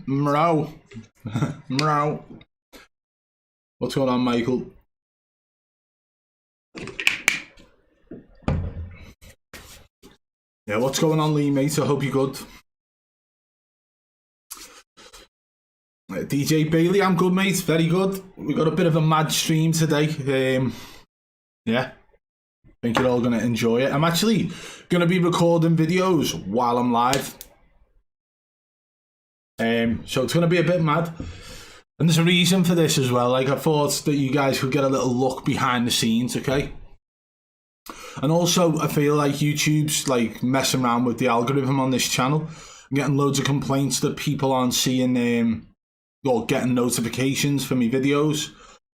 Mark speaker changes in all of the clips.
Speaker 1: Mrow. Mrow. What's going on, Michael? Yeah, what's going on, Lee, mate? I hope you're good. DJ Bailey, I'm good, mate. Very good. We got a bit of a mad stream today. Yeah, I think you're all going to enjoy it. I'm actually going to be recording videos while I'm live. So it's going to be a bit mad. And there's a reason for this as well. Like, I thought that you guys could get a little look behind the scenes, okay? And also, I feel like YouTube's like messing around with the algorithm on this channel. I'm getting loads of complaints that people aren't seeing or getting notifications for me videos.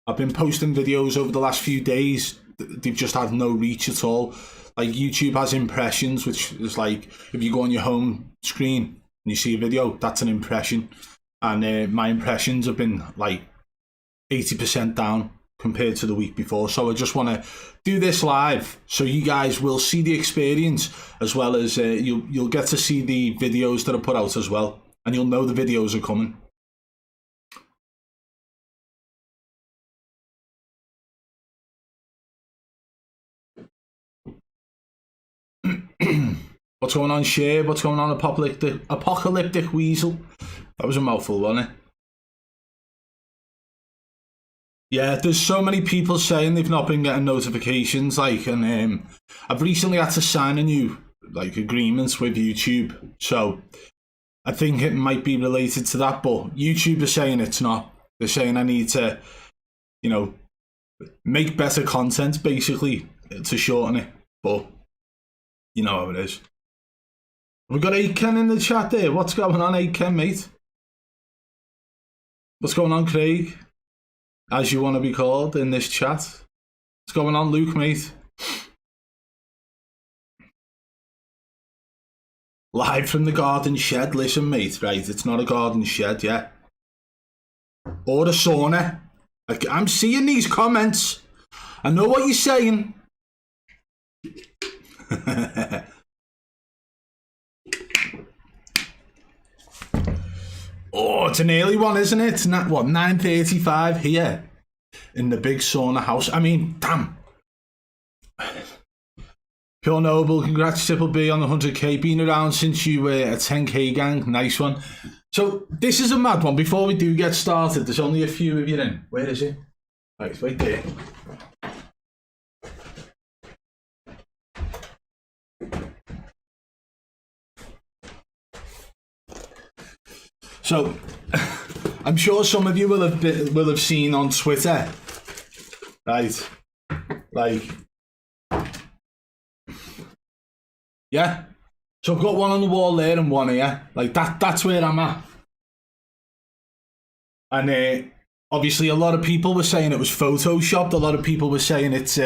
Speaker 1: I've been posting videos over the last few days. They've just had no reach at all. Like, YouTube has impressions, which is like, if you go on your home screen and you see a video, that's an impression. And my impressions have been like 80% down compared to the week before. So I just want to do this live so you guys will see the experience, as well as you'll get to see the videos that I put out as well, and you'll know the videos are coming. What's going on, Share? What's going on, Apocalyptic Weasel? That was a mouthful, wasn't it? Yeah, there's so many people saying they've not been getting notifications, like, and I've recently had to sign a new like agreement with YouTube, so I think it might be related to that. But YouTube are saying it's not. They're saying I need to, you know, make better content basically to shorten it. But you know how it is. We've got Aiken in the chat there. What's going on, Aiken, mate? What's going on, Craig? As you want to be called in this chat. What's going on, Luke, mate? Live from the garden shed. Listen, mate, right? It's not a garden shed, yeah? Or a sauna. I'm seeing these comments. I know what you're saying. Oh, it's an early one, isn't it? It's not, what, 9:35 here in the big sauna house. I mean, damn. Pure Noble, congrats Triple B on the 100k. Been around since you were a 10k gang. Nice one. So this is a mad one. Before we do get started, there's only a few of you in. Where is it? Right, it's right there. So, I'm sure some of you will have seen on Twitter, right? Like, yeah. So I've got one on the wall there and one here. Like that's where I'm at. And obviously, a lot of people were saying it was photoshopped. A lot of people were saying it's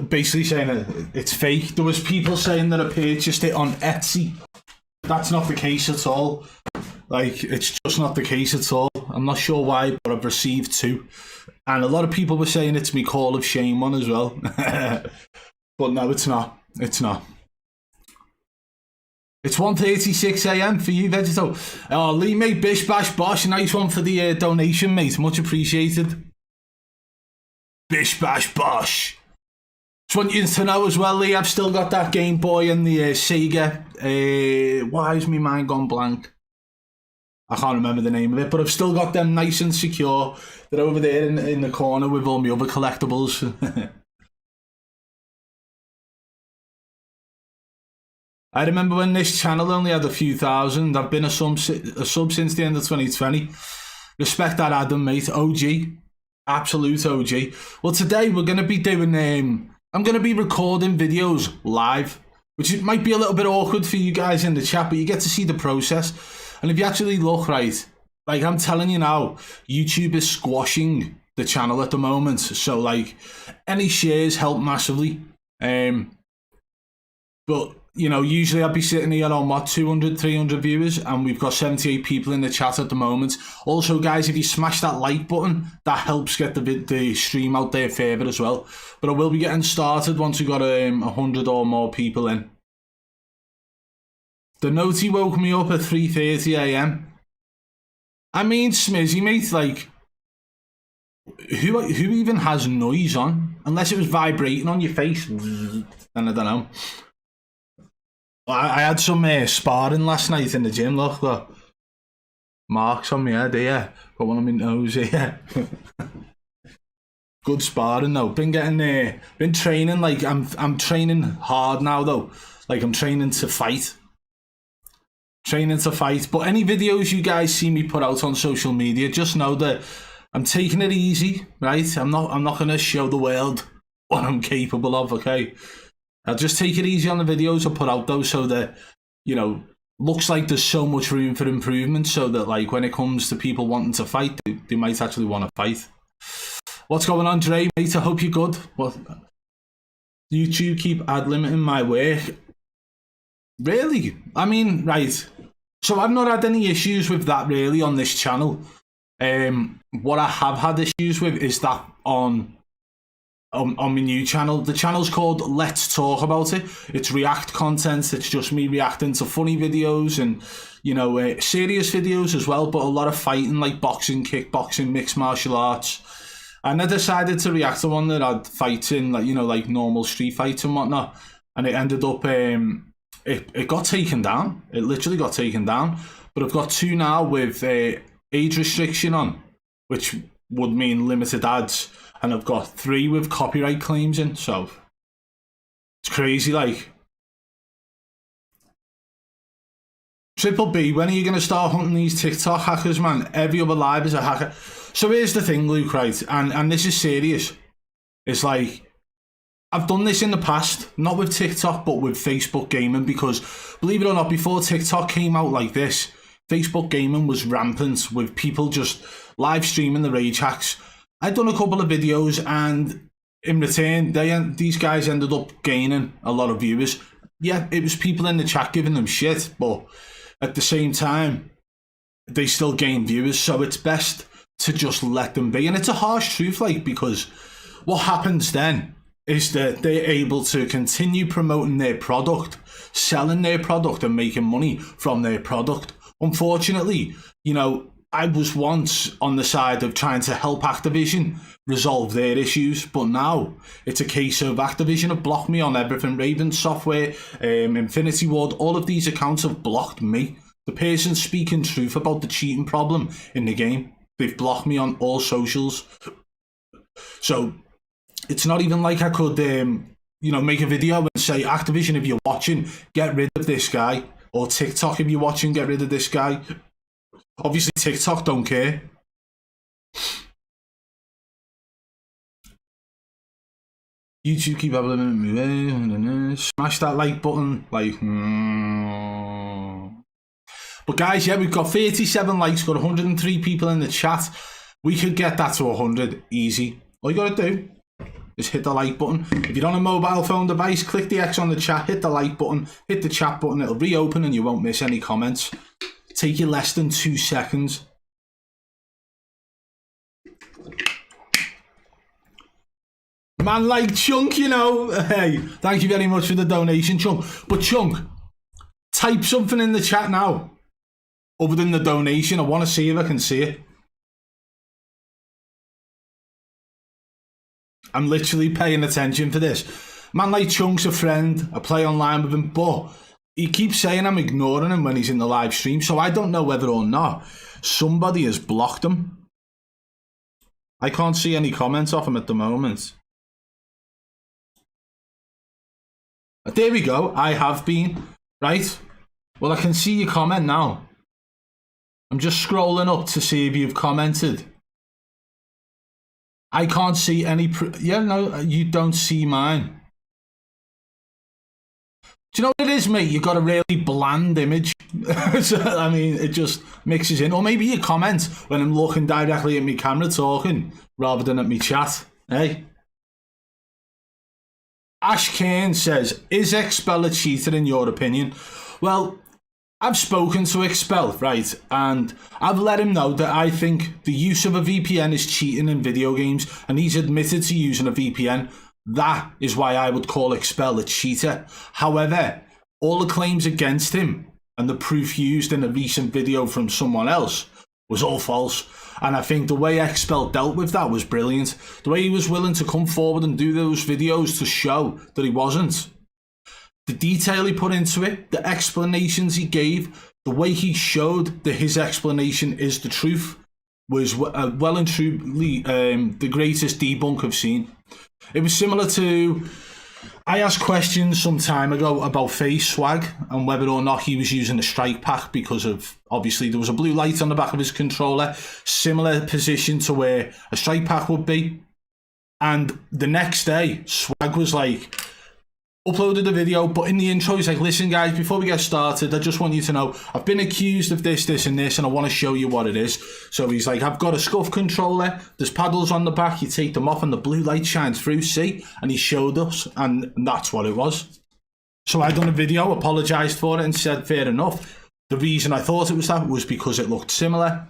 Speaker 1: basically saying it's fake. There was people saying that I purchased it on Etsy. That's not the case at all. Like, it's just not the case at all. I'm not sure why, but I've received two. And a lot of people were saying it's me Call of Shame one as well. But no, it's not. It's not. It's 1:36 a.m. for you, Vegeto. Oh, Lee, mate, bish, bash, bosh. Nice one for the donation, mate. Much appreciated. Bish, bash, bosh. Just want you to know as well, Lee, I've still got that Game Boy and the Sega. Why is my mind gone blank? I can't remember the name of it, but I've still got them nice and secure. They're over there in the corner with all my other collectibles. I remember when this channel only had a few thousand. I've been a sub since the end of 2020. Respect that, Adam, mate. OG. Absolute OG. Well, today we're going to be doing... I'm going to be recording videos live, which might be a little bit awkward for you guys in the chat, but you get to see the process. And if you actually look, right, like I'm telling you now, YouTube is squashing the channel at the moment. So, like, any shares help massively. But... you know, usually I'd be sitting here on, what, 200, 300 viewers, and we've got 78 people in the chat at the moment. Also, guys, if you smash that like button, that helps get the stream out there further as well. But I will be getting started once we've got 100 or more people in. The notey woke me up at 3:30 a.m. I mean, Smizzy, mate, like, who even has noise on? Unless it was vibrating on your face. And I don't know. I had some sparring last night in the gym. Look, marks on my head here. Got one on my nose here. Good sparring though. Been training. Like I'm training hard now though. Like I'm training to fight. But any videos you guys see me put out on social media, just know that I'm taking it easy, right? I'm not gonna show the world what I'm capable of. Okay. I'll just take it easy on the videos I put out though, so that, you know, looks like there's so much room for improvement, so that like when it comes to people wanting to fight, they might actually want to fight. What's going on, Dre, mate? I hope you're good. What? YouTube keep ad-limiting my work. Really? I mean, right. So I've not had any issues with that really on this channel. What I have had issues with is that on my new channel. The channel's called Let's Talk About It. It's react content. It's just me reacting to funny videos and, you know, serious videos as well, but a lot of fighting, like boxing, kickboxing, mixed martial arts. And I decided to react to one that I'd fight in, like, you know, like normal street fights and whatnot. And it ended up, it got taken down. It literally got taken down. But I've got two now with age restriction on, which would mean limited ads. And I've got 3 with copyright claims in, so it's crazy, like. Triple B, when are you going to start hunting these TikTok hackers, man? Every other live is a hacker. So here's the thing, Luke, right? And this is serious. It's like, I've done this in the past, not with TikTok, but with Facebook gaming, because believe it or not, before TikTok came out like this, Facebook gaming was rampant with people just live streaming the rage hacks. I'd done a couple of videos, and in return, these guys ended up gaining a lot of viewers. Yeah, it was people in the chat giving them shit, but at the same time, they still gain viewers, so it's best to just let them be. And it's a harsh truth, like, because what happens then is that they're able to continue promoting their product, selling their product, and making money from their product. Unfortunately, you know, I was once on the side of trying to help Activision resolve their issues, but now it's a case of Activision have blocked me on everything. Raven Software, Infinity Ward, all of these accounts have blocked me. The person speaking truth about the cheating problem in the game, they've blocked me on all socials. So it's not even like I could, you know, make a video and say, Activision, if you're watching, get rid of this guy. Or TikTok, if you're watching, get rid of this guy. Obviously, TikTok don't care. YouTube keep having smash that like button. Like, But guys, yeah, we've got 37 likes, got 103 people in the chat. We could get that to 100 easy. All you gotta do is hit the like button. If you're on a mobile phone device, click the X on the chat, hit the like button, hit the chat button, it'll reopen and you won't miss any comments. Take you less than 2 seconds. Man like Chunk, you know. Hey, thank you very much for the donation, Chunk. But Chunk, type something in the chat now. Other than the donation, I want to see if I can see it. I'm literally paying attention for this. Man like Chunk's a friend. I play online with him, but he keeps saying I'm ignoring him when he's in the live stream, so I don't know whether or not somebody has blocked him. I can't see any comments off him at the moment. There we go. I have been. Right. Well, I can see your comment now. I'm just scrolling up to see if you've commented. I can't see any... Yeah, no, you don't see mine. Do you know what it is, mate? You've got a really bland image. So, I mean, it just mixes in. Or maybe you comment when I'm looking directly at my camera talking rather than at my chat. Hey? Ash Kane says, is Expel a cheater in your opinion? Well, I've spoken to Expel, right? And I've let him know that I think the use of a VPN is cheating in video games, and he's admitted to using a VPN. That is why I would call Expel a cheater. However, all the claims against him and the proof used in a recent video from someone else was all false. And I think the way Expel dealt with that was brilliant. The way he was willing to come forward and do those videos to show that he wasn't. The detail he put into it, the explanations he gave, the way he showed that his explanation is the truth was well and truly the greatest debunk I've seen. It was similar to... I asked questions some time ago about FaZe Swag and whether or not he was using a strike pack because of, obviously, there was a blue light on the back of his controller, similar position to where a strike pack would be. And the next day, Swag was like, uploaded the video, but in the intro, he's like, listen, guys, before we get started, I just want you to know, I've been accused of this, this, and this, and I want to show you what it is. So he's like, I've got a scuff controller, there's paddles on the back, you take them off, and the blue light shines through, see? And he showed us, and that's what it was. So I done a video, apologised for it, and said, fair enough. The reason I thought it was that was because it looked similar.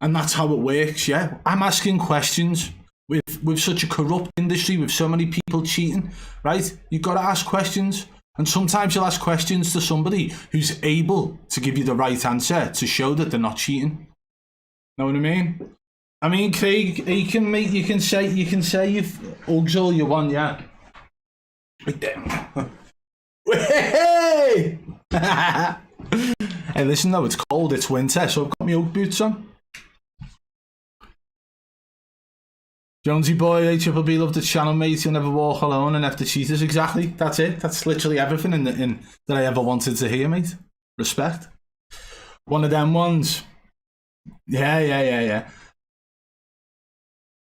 Speaker 1: And that's how it works, yeah? I'm asking questions. With such a corrupt industry, with so many people cheating, right? You've got to ask questions. And sometimes you'll ask questions to somebody who's able to give you the right answer to show that they're not cheating. Know what I mean? I mean, Craig, you can say you've Uggs all you want, yeah. Right there. Hey! Hey, listen though, it's cold, it's winter, so I've got my Ugg boots on. Jonesy boy, ABB, love the channel, mate. You'll never walk alone and after cheaters. Exactly. That's it. That's literally everything in that I ever wanted to hear, mate. Respect. One of them ones. Yeah.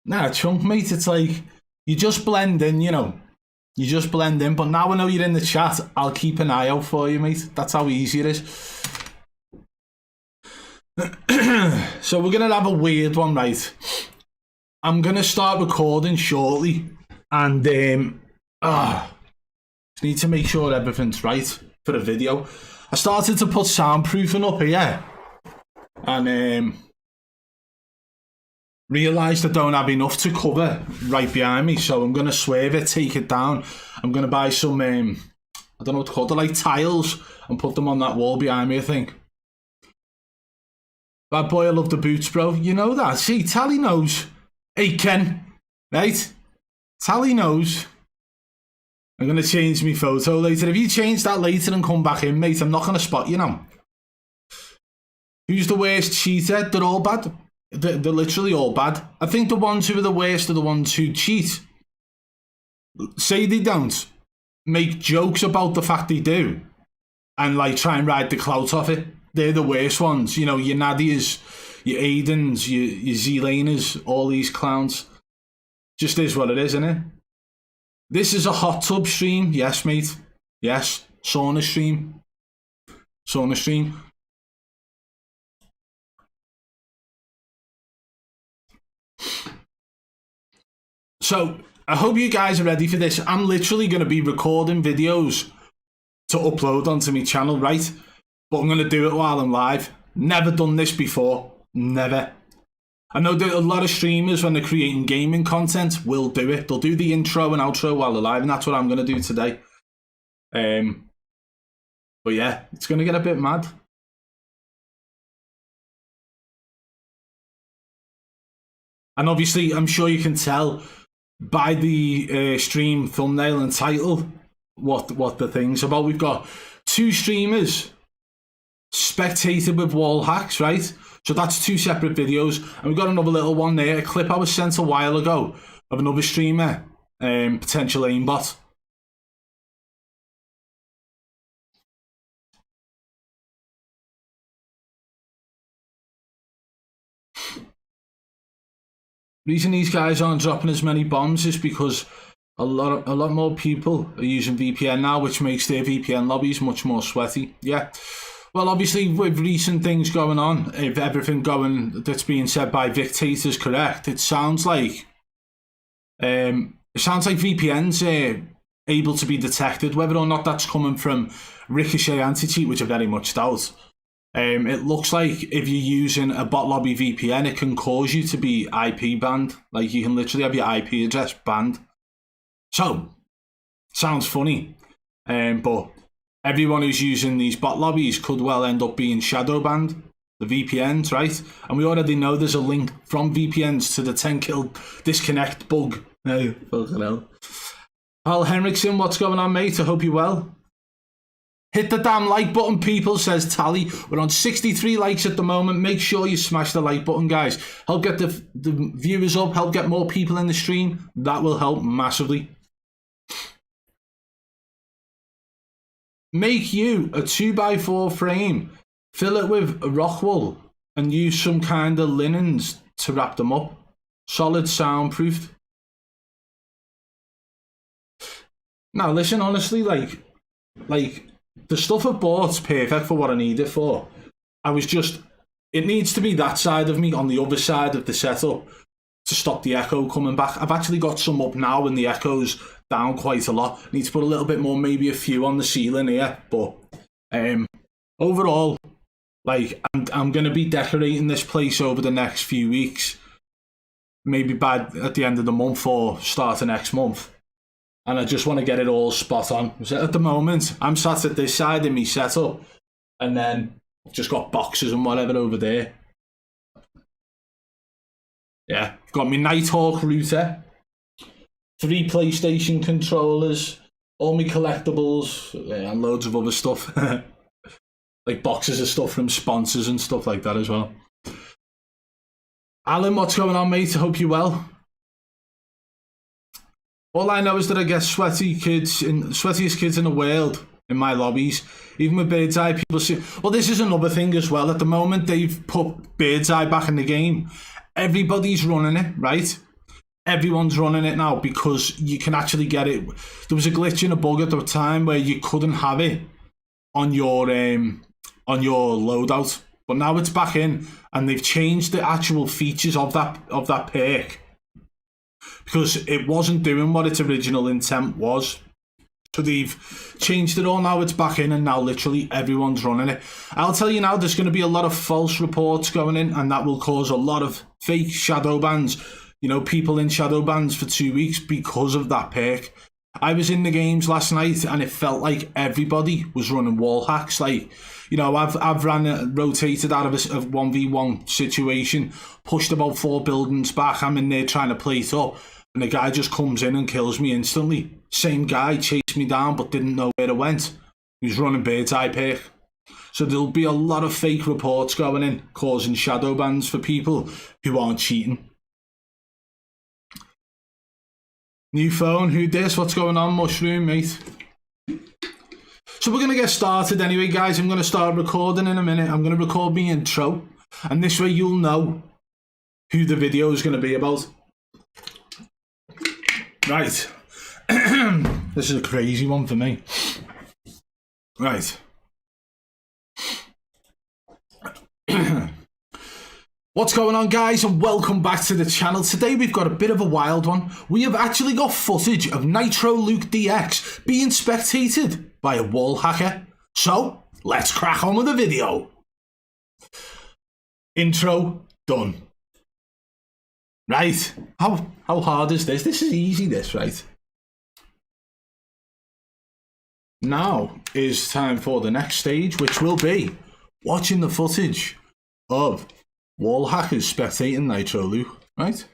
Speaker 1: Nah, Chunk, mate, it's like, you just blend in, you know. You just blend in. But now I know you're in the chat, I'll keep an eye out for you, mate. That's how easy it is. So we're going to have a weird one, right? I'm going to start recording shortly, and just need to make sure everything's right for the video. I started to put soundproofing up here, and realised I don't have enough to cover right behind me, so I'm going to swerve it, take it down. I'm going to buy some, I don't know what to call it, like tiles, and put them on that wall behind me, I think. Bad boy, I love the boots, bro. You know that. See, Tally knows. Hey Ken, right? Tally knows. I'm going to change my photo later. If you change that later and come back in, mate, I'm not going to spot you now. Who's the worst cheater? They're all bad. They're literally all bad. I think the ones who are the worst are the ones who cheat. Say they don't. Make jokes about the fact they do. and like try and ride the clout off it. They're the worst ones. You know, your Nadias, your Aidens, your Z-Laners, all these clowns. Just is what it is, isn't it? This is a hot tub stream. Yes, mate. Yes. Sauna stream. Sauna stream. So, I hope you guys are ready for this. I'm literally going to be recording videos to upload onto my channel, right? But I'm going to do it while I'm live. Never done this before. Never. I know that a lot of streamers, when they're creating gaming content, will do it. They'll do the intro and outro while they're live, and that's what I'm going to do today. But yeah, it's going to get a bit mad. And obviously, I'm sure you can tell by the stream thumbnail and title what the thing's about. We've got two streamers spectated with Wallhacks, right? So that's two separate videos. And we've got another little one there, a clip I was sent a while ago of another streamer, potential aimbot. The reason these guys aren't dropping as many bombs is because a lot more people are using VPN now, which makes their VPN lobbies much more sweaty. Yeah. Well, obviously, with recent things going on, if everything that's being said by Victate is correct, it sounds like VPNs are able to be detected. Whether or not that's coming from Ricochet anti-cheat, which I very much doubt. It looks like if you're using a bot lobby VPN, it can cause you to be IP banned. Like, you can literally have your IP address banned. So, sounds funny. But everyone who's using these bot lobbies could well end up being shadow banned. The VPNs, right? And we already know there's a link from VPNs to the 10-kill disconnect bug. Oh, fucking hell. Al Henriksen, what's going on, mate? I hope you're well. Hit the damn like button, people, says Tally. We're on 63 likes at the moment. Make sure you smash the like button, guys. Help get the viewers up. Help get more people in the stream. That will help massively. Make you a 2x4 frame. Fill it with rock wool and use some kind of linens to wrap them up. Solid soundproofed. Now, listen, honestly, like the stuff I bought's perfect for what I need it for. It needs to be that side of me on the other side of the setup to stop the echo coming back. I've actually got some up now and the echo's down quite a lot. Need to put a little bit more, maybe a few on the ceiling here. But overall, like, I'm going to be decorating this place over the next few weeks. Maybe at the end of the month or start of next month. And I just want to get it all spot on. So at the moment, I'm sat at this side in my setup, and then I've just got boxes and whatever over there. Yeah, I've got my Nighthawk router, 3 PlayStation controllers, all my collectibles, and loads of other stuff. Like boxes of stuff from sponsors and stuff like that as well. Alan, what's going on, mate? I hope you're well. All I know is that I get sweatiest kids in the world in my lobbies. Even with Bird's Eye, people say, well, this is another thing as well. At the moment, they've put Bird's Eye back in the game. Everybody's running it, right? Everyone's running it now because you can actually get it. There was a glitch in a bug at the time where you couldn't have it on your loadout. But now it's back in, and they've changed the actual features of that perk. Because it wasn't doing what its original intent was. So they've changed it all. Now it's back in, and now literally everyone's running it. I'll tell you now, there's going to be a lot of false reports going in, and that will cause a lot of fake shadow bans. You know, people in shadow bans for 2 weeks because of that perk. I was in the games last night, and it felt like everybody was running Wallhacks. Like, you know, I've rotated out of a 1v1 situation, pushed about 4 buildings back. I'm in there trying to plate up, and the guy just comes in and kills me instantly. Same guy chased me down but didn't know where it went. He was running Bird's Eye perk. So there'll be a lot of fake reports going in, causing shadow bans for people who aren't cheating. New phone, who dis? What's going on, Mushroom, mate? So we're going to get started anyway, guys. I'm going to start recording in a minute. I'm going to record my intro, and this way you'll know who the video is going to be about. Right. This is a crazy one for me. Right. What's going on, guys, and welcome back to the channel. Today we've got a bit of a wild one. We have actually got footage of Nitro Luke DX being spectated by a wall hacker. So let's crack on with the video. Intro done. Right. How hard is this? This is easy, this, right? Now is time for the next stage, which will be watching the footage of Wallhacks spectating Nitro Luke, right?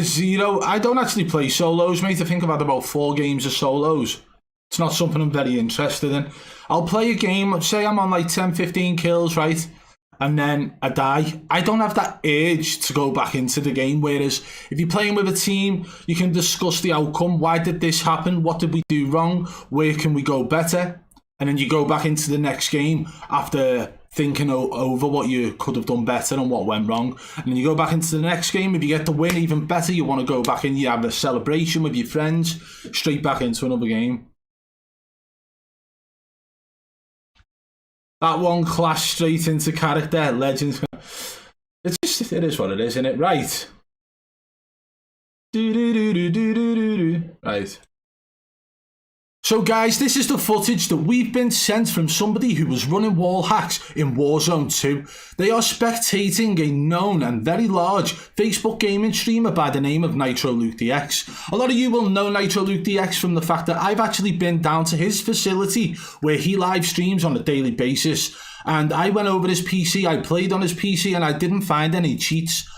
Speaker 1: Zero. I don't actually play solos, mate. I think I've had about 4 games of solos. It's not something I'm very interested in. I'll play a game, say I'm on like 10, 15 kills, right? And then I die. I don't have that urge to go back into the game. Whereas if you're playing with a team, you can discuss the outcome. Why did this happen? What did we do wrong? Where can we go better? And then you go back into the next game after thinking over what you could have done better and what went wrong. And then you go back into the next game. If you get the win, even better, you want to go back in. You have a celebration with your friends. Straight back into another game. That one clashed straight into character. Legends. It is what it is, isn't it? Right. Right. So guys, this is the footage that we've been sent from somebody who was running Wallhacks in Warzone 2. They are spectating a known and very large Facebook gaming streamer by the name of Nitro Luke DX. A lot of you will know Nitro Luke DX from the fact that I've actually been down to his facility where he live streams on a daily basis. And I went over his PC, I played on his PC, and I didn't find any cheats.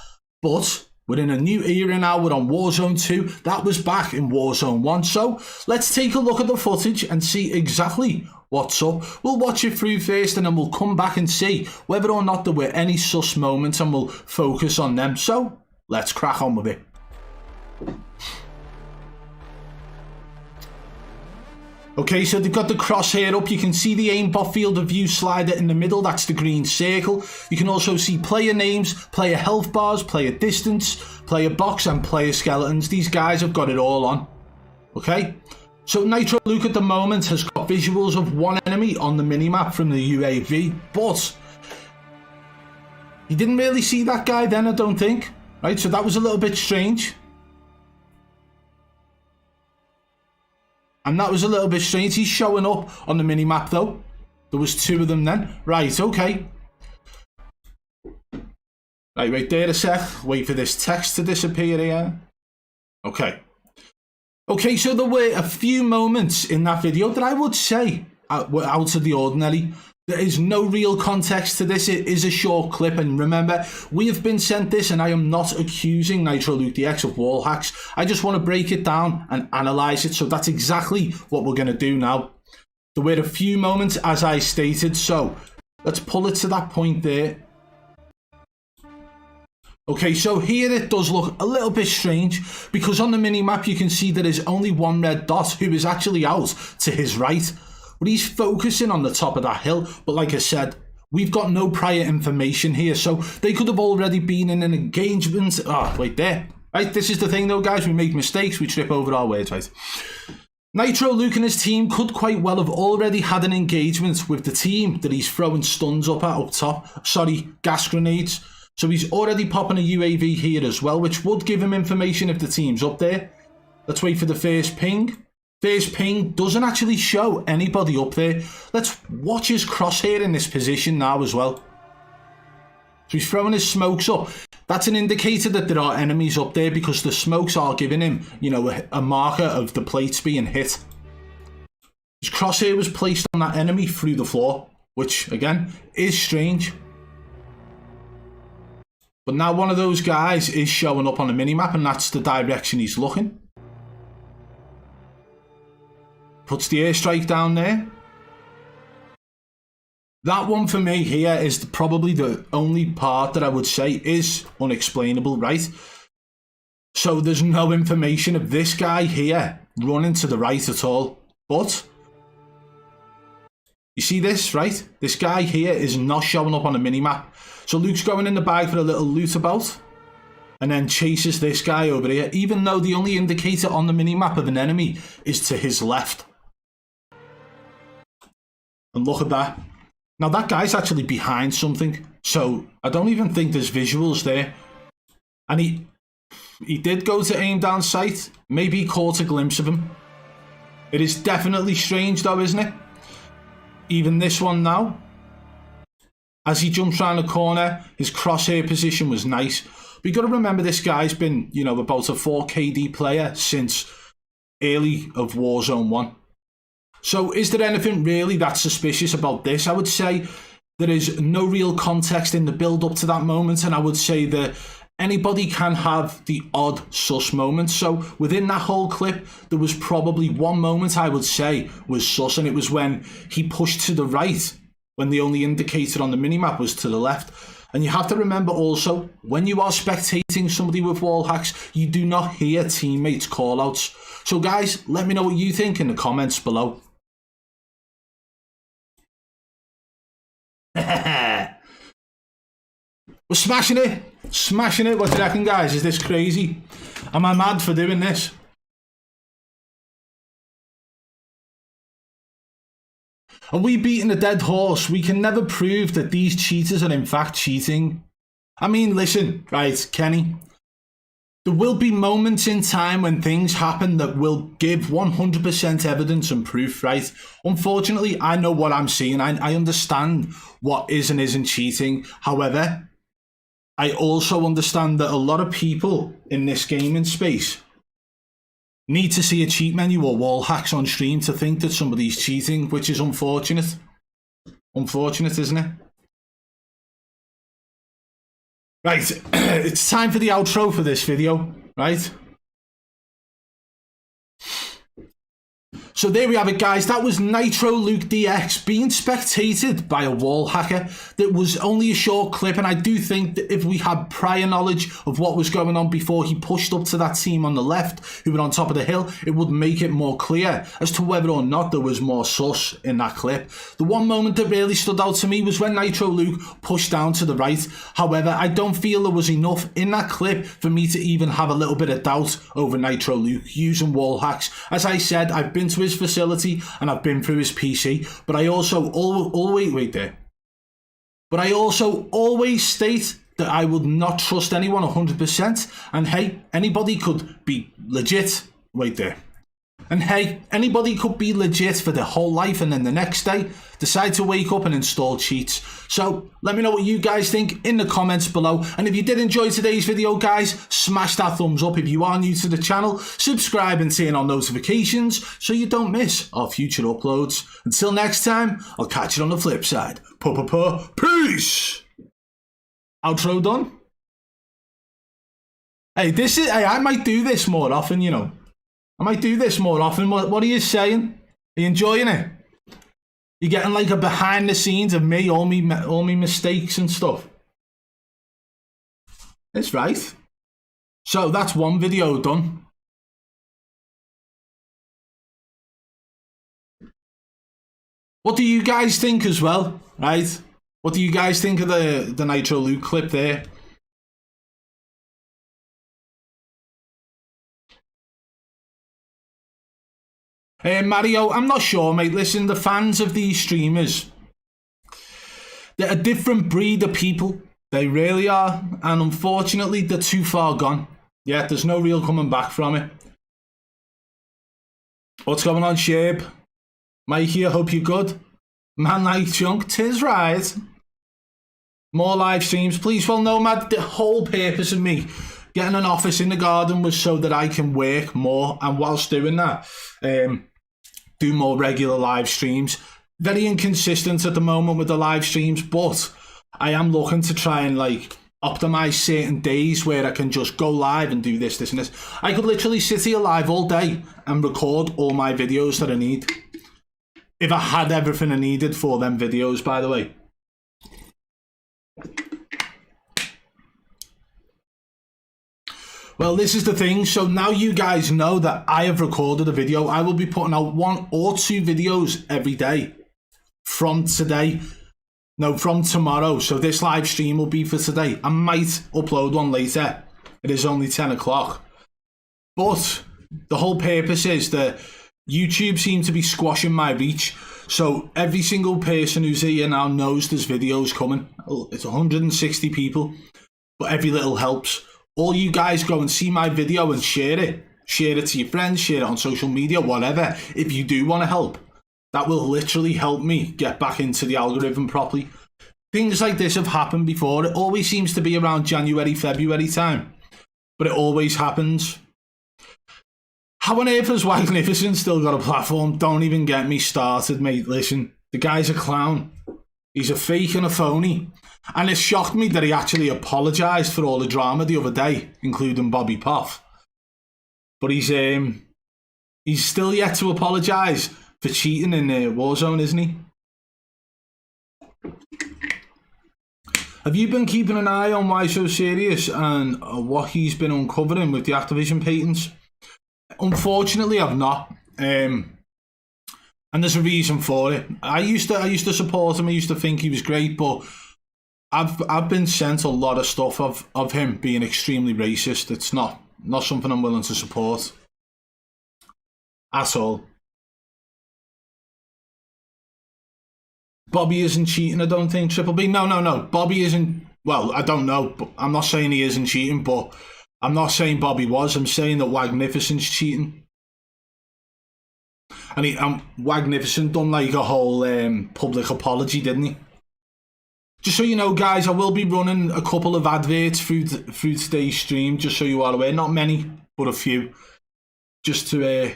Speaker 1: But we're in a new era now, we're on Warzone 2. That was back in Warzone 1. So let's take a look at the footage and see exactly what's up. We'll watch it through first and then we'll come back and see whether or not there were any sus moments and we'll focus on them. So let's crack on with it. Okay, so they've got the crosshair up. You can see the aimbot field of view slider in the middle. That's the green circle. You can also see player names, player health bars, player distance, player box, and player skeletons. These guys have got it all on. Okay, so Nitro Luke at the moment has got visuals of one enemy on the minimap from the UAV, but you didn't really see that guy then, I don't think. Right, so that was a little bit strange. And that was a little bit strange. He's showing up on the minimap though. There was 2 of them then. Right, okay. Right, wait there a sec. Wait for this text to disappear here. Okay. Okay, so there were a few moments in that video that I would say were out of the ordinary. There is no real context to this. It is a short clip, and remember, we have been sent this, and I am not accusing Nitro Luke DX of wall hacks. I just want to break it down and analyse it, so that's exactly what we're going to do now. There were a few moments, as I stated, so let's pull it to that point there. Okay, so here it does look a little bit strange, because on the mini-map you can see there is only one red dot who is actually out to his right. But he's focusing on the top of that hill. But like I said, we've got no prior information here. So they could have already been in an engagement. Ah, wait there. Right, this is the thing though, guys. We make mistakes. We trip over our words, right? Nitro Luke and his team could quite well have already had an engagement with the team that he's throwing stuns up at up top. Sorry, gas grenades. So he's already popping a UAV here as well, which would give him information if the team's up there. Let's wait for the first ping. First ping doesn't actually show anybody up there. Let's watch his crosshair in this position now as well. So he's throwing his smokes up. That's an indicator that there are enemies up there because the smokes are giving him, you know, a marker of the plates being hit. His crosshair was placed on that enemy through the floor, which again is strange. But now one of those guys is showing up on the minimap and that's the direction he's looking. Puts the airstrike down there. That one for me here is probably the only part that I would say is unexplainable, right? So there's no information of this guy here running to the right at all. But you see this, right? This guy here is not showing up on the minimap. So Luke's going in the bag for a little loot about and then chases this guy over here, even though the only indicator on the minimap of an enemy is to his left. And look at that. Now that guy's actually behind something, so I don't even think there's visuals there. And he did go to aim down sight. Maybe he caught a glimpse of him. It is definitely strange though, isn't it? Even this one now. As he jumps around the corner, his crosshair position was nice. But you got to remember this guy's been, you know, about a 4 KD player since early of Warzone 1. So is there anything really that suspicious about this? I would say there is no real context in the build up to that moment, and I would say that anybody can have the odd sus moment. So within that whole clip, there was probably one moment I would say was sus, and it was when he pushed to the right, when the only indicator on the minimap was to the left. And you have to remember also, when you are spectating somebody with Wallhacks, you do not hear teammates callouts. So guys, let me know what you think in the comments below. We're smashing it. Smashing it. What do you reckon, guys? Is this crazy? Am I mad for doing this? Are we beating a dead horse? We can never prove that these cheaters are in fact cheating. I mean, listen, right, Kenny. There will be moments in time when things happen that will give 100% evidence and proof, right? Unfortunately, I know what I'm seeing. I understand what is and isn't cheating. However, I also understand that a lot of people in this gaming space need to see a cheat menu or wall hacks on stream to think that somebody's cheating, which is unfortunate. Unfortunate, isn't it? Right, it's time for the outro for this video, right? So there we have it, guys. That was Nitro Luke DX being spectated by a wall hacker. That was only a short clip, and I do think that if we had prior knowledge of what was going on before he pushed up to that team on the left who were on top of the hill, it would make it more clear as to whether or not there was more sus in that clip. The one moment that really stood out to me was when Nitro Luke pushed down to the right. However, I don't feel there was enough in that clip for me to even have a little bit of doubt over Nitro Luke using wall hacks. As I said, I've been to his facility and I've been through his PC, but I also always state that I would not trust anyone 100%. And hey, anybody could be legit. And hey, anybody could be legit for their whole life and then the next day decide to wake up and install cheats. So let me know what you guys think in the comments below. And if you did enjoy today's video, guys, smash that thumbs up. If you are new to the channel, subscribe and turn on notifications so you don't miss our future uploads. Until next time, I'll catch you on the flip side. Peace! Outro done? Hey, I might do this more often, you know. I might do this more often. What are you saying? Are you enjoying it? You're getting like a behind the scenes of me, all me mistakes and stuff. That's right. So that's one video done. What do you guys think as well, right? What do you guys think of the Nitro Luke clip there? Mario, I'm not sure, mate. Listen, the fans of these streamers, they're a different breed of people. They really are. And unfortunately, they're too far gone. Yeah, there's no real coming back from it. What's going on, Shabe? Mikey, I hope you're good. Man like junk, 'tis right. More live streams, please. Well, Nomad, the whole purpose of me getting an office in the garden was so that I can work more. And whilst doing that, do more regular live streams. Very inconsistent at the moment with the live streams, but I am looking to try and like optimize certain days where I can just go live and do this and this. I could literally sit here live all day and record all my videos that I need. if I had everything I needed for them videos, by the way. Well, this is the thing. So now you guys know that I have recorded a video. I will be putting out 1 or 2 videos every day from today. No, from tomorrow. So this live stream will be for today. I might upload one later. It is only 10 o'clock. But the whole purpose is that YouTube seems to be squashing my reach. So every single person who's here now knows there's videos coming. It's 160 people, but every little helps. All you guys go and see my video and share it. Share it to your friends, share it on social media, whatever. If you do want to help, that will literally help me get back into the algorithm properly. Things like this have happened before. It always seems to be around January, February time, but it always happens. How on earth has Wagnificent still got a platform? Don't even get me started, mate. Listen, the guy's a clown. He's a fake and a phony. And it shocked me that he actually apologised for all the drama the other day, including Bobby Poff. But he's still yet to apologise for cheating in Warzone, isn't he? Have you been keeping an eye on Why So Serious and what he's been uncovering with the Activision patents? Unfortunately, I've not. And there's a reason for it. I used to support him. I used to think he was great, but I've been sent a lot of stuff of him being extremely racist. It's not something I'm willing to support at all. Bobby isn't cheating, I don't think. Triple B. No. Bobby isn't. Well, I don't know. But I'm not saying he isn't cheating, but I'm not saying Bobby was. I'm saying that Wagnificent's cheating. And Wagnificent done like a whole public apology, didn't he? Just so you know, guys, I will be running a couple of adverts through today's stream, just so you are aware. Not many, but a few. Just to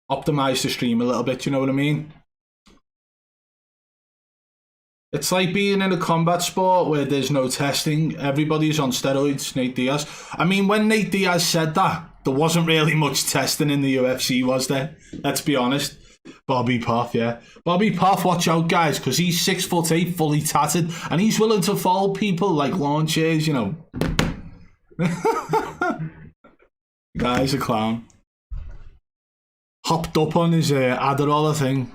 Speaker 1: optimise the stream a little bit, you know what I mean? It's like being in a combat sport where there's no testing. Everybody's on steroids, Nate Diaz. I mean, when Nate Diaz said that, there wasn't really much testing in the UFC, was there? Let's be honest. Bobby Poff, yeah. Bobby Poff, watch out, guys, because he's 6'8", fully tatted, and he's willing to fold people like lawn chairs, you know. Guy's a clown. Hopped up on his Adderall, I think.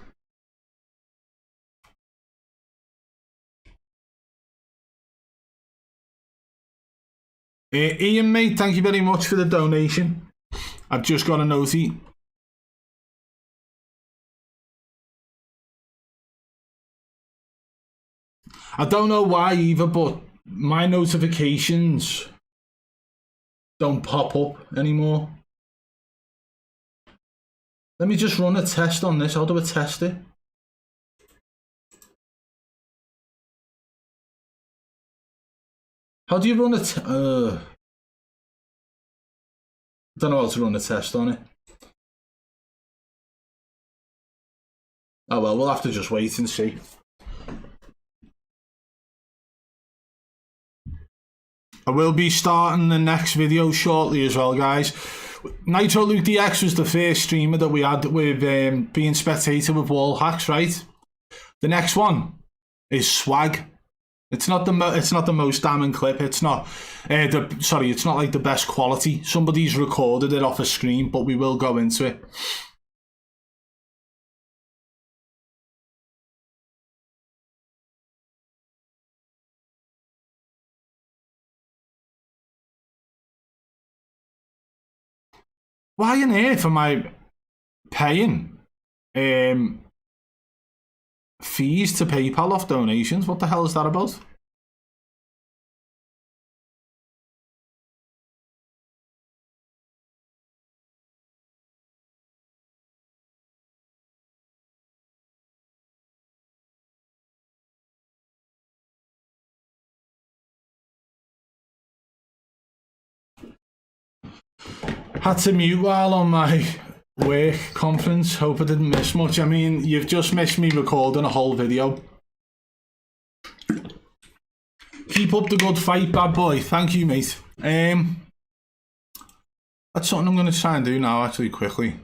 Speaker 1: Ian, mate, thank you very much for the donation. I've just got a notey. I don't know why either, but my notifications don't pop up anymore. Let me just run a test on this. How do I test it? How do you run a I don't know how to run a test on it. Oh well, we'll have to just wait and see. I will be starting the next video shortly as well, guys. Nitro Luke DX was the first streamer that we had with being spectator with Wallhacks, right? The next one is Swag. It's not the most damning clip. It's not it's not like the best quality. Somebody's recorded it off a screen, but we will go into it. Why on earth am I paying fees to PayPal off donations? What the hell is that about? Had to mute while on my work conference. Hope I didn't miss much. I mean, you've just missed me recording a whole video. Keep up the good fight, bad boy. Thank you, mate. That's something I'm going to try and do now, actually, quickly.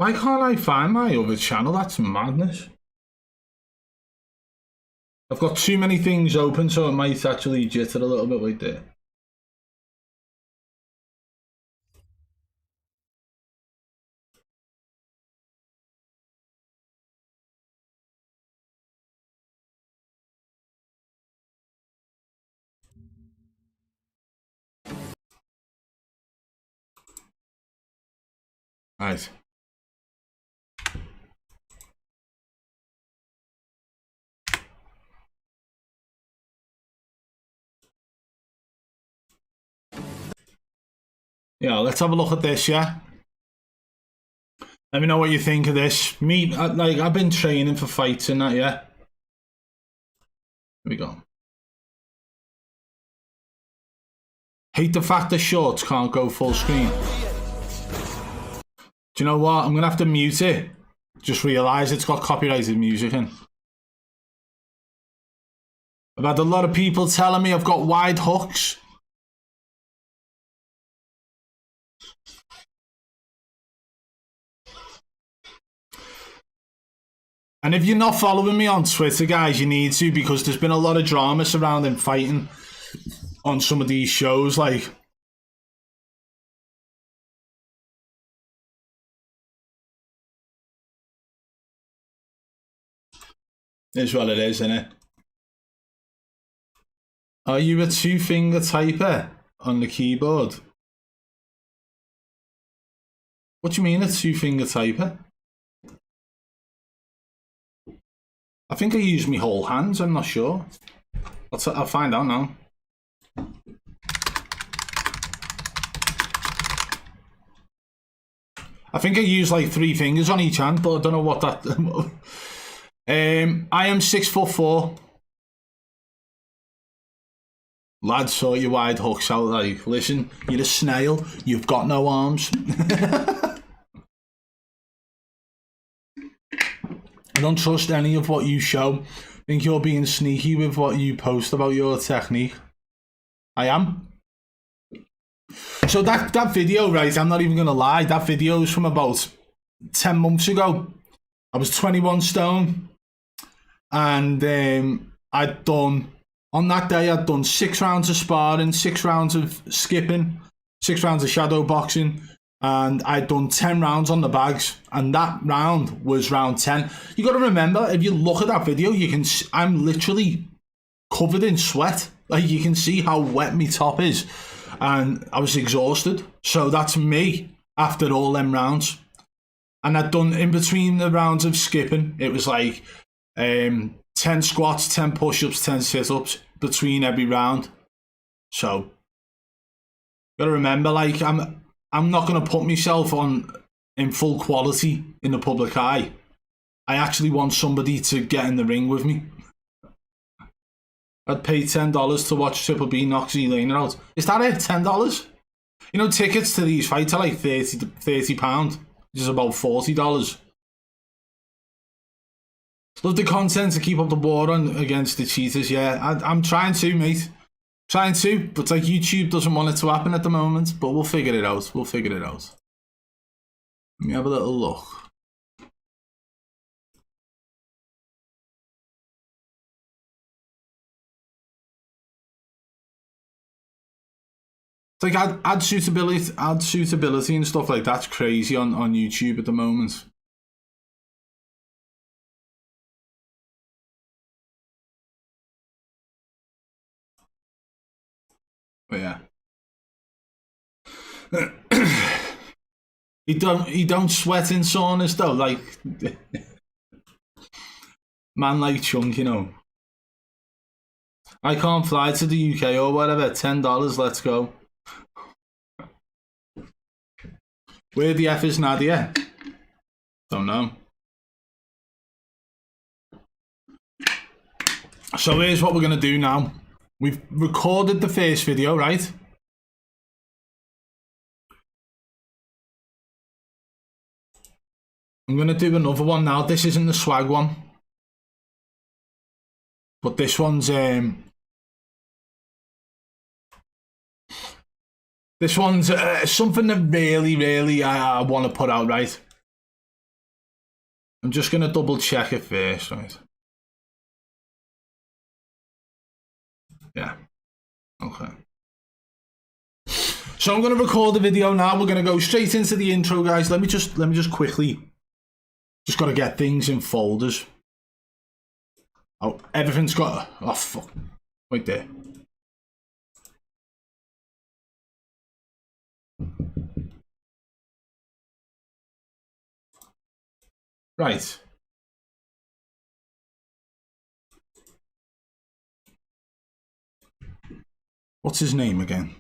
Speaker 1: Why can't I find my other channel? That's madness. I've got too many things open, so it might actually jitter a little bit right there. Right. Yeah, let's have a look at this, yeah? Let me know what you think of this. I've been training for fights and that, yeah? Here we go. Hate the fact the shorts can't go full screen. Do you know what? I'm going to have to mute it. Just realised it's got copyrighted music in. I've had a lot of people telling me I've got wide hooks. And if you're not following me on Twitter, guys, you need to, because there's been a lot of drama surrounding fighting on some of these shows, like... Is what it is, isn't it? Are you a two-finger typer on the keyboard? What do you mean a two-finger typer? I think I use my whole hands, I'm not sure. I'll find out now. I think I use like 3 fingers on each hand, but I don't know what that... I am 6'4". Lads, sort your wide hooks out, like, listen, you're a snail, you've got no arms. I don't trust any of what you show. I think you're being sneaky with what you post about your technique. I am. So that video, right, I'm not even going to lie, that video is from about 10 months ago. I was 21 stone. And I'd done, on that day, I'd done 6 rounds of sparring, 6 rounds of skipping, 6 rounds of shadow boxing, and I'd done 10 rounds on the bags. And that round was round 10. You got to remember, if you look at that video, you can. I'm literally covered in sweat. Like, you can see how wet my top is, and I was exhausted. So that's me after all them rounds. And I'd done, in between the rounds of skipping, it was like 10 squats, 10 push-ups, 10 sit-ups between every round. So gotta remember, like, I'm not gonna put myself on in full quality in the public eye. I actually want somebody to get in the ring with me. I'd pay $10 to watch Triple B knock Z-Laner out. Is that it? $10? You know, tickets to these fights are like £30, which is about $40. Love the content to keep up the war on against the cheaters, yeah. I'm trying to, mate. Trying to, but like YouTube doesn't want it to happen at the moment, but we'll figure it out. We'll figure it out. Let me have a little look. It's like add suitability and stuff like that's crazy on YouTube at the moment. But yeah. You don't sweat in saunas though, like man like Chunk, you know. I can't fly to the UK or whatever, $10, let's go. Where the F is Nadia? Don't know. So here's what we're gonna do now. We've recorded the first video, right? I'm gonna do another one now. This isn't the swag one, but this one's something that really I want to put out, right? I'm just going to double check it first, right? Yeah. Okay. So I'm going to record the video now. We're going to go straight into the intro, guys. Let me just quickly, just got to get things in folders. Oh, everything's got, oh fuck, right there. Right. What's his name again?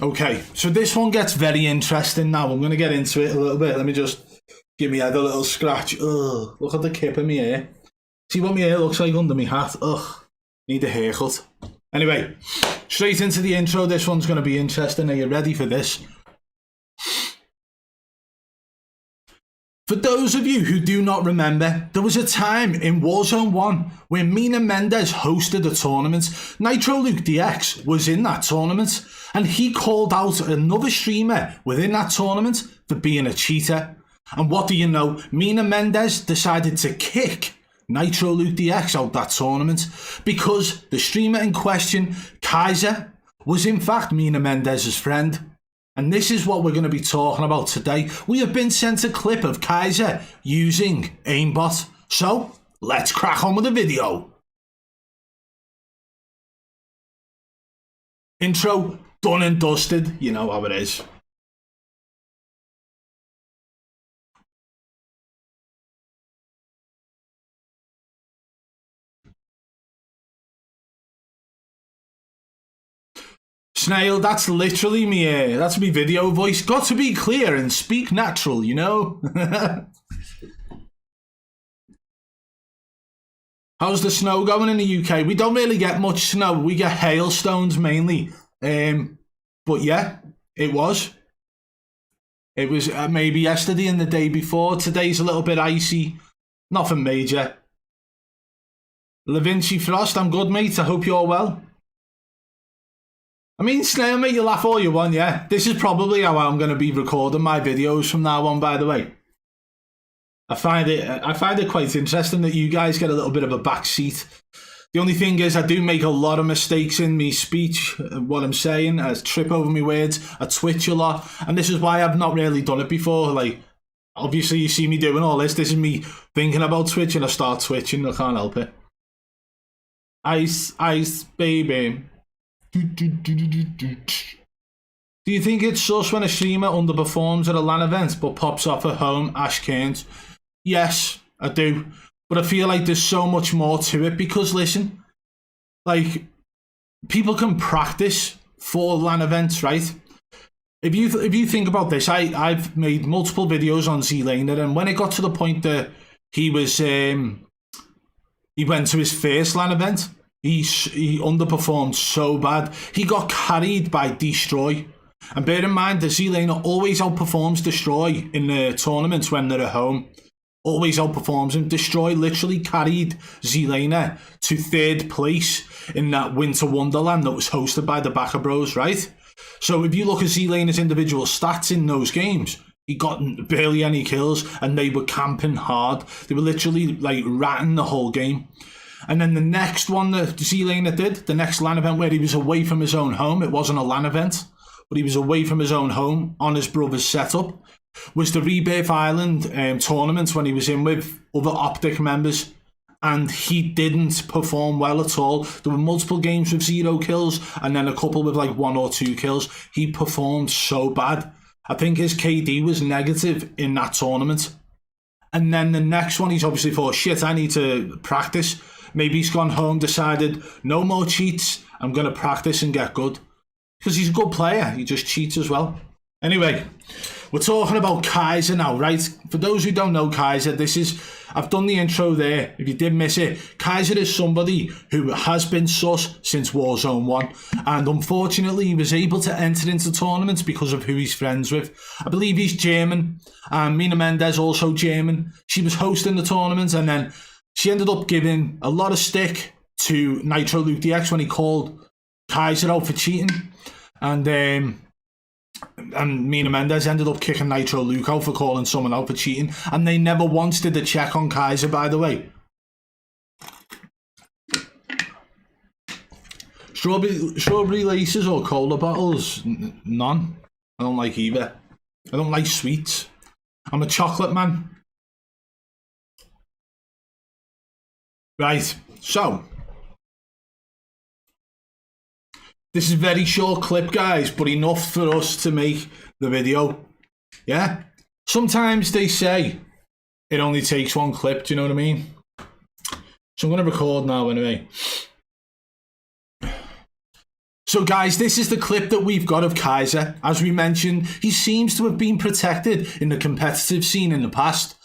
Speaker 1: Okay, so this one gets very interesting now. I'm going to get into it a little bit. Let me just give me head a little scratch. Ugh, look at the kip in my hair. See what my hair looks like under my hat? Ugh, need a haircut. Anyway, straight into the intro. This one's going to be interesting. Are you ready for this? For those of you who do not remember, there was a time in Warzone 1 where Beaman Mendez hosted a tournament. Nitro Luke DX was in that tournament, and he called out another streamer within that tournament for being a cheater. And what do you know? Beaman Mendez decided to kick Nitro Luke DX out that tournament because the streamer in question, Kaiser, was in fact Beaman Mendez's friend. And this is what we're going to be talking about today. We have been sent a clip of Kaiser using aimbot. So, let's crack on with the video. Intro, done and dusted. You know how it is. Snail, that's literally me. That's me video voice. Got to be clear and speak natural, you know? How's the snow going in the UK? We don't really get much snow. We get hailstones mainly. But yeah, it was. It was maybe yesterday and the day before. Today's a little bit icy. Nothing major. LaVinci Frost, I'm good, mate. I hope you're well. I mean, Snail, mate, you laugh all you want, yeah? This is probably how I'm going to be recording my videos from now on, by the way. I find it quite interesting that you guys get a little bit of a back seat. The only thing is I do make a lot of mistakes in me speech, what I'm saying. I trip over my words, I twitch a lot. And this is why I've not really done it before. Like, obviously you see me doing all this. This is me thinking about twitching. I start twitching, I can't help it. Ice, ice, baby. Do you think it's sus when a streamer underperforms at a LAN event but pops off at home? Ash Cairns. Yes, I do. But I feel like there's so much more to it because, listen, like, people can practice for LAN events, right? If you think about this, I've made multiple videos on Z-Laner, and when it got to the point that he was he went to his first LAN event, he underperformed so bad. He got carried by Destroy. And bear in mind, the Z-Laner always outperforms Destroy in the tournaments when they're at home. Always outperforms him. Destroy literally carried Z-Laner to 3rd place in that Winter Wonderland that was hosted by the Backer Bros, right? So if you look at Z-Laner's individual stats in those games, he got barely any kills and they were camping hard. They were literally like ratting the whole game. And then the next one that Z-Laner did, the next LAN event where he was away from his own home, it wasn't a LAN event, but he was away from his own home on his brother's setup, was the Rebirth Island tournament when he was in with other Optic members, and he didn't perform well at all. There were multiple games with 0 kills and then a couple with like 1 or 2 kills. He performed so bad. I think his KD was negative in that tournament. And then the next one, he's obviously thought, shit, I need to practice. Maybe he's gone home, decided, no more cheats, I'm going to practice and get good. Because he's a good player, he just cheats as well. Anyway, we're talking about Kaiser now, right? For those who don't know Kaiser, I've done the intro there. If you did miss it, Kaiser is somebody who has been sus since Warzone 1. And unfortunately, he was able to enter into tournaments because of who he's friends with. I believe he's German. And Mina Mendes also German. She was hosting the tournament, and then she ended up giving a lot of stick to Nitro Luke DX when he called Kaiser out for cheating. And Mina Mendes ended up kicking Nitro Luke out for calling someone out for cheating. And they never once did a check on Kaiser, by the way. Strawberry laces or cola bottles? None. I don't like either. I don't like sweets. I'm a chocolate man. Right, so this is a very short clip, guys, but enough for us to make the video. Yeah? Sometimes they say it only takes one clip, do you know what I mean? So I'm going to record now anyway. So guys, this is the clip that we've got of Kaiser. As we mentioned, he seems to have been protected in the competitive scene in the past.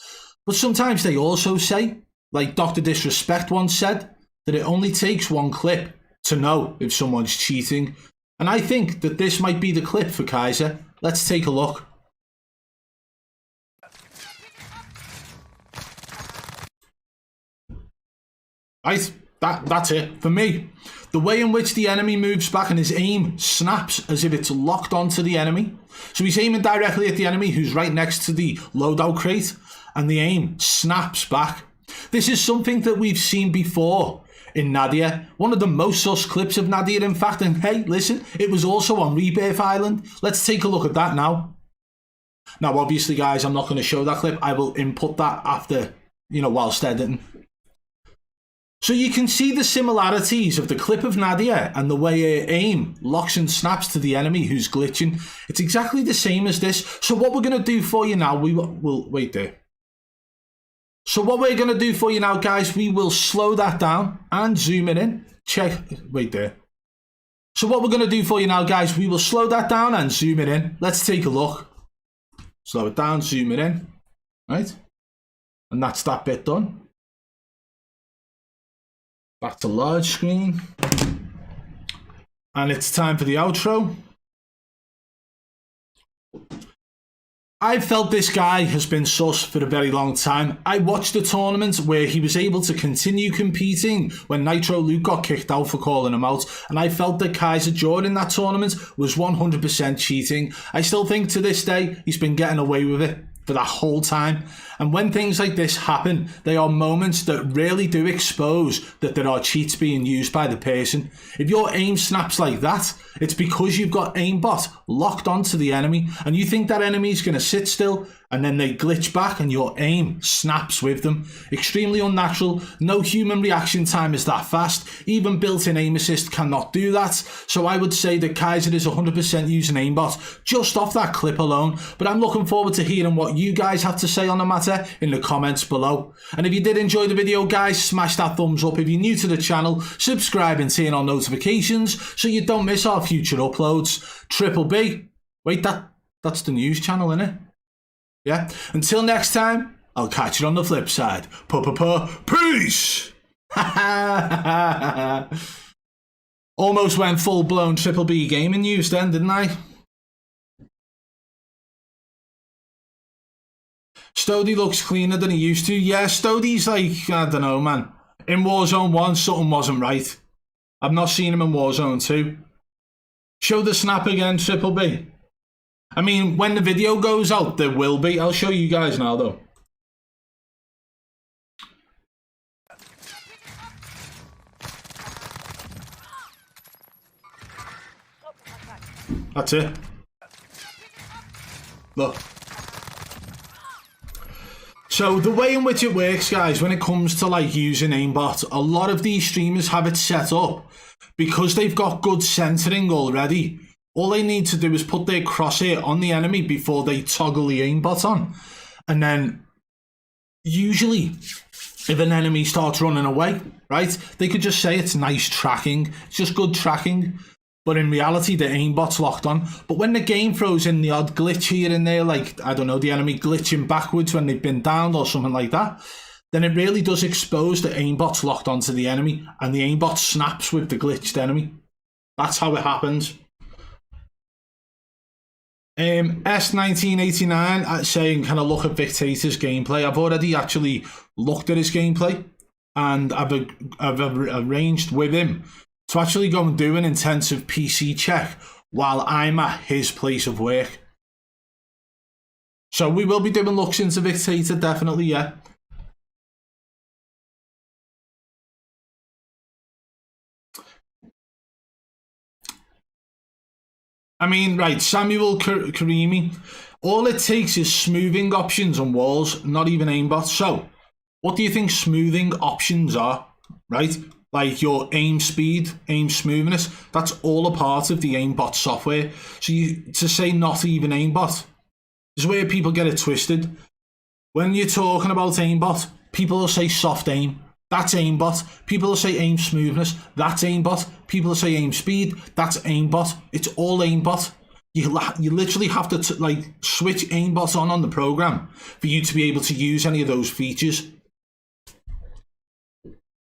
Speaker 1: But sometimes they also say, like Dr. Disrespect once said, that it only takes one clip to know if someone's cheating. And I think that this might be the clip for Kaiser. Let's take a look. Right, that's it for me. The way in which the enemy moves back and his aim snaps as if it's locked onto the enemy. So he's aiming directly at the enemy who's right next to the loadout crate, and the aim snaps back. This is something that we've seen before in Nadia. One of the most sus clips of Nadia, in fact. And hey, listen, it was also on Rebirth Island. Let's take a look at that now. Now, obviously, guys, I'm not going to show that clip. I will input that after, whilst editing. So you can see the similarities of the clip of Nadia and the way her aim locks and snaps to the enemy who's glitching. It's exactly the same as this. So what we're going to do for you now, we'll wait there. So what we're going to do for you now, guys, we will slow that down and zoom it in. Wait there. So what we're going to do for you now, guys, we will slow that down and zoom it in. Let's take a look. Slow it down, zoom it in. Right? And that's that bit done. Back to large screen. And it's time for the outro. I've felt this guy has been sus for a very long time. I watched the tournament where he was able to continue competing when Nitro Luke got kicked out for calling him out, and I felt that Kaiser during that tournament was 100% cheating. I still think to this day he's been getting away with it for that whole time. And when things like this happen, they are moments that really do expose that there are cheats being used by the person. If your aim snaps like that, it's because you've got aimbot locked onto the enemy and you think that enemy is going to sit still, and then they glitch back and your aim snaps with them. Extremely unnatural. No human reaction time is that fast. Even built-in aim assist cannot do that. So I would say that Kaiser is 100% using aimbot just off that clip alone. But I'm looking forward to hearing what you guys have to say on the matter in the comments below. And if you did enjoy the video, guys, smash that thumbs up. If you're new to the channel, subscribe and turn on notifications so you don't miss our future uploads. Triple B. Wait, that's the news channel, innit? Yeah. Until next time, I'll catch you on the flip side. Peace! Almost went full-blown Triple B gaming news then, didn't I? Stody looks cleaner than he used to. Yeah, Stody's like, I don't know, man. In Warzone 1, something wasn't right. I've not seen him in Warzone 2. Show the snap again, Triple B. I mean, when the video goes out, there will be. I'll show you guys now, though. That's it. Look. So the way in which it works, guys, when it comes to like using aimbot, a lot of these streamers have it set up because they've got good centering already. All they need to do is put their crosshair on the enemy before they toggle the aimbot on. And then usually if an enemy starts running away, right, they could just say it's nice tracking. It's just good tracking. But in reality, the aimbot's locked on. But when the game throws in the odd glitch here and there, like, I don't know, the enemy glitching backwards when they've been downed or something like that, then it really does expose the aimbot's locked onto the enemy, and the aimbot snaps with the glitched enemy. That's how it happens. S1989 saying, can I look at Victator's gameplay? I've already actually looked at his gameplay, and I've arranged with him to actually go and do an intensive PC check while I'm at his place of work. So we will be doing looks into Victator, definitely, yeah. I mean, right, Samuel Karimi, all it takes is smoothing options on walls, not even aimbots. So, what do you think smoothing options are, right? Like your aim speed, aim smoothness, that's all a part of the aimbot software. So to say not even aimbot is where people get it twisted. When you're talking about aimbot, people will say soft aim. That's aimbot. People will say aim smoothness. That's aimbot. People will say aim speed. That's aimbot. It's all aimbot. You literally have to like switch aimbot on the program for you to be able to use any of those features.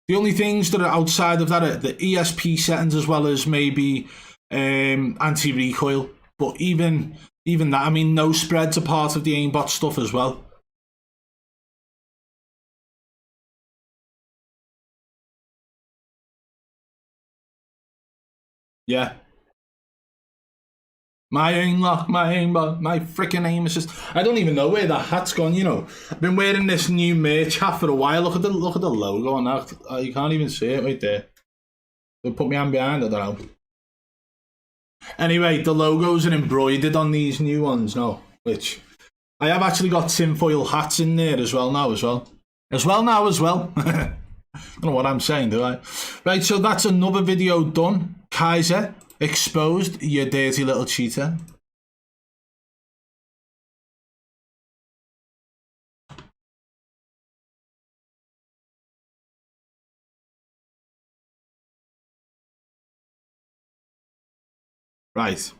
Speaker 1: The only things that are outside of that are the ESP settings, as well as maybe anti-recoil. But even that, I mean, no spreads are part of the aimbot stuff as well. Yeah. My aim lock, my aimbot, my freaking aim assist. I don't even know where that hat's gone, you know. I've been wearing this new merch hat for a while. Look at the logo on that. You can't even see it right there. They'll put my hand behind, I don't know. Anyway, the logos are embroidered on these new ones now, which I have actually got tinfoil hats in there as well. I don't know what I'm saying, do I? Right, so that's another video done. Kaiser, exposed, you dirty little cheater. Right.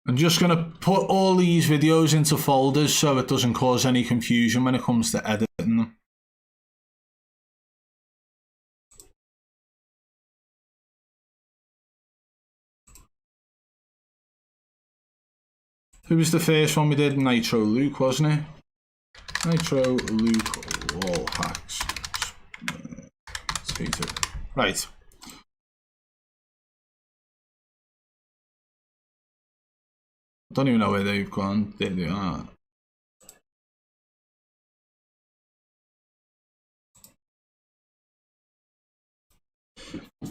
Speaker 1: I'm just going to put all these videos into folders so it doesn't cause any confusion when it comes to editing them. Who was the first one we did? Nitro Luke, wasn't it? Nitro Luke Wallhacks. Right. Don't even know where they've gone. There they are.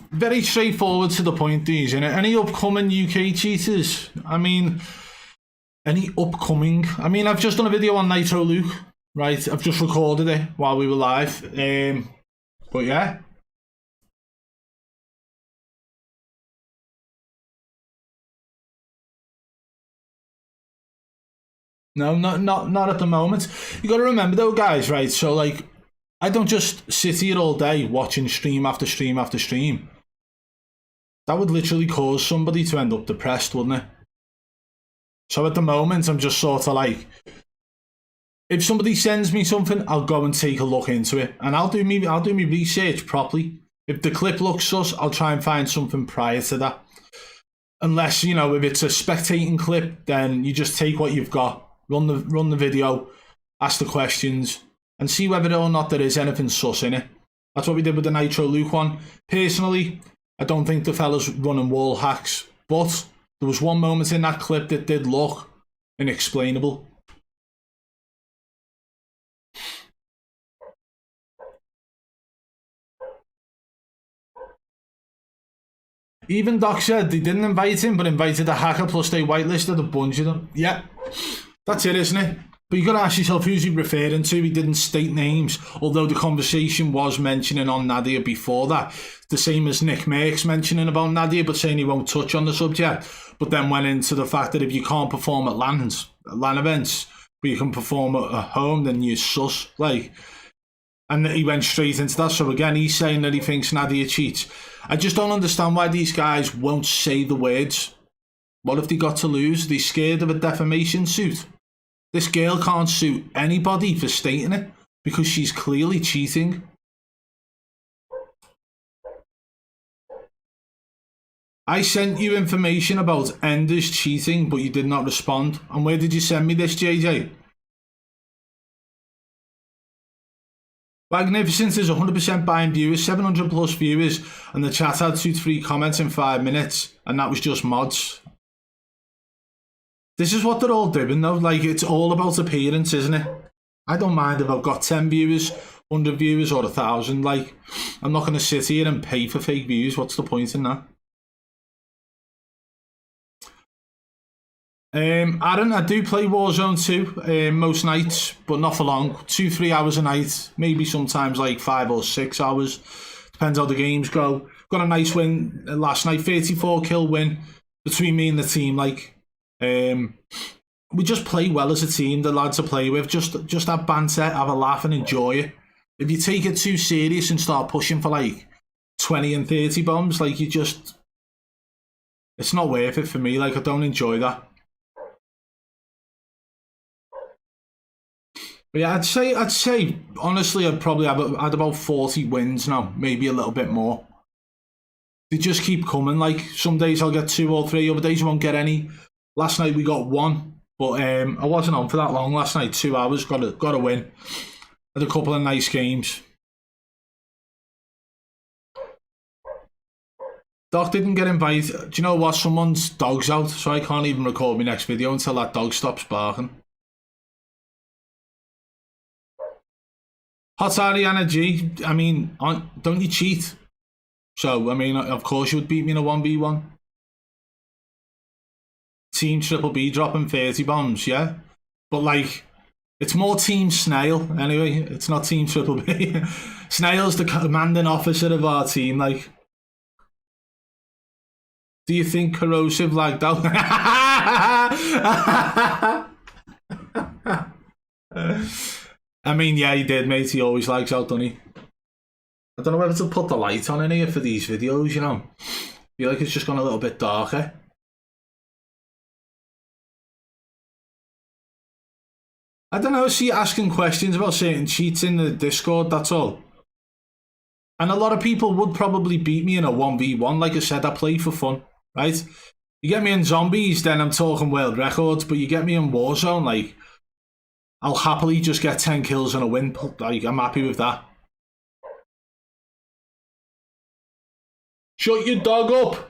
Speaker 1: Very straightforward to the point, these, innit? Any upcoming UK cheaters? I mean, I've just done a video on Nitro Luke, right? I've just recorded it while we were live. But yeah. No, not at the moment. You got to remember though, guys, right? So like, I don't just sit here all day watching stream after stream after stream. That would literally cause somebody to end up depressed, wouldn't it? So at the moment, I'm just sort of like, if somebody sends me something, I'll go and take a look into it, and I'll do me research properly. If the clip looks sus, I'll try and find something prior to that. Unless, you know, if it's a spectating clip, then you just take what you've got. Run the video, ask the questions, and see whether or not there is anything sus in it. That's what we did with the Nitro Luke one. Personally, I don't think the fella's running wall hacks, but there was one moment in that clip that did look inexplainable. Even Doc said they didn't invite him, but invited a hacker, plus they whitelisted a bunch of them. Yeah. That's it, isn't it? But you got to ask yourself, who's he referring to? He didn't state names, although the conversation was mentioning on Nadia before that. The same as Nick Merckx mentioning about Nadia, but saying he won't touch on the subject. But then went into the fact that if you can't perform at LAN events but you can perform at home, then you're sus. Like, and he went straight into that. So again, he's saying that he thinks Nadia cheats. I just don't understand why these guys won't say the words. What have they got to lose? Are they scared of a defamation suit? This girl can't sue anybody for stating it because she's clearly cheating. I sent you information about Enders cheating, but you did not respond. And where did you send me this, JJ? Magnificent is 100% buying viewers, 700 plus viewers, and the chat had 2-3 comments in 5 minutes, and that was just mods. This is what they're all doing though, like it's all about appearance, isn't it? I don't mind if I've got 10 viewers, 100 viewers or 1,000, like I'm not going to sit here and pay for fake views. What's the point in that? Aaron, I do play Warzone 2 most nights, but not for long. 2-3 hours a night, maybe sometimes like 5 or 6 hours. Depends how the games go. Got a nice win last night, 34 kill win between me and the team. Like, we just play well as a team. The lads to play with, just have banter, have a laugh, and enjoy it. If you take it too serious and start pushing for like 20 and 30 bombs, like it's not worth it for me. Like I don't enjoy that. But yeah, I'd say honestly, I'd probably had about 40 wins now, maybe a little bit more. They just keep coming. Like some days I'll get 2 or 3, other days you won't get any. Last night we got 1, but I wasn't on for that long last night. 2 hours, got a win. Had a couple of nice games. Doc didn't get invited. Do you know what? Someone's dog's out, so I can't even record my next video until that dog stops barking. Hot Ariana G, I mean, don't you cheat? So, I mean, of course you would beat me in a 1v1. Team Triple B dropping 30 bombs, yeah? But, like, it's more Team Snail, anyway. It's not Team Triple B. Snail's the commanding officer of our team, like. Do you think Corrosive lagged out? I mean, yeah, he did, mate. He always likes out, doesn't he? I don't know whether to put the light on in here for these videos, you know. I feel like it's just gone a little bit darker. I don't know, see asking questions about certain cheats in the Discord, that's all. And a lot of people would probably beat me in a 1v1. Like I said, I play for fun, right? You get me in zombies, then I'm talking world records, but you get me in Warzone, like, I'll happily just get 10 kills and a win. Like, I'm happy with that. Shut your dog up.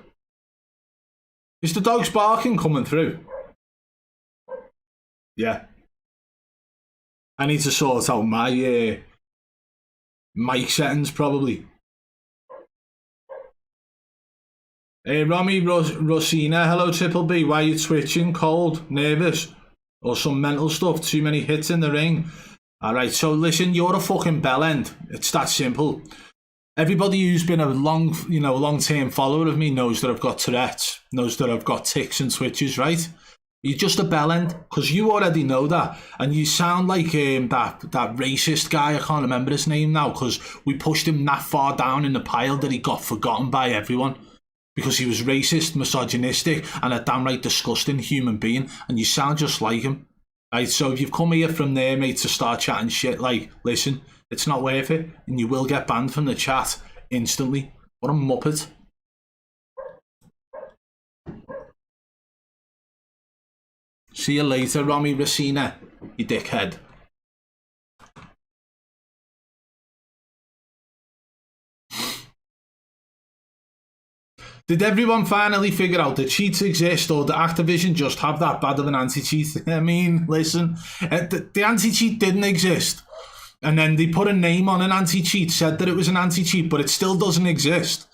Speaker 1: Is the dog's barking coming through? Yeah. I need to sort out my mic settings, probably. Romy Rosina, hello Triple B. Why are you twitching? Cold? Nervous? Or some mental stuff? Too many hits in the ring? Alright, so listen, you're a fucking bellend. It's that simple. Everybody who's been a long-term follower of me knows that I've got Tourette's, knows that I've got tics and twitches, right? You're just a bellend, because you already know that. And you sound like that racist guy, I can't remember his name now, because we pushed him that far down in the pile that he got forgotten by everyone. Because he was racist, misogynistic, and a damn right disgusting human being, and you sound just like him. Right, so if you've come here from there, mate, to start chatting shit, like, listen, it's not worth it, and you will get banned from the chat instantly. What a muppet. See you later, Romy Racina, you dickhead. Did everyone finally figure out that cheats exist, or did Activision just have that bad of an anti-cheat? I mean, listen, the anti-cheat didn't exist. And then they put a name on an anti-cheat, said that it was an anti-cheat, but it still doesn't exist.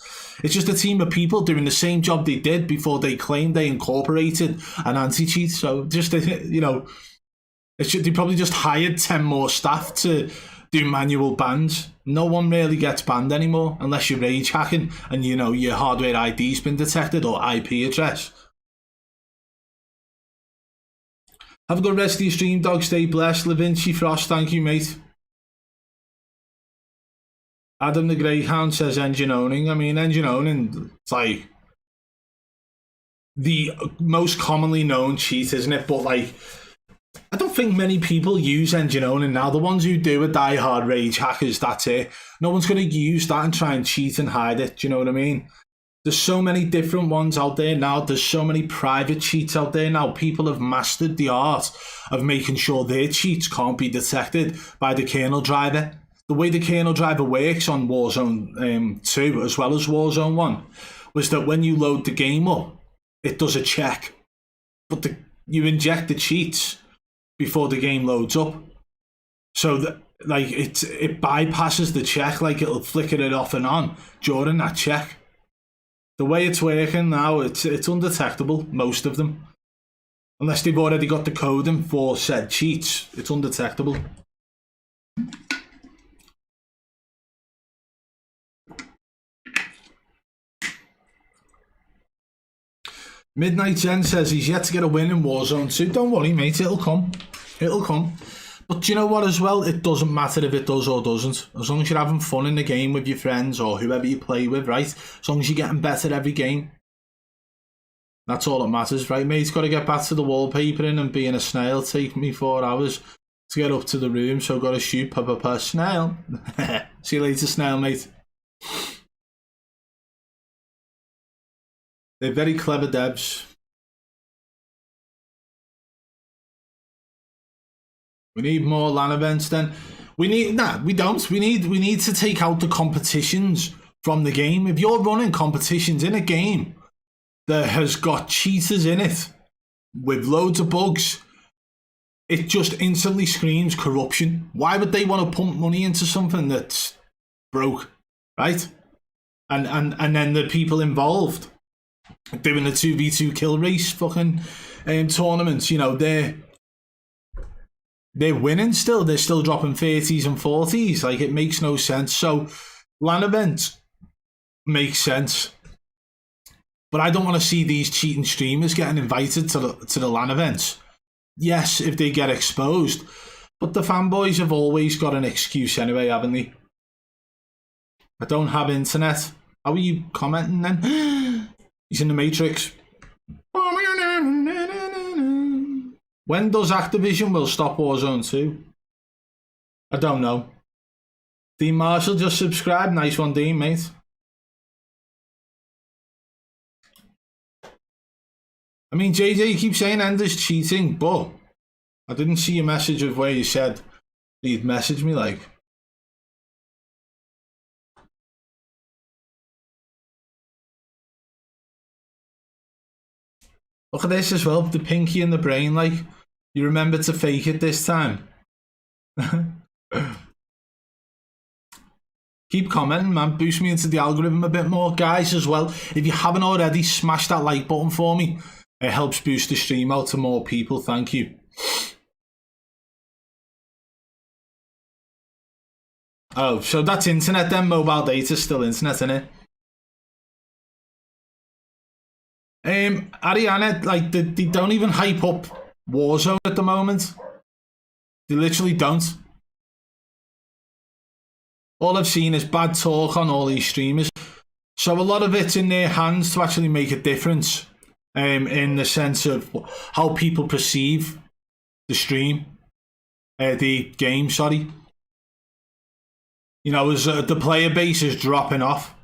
Speaker 1: It's just a team of people doing the same job they did before they claimed they incorporated an anti-cheat. So just, you know, they probably just hired 10 more staff to do manual bans. No one really gets banned anymore unless you're rage hacking and, you know, your hardware ID's been detected or IP address. Have a good rest of your stream, dog. Stay blessed. LaVinci Frost, thank you, mate. Adam the Greyhound says engine owning. I mean, engine owning, it's like the most commonly known cheat, isn't it? But like, I don't think many people use engine owning now. The ones who do are die-hard rage hackers, that's it. No one's going to use that and try and cheat and hide it, do you know what I mean? There's so many different ones out there now. There's so many private cheats out there now. People have mastered the art of making sure their cheats can't be detected by the kernel driver. The way the kernel driver works on Warzone 2 as well as Warzone 1 was that when you load the game up, it does a check, but you inject the cheats before the game loads up, so that like it bypasses the check, like it'll flicker it off and on during that check. The way it's working now, it's undetectable, most of them, unless they've already got the coding for said cheats. It's undetectable. Midnight Jen says he's yet to get a win in Warzone 2. Don't worry, mate, it'll come. It'll come. But do you know what as well? It doesn't matter if it does or doesn't. As long as you're having fun in the game with your friends or whoever you play with, right? As long as you're getting better every game. That's all that matters, right, mate? Got to get back to the wallpapering and being a snail. Take me 4 hours to get up to the room, so got to shoot Papa Snail. See you later, Snail, mate. They're very clever devs. We need more LAN events then. We don't. We need to take out the competitions from the game. If you're running competitions in a game that has got cheaters in it with loads of bugs, it just instantly screams corruption. Why would they want to pump money into something that's broke, right? And then the people involved doing the 2v2 kill race fucking tournaments, you know, they're winning still. They're still dropping 30s and 40s. Like, it makes no sense. So LAN events make sense, but I don't want to see these cheating streamers getting invited to the LAN events. Yes, if they get exposed, but the fanboys have always got an excuse anyway, haven't they? I don't have internet. How are you commenting then? He's in the Matrix. When does Activision will stop Warzone 2? I don't know. Dean Marshall just subscribed. Nice one, Dean, mate. I mean, JJ, you keep saying Ender's cheating, but I didn't see a message of where you said he'd message me, like. Look at this as well, the pinky in the brain, like, you remember to fake it this time. Keep commenting, man, boost me into the algorithm a bit more. Guys, as well, if you haven't already, smash that like button for me. It helps boost the stream out to more people, thank you. Oh, so that's internet then, mobile data, still internet, innit? Ariana, like, they don't even hype up Warzone at the moment. They literally don't. All I've seen is bad talk on all these streamers. So a lot of it's in their hands to actually make a difference, in the sense of how people perceive the stream, the game, sorry. You know, as the player base is dropping off.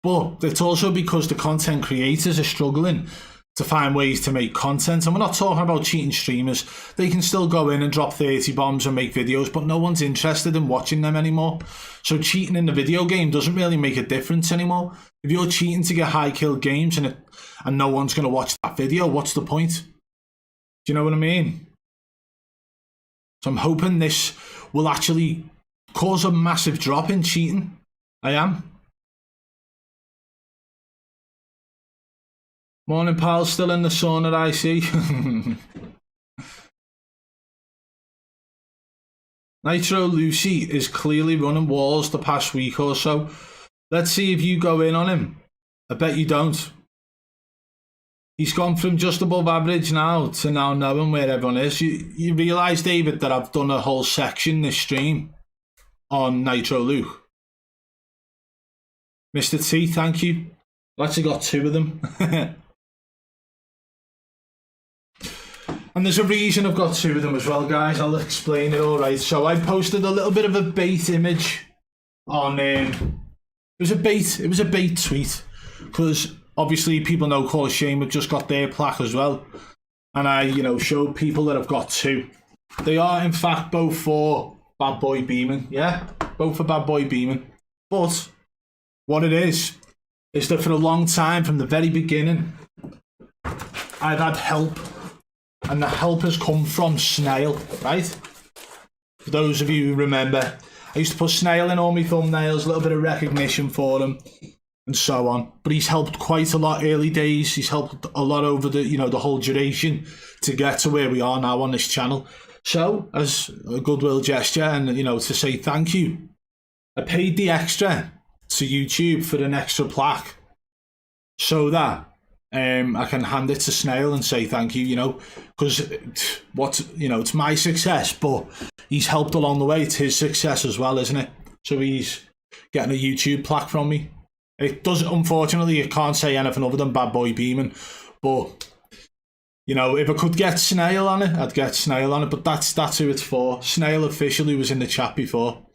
Speaker 1: But it's also because the content creators are struggling to find ways to make content. And we're not talking about cheating streamers. They can still go in and drop 30 bombs and make videos, but no one's interested in watching them anymore. So cheating in the video game doesn't really make a difference anymore. If you're cheating to get high kill games and no one's going to watch that video, what's the point? Do you know what I mean? So I'm hoping this will actually cause a massive drop in cheating. I am. Morning, pal. Still in the sauna, I see. Nitro Lucy is clearly running walls the past week or so. Let's see if you go in on him. I bet you don't. He's gone from just above average now to now knowing where everyone is. You realise, David, that I've done a whole section this stream on Nitro Luke. Mr. T, thank you. I've actually got 2 of them. And there's a reason I've got 2 of them as well, guys. I'll explain it all right. So I posted a little bit of a bait image on... it was a bait tweet. Because obviously people know Call of Shame have just got their plaque as well. And I, showed people that I've got 2. They are, in fact, both for Bad Boy Beaman. Yeah, both for Bad Boy Beaman. But what it is that for a long time, from the very beginning, I've had help. And the help has come from Snail, right? For those of you who remember, I used to put Snail in all my thumbnails, a little bit of recognition for him, and so on. But he's helped quite a lot early days. He's helped a lot over the, the whole duration to get to where we are now on this channel. So, as a goodwill gesture and, to say thank you, I paid the extra to YouTube for an extra plaque so that I can hand it to Snail and say thank you, because it's my success, but he's helped along the way. It's his success as well, isn't it? So he's getting a YouTube plaque from me. It does, unfortunately, it can't say anything other than Bad Boy Beaman, but if I could get Snail on it, I'd get Snail on it, but that's who it's for. Snail officially was in the chat before.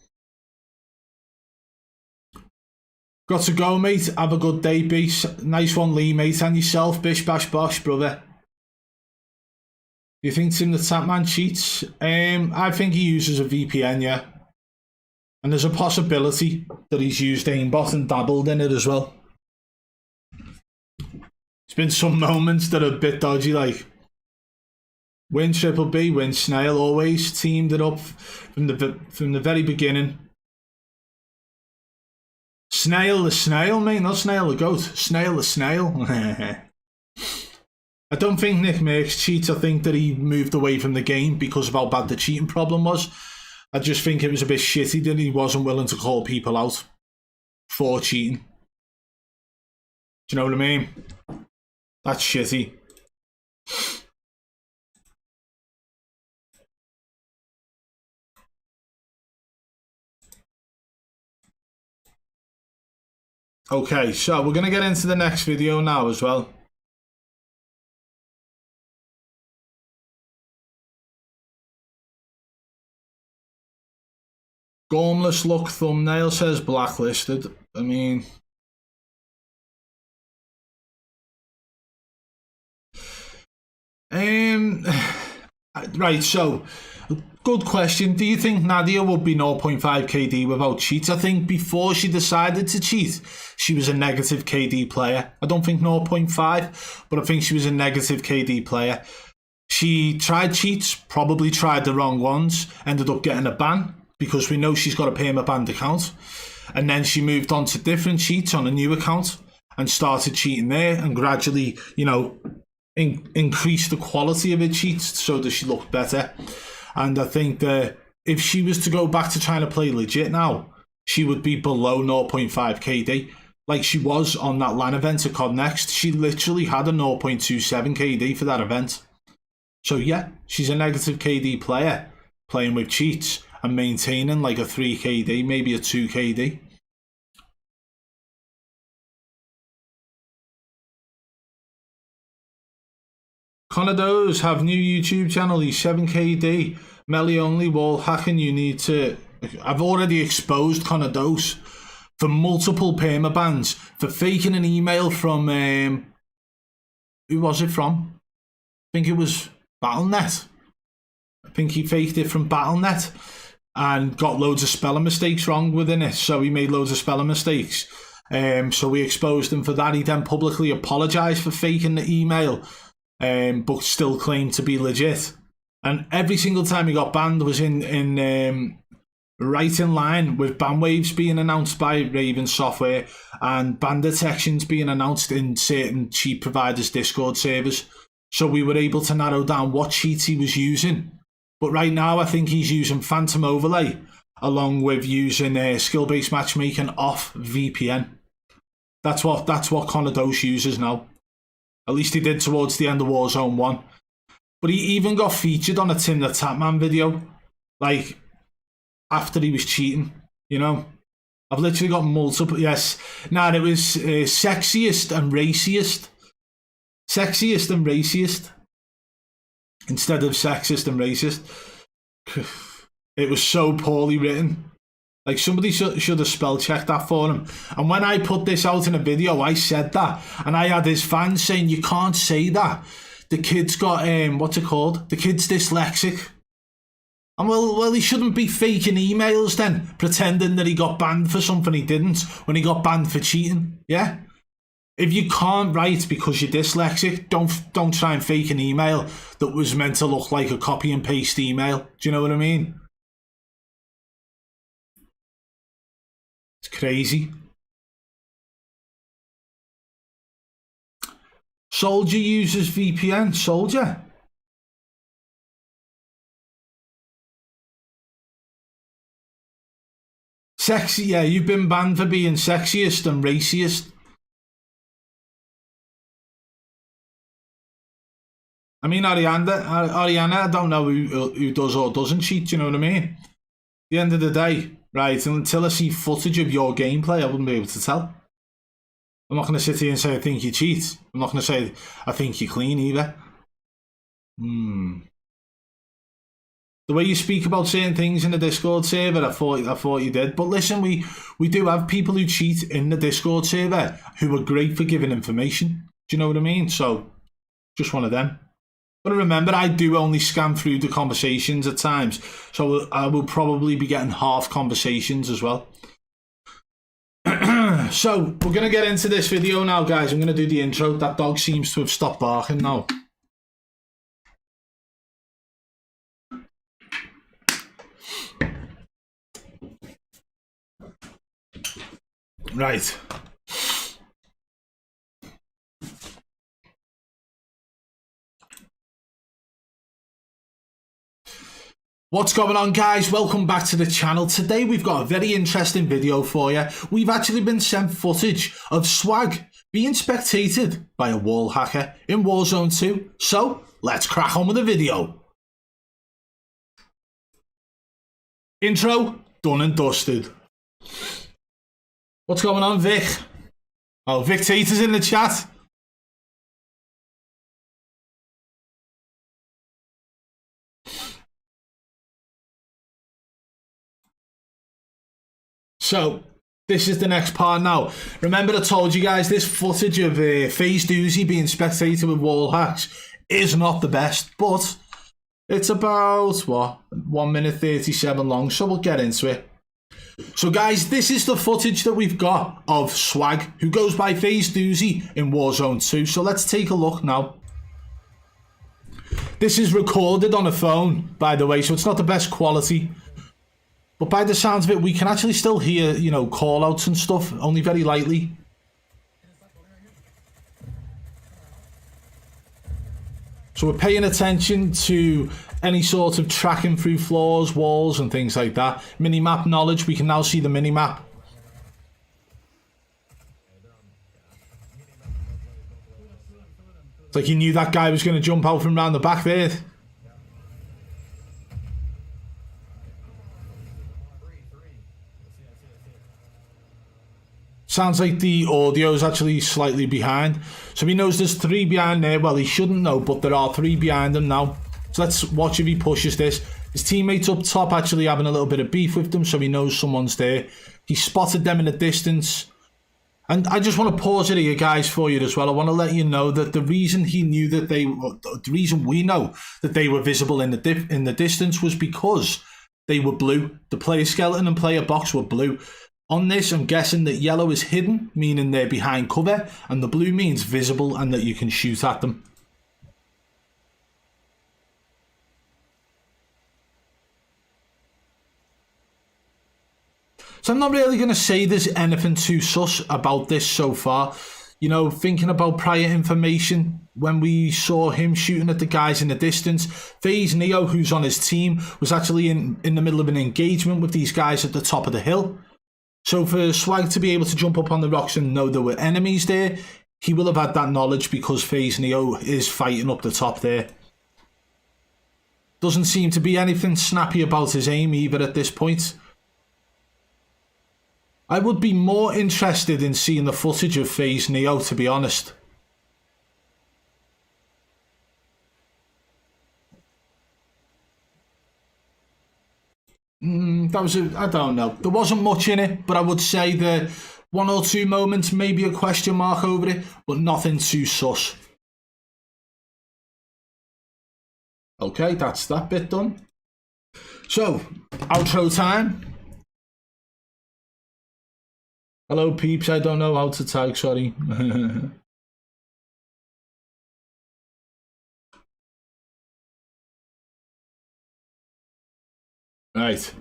Speaker 1: Got to go, mate. Have a good day, Beast. Nice one, Lee, mate. And yourself, bish, bash, bosh, brother. Do you think Tim the Tapman cheats? I think he uses a VPN, yeah. And there's a possibility that he's used aimbot and dabbled in it as well. There's been some moments that are a bit dodgy, like win Triple B, win Snail, always teamed it up from the very beginning. Snail the snail, mate, not Snail the goat. Snail the snail. I don't think Nick Merckx cheats. I think that he moved away from the game because of how bad the cheating problem was. I just think it was a bit shitty that he wasn't willing to call people out for cheating. Do you know what I mean? That's shitty. Okay, so we're going to get into the next video now as well. Gormless look thumbnail says blacklisted. I mean... right, so... Good question. Do you think Nadia would be 0.5 KD without cheats? I think before she decided to cheat, she was a negative KD player. I don't think 0.5, but I think she was a negative KD player. She tried cheats, probably tried the wrong ones, ended up getting a ban because we know she's got a perma-banned account. And then she moved on to different cheats on a new account and started cheating there and gradually, increased the quality of her cheats so that she looked better. And I think that if she was to go back to trying to play legit now, she would be below 0.5 KD. Like she was on that LAN event at COD Next. She literally had a 0.27 KD for that event. So yeah, she's a negative KD player, playing with cheats and maintaining like a 3 KD, maybe a 2 KD. Connor Does have new YouTube channel. He's 7 KD. Melly only wall hacking. You need to. I've already exposed Connor Dose for multiple permabans for faking an email from who was it from? I think it was Battle.net. I think he faked it from Battle.net and got loads of spelling mistakes wrong within it. So he made loads of spelling mistakes. So we exposed him for that. He then publicly apologized for faking the email. But still claimed to be legit, and every single time he got banned was in right in line with ban waves being announced by Raven Software and ban detections being announced in certain cheat providers' Discord servers. So we were able to narrow down what cheats he was using. But right now, I think he's using Phantom Overlay along with using skill-based matchmaking off VPN. That's what Connor Dose uses now. At least he did towards the end of Warzone 1. But he even got featured on a Tim the Tatman video, like, after he was cheating, you know? I've literally got multiple, yes. Nah, it was sexiest and raciest. Sexiest and raciest. Instead of sexist and racist. It was so poorly written. Like, somebody should have spell checked that for him. And when I put this out in a video, I said that. And I had his fans saying, you can't say that. The kid's got, what's it called? The kid's dyslexic. And well, he shouldn't be faking emails then, pretending that he got banned for something he didn't, when he got banned for cheating, yeah? If you can't write because you're dyslexic, don't try and fake an email that was meant to look like a copy and paste email. Do you know what I mean? It's crazy. Soldier uses VPN. Soldier. Sexy, yeah, you've been banned for being sexiest and raciest. I mean, Ariana, I don't know who does or doesn't cheat, do you know what I mean? At the end of the day, right, until I see footage of your gameplay, I wouldn't be able to tell. I'm not going to sit here and say I think you cheat. I'm not going to say I think you're clean either. The way you speak about certain things in the Discord server, I thought you did. But listen, we do have people who cheat in the Discord server who are great for giving information. Do you know what I mean? So, just one of them. But remember, I do only scan through the conversations at times. So I will probably be getting half conversations as well. So, we're going to get into this video now, guys. I'm going to do the intro. That dog seems to have stopped barking now. Right. What's going on, guys? Welcome back to the channel. Today we've got a very interesting video for you. We've actually been sent footage of Swag being spectated by a wall hacker in Warzone 2. So let's crack on with the video. Intro done and dusted. What's going on, Vic? Oh, Vic Tater's in the chat. So, this is the next part now. Remember I told you guys this footage of FaZe Doozy being spectated with Wallhacks is not the best, but it's about, what, 1 minute 37 long, so we'll get into it. So guys, this is the footage that we've got of Swag, who goes by FaZe Doozy in Warzone 2. So let's take a look now. This is recorded on a phone, by the way, so it's not the best quality. But by the sounds of it, we can actually still hear, you know, call-outs and stuff, only very lightly. So we're paying attention to any sort of tracking through floors, walls and things like that. Minimap knowledge, we can now see the minimap. It's like he knew that guy was going to jump out from round the back there. Sounds like the audio is actually slightly behind. So he knows there's 3 behind there. Well, he shouldn't know, but there are 3 behind him now. So let's watch if he pushes this. His teammates up top actually having a little bit of beef with them, so he knows someone's there. He spotted them in the distance. And I just want to pause it here, guys, for you as well. I want to let you know that the reason he knew that the reason we know that they were visible in the distance was because they were blue. The player skeleton and player box were blue. On this, I'm guessing that yellow is hidden, meaning they're behind cover, and the blue means visible and that you can shoot at them. So I'm not really going to say there's anything too sus about this so far. You know, thinking about prior information, when we saw him shooting at the guys in the distance, FaZe Neo, who's on his team, was actually in the middle of an engagement with these guys at the top of the hill. So for Swag to be able to jump up on the rocks and know there were enemies there, he will have had that knowledge because FaZe Neo is fighting up the top there. Doesn't seem to be anything snappy about his aim either at this point. I would be more interested in seeing the footage of FaZe Neo, to be honest. I don't know. There wasn't much in it, but I would say the 1 or 2 moments, maybe a question mark over it, but nothing too sus. Okay, that's that bit done. So, outro time. Hello peeps, I don't know how to tag, sorry. Right.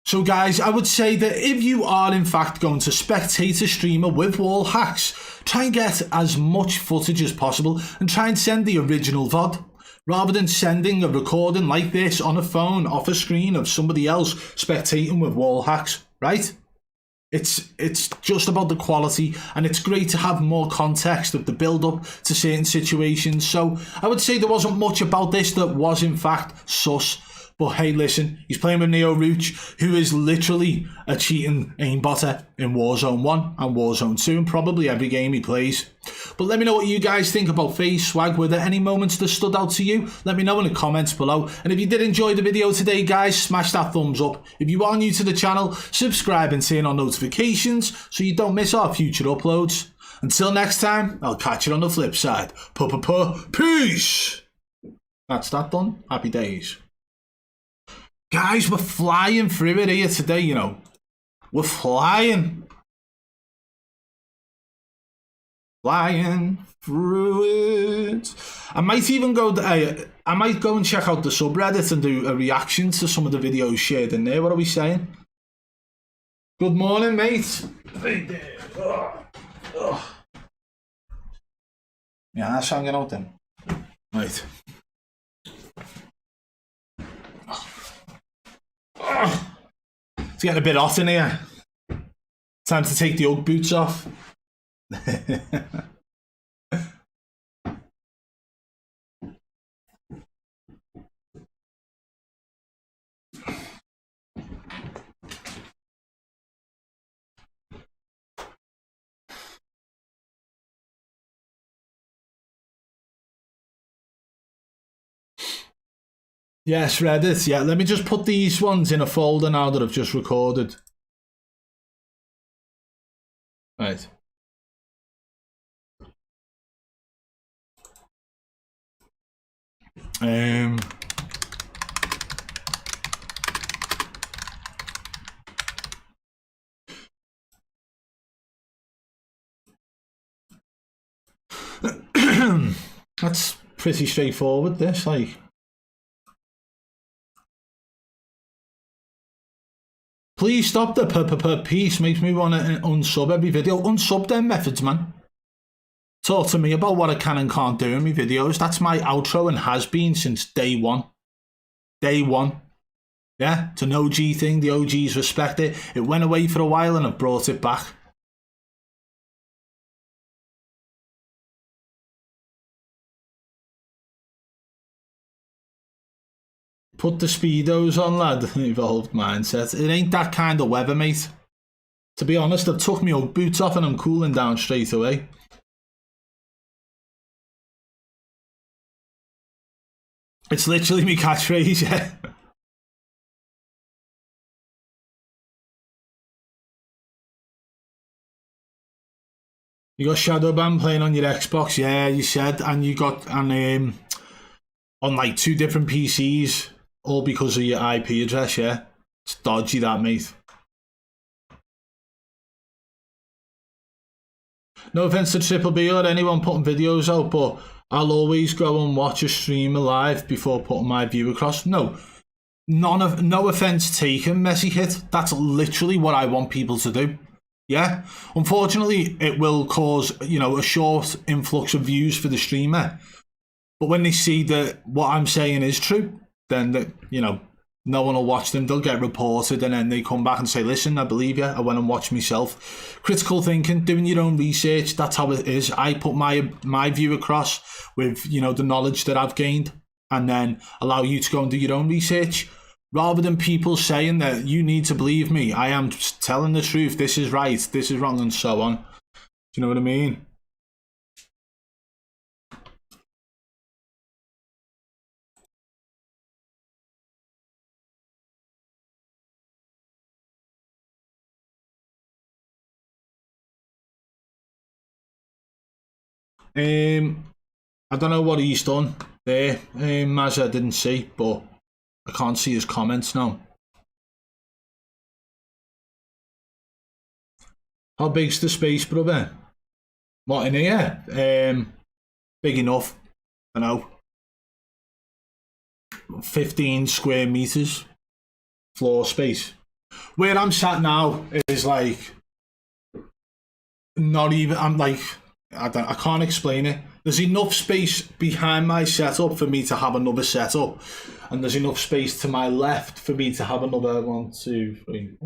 Speaker 1: So guys, I would say that if you are in fact going to spectate a streamer with Wallhacks, try and get as much footage as possible and try and send the original VOD. Rather than sending a recording like this on a phone off a screen of somebody else spectating with Wallhacks, right? It's just about the quality, and it's great to have more context of the build-up to certain situations. So I would say there wasn't much about this that was in fact sus. But hey, listen, he's playing with Neo Rooch, who is literally a cheating aimbotter in Warzone 1 and Warzone 2, and probably every game he plays. But let me know what you guys think about FaZe Swag. Were there any moments that stood out to you? Let me know in the comments below. And if you did enjoy the video today, guys, smash that thumbs up. If you are new to the channel, subscribe and turn on notifications so you don't miss our future uploads. Until next time, I'll catch you on the flip side. Peace! That's that done. Happy days. Guys, we're flying through it here today, you know. We're flying. Flying through it. I might even go, I might go and check out the subreddit and do a reaction to some of the videos shared in there. What are we saying? Good morning, mate. Right there. Yeah, that's hanging out then. Right. It's getting a bit hot in here. Time to take the Ugg boots off. Yes, Reddit. Yeah, let me just put these ones in a folder now that I've just recorded. Right. That's pretty straightforward, this, like. Please stop the piece. Makes me want to unsub every video. Unsub them methods, man. Talk to me about what I can and can't do in my videos. That's my outro and has been since day one. Day one. Yeah, it's an OG thing. The OGs respect it. It went away for a while and I've brought it back. Put the speedos on, lad. Evolved mindset. It ain't that kind of weather, mate. To be honest, I've took my Ugg boots off and I'm cooling down straight away. It's literally my catchphrase, yeah. You got Shadowban playing on your Xbox, yeah, you said, and you got on like 2 different PCs. All because of your IP address, yeah? It's dodgy, that, mate. No offense to Triple B or anyone putting videos out, but I'll always go and watch a streamer live before putting my view across. No. No offense taken, Messy Hit. That's literally what I want people to do. Yeah? Unfortunately, it will cause, you know, a short influx of views for the streamer. But when they see that what I'm saying is true, then that, you know, No one will watch them. They'll get reported, and then they come back and say, listen, I believe you. I went and watched myself. Critical thinking, doing your own research. That's how it is. I put my view across with, you know, the knowledge that I've gained, and then allow you to go and do your own research. Rather than people saying that you need to believe me, I am telling the truth. This is right. This is wrong, and so on. Do you know what I mean? I don't know what he's done there. Mazza didn't see, but I can't see his comments now. How big's the space, brother? What, in here? Big enough. I know. 15 square meters floor space. Where I'm sat now is like not even. I'm like I can't explain it. There's enough space behind my setup for me to have another setup, and there's enough space to my left for me to have another 1, 2, 3,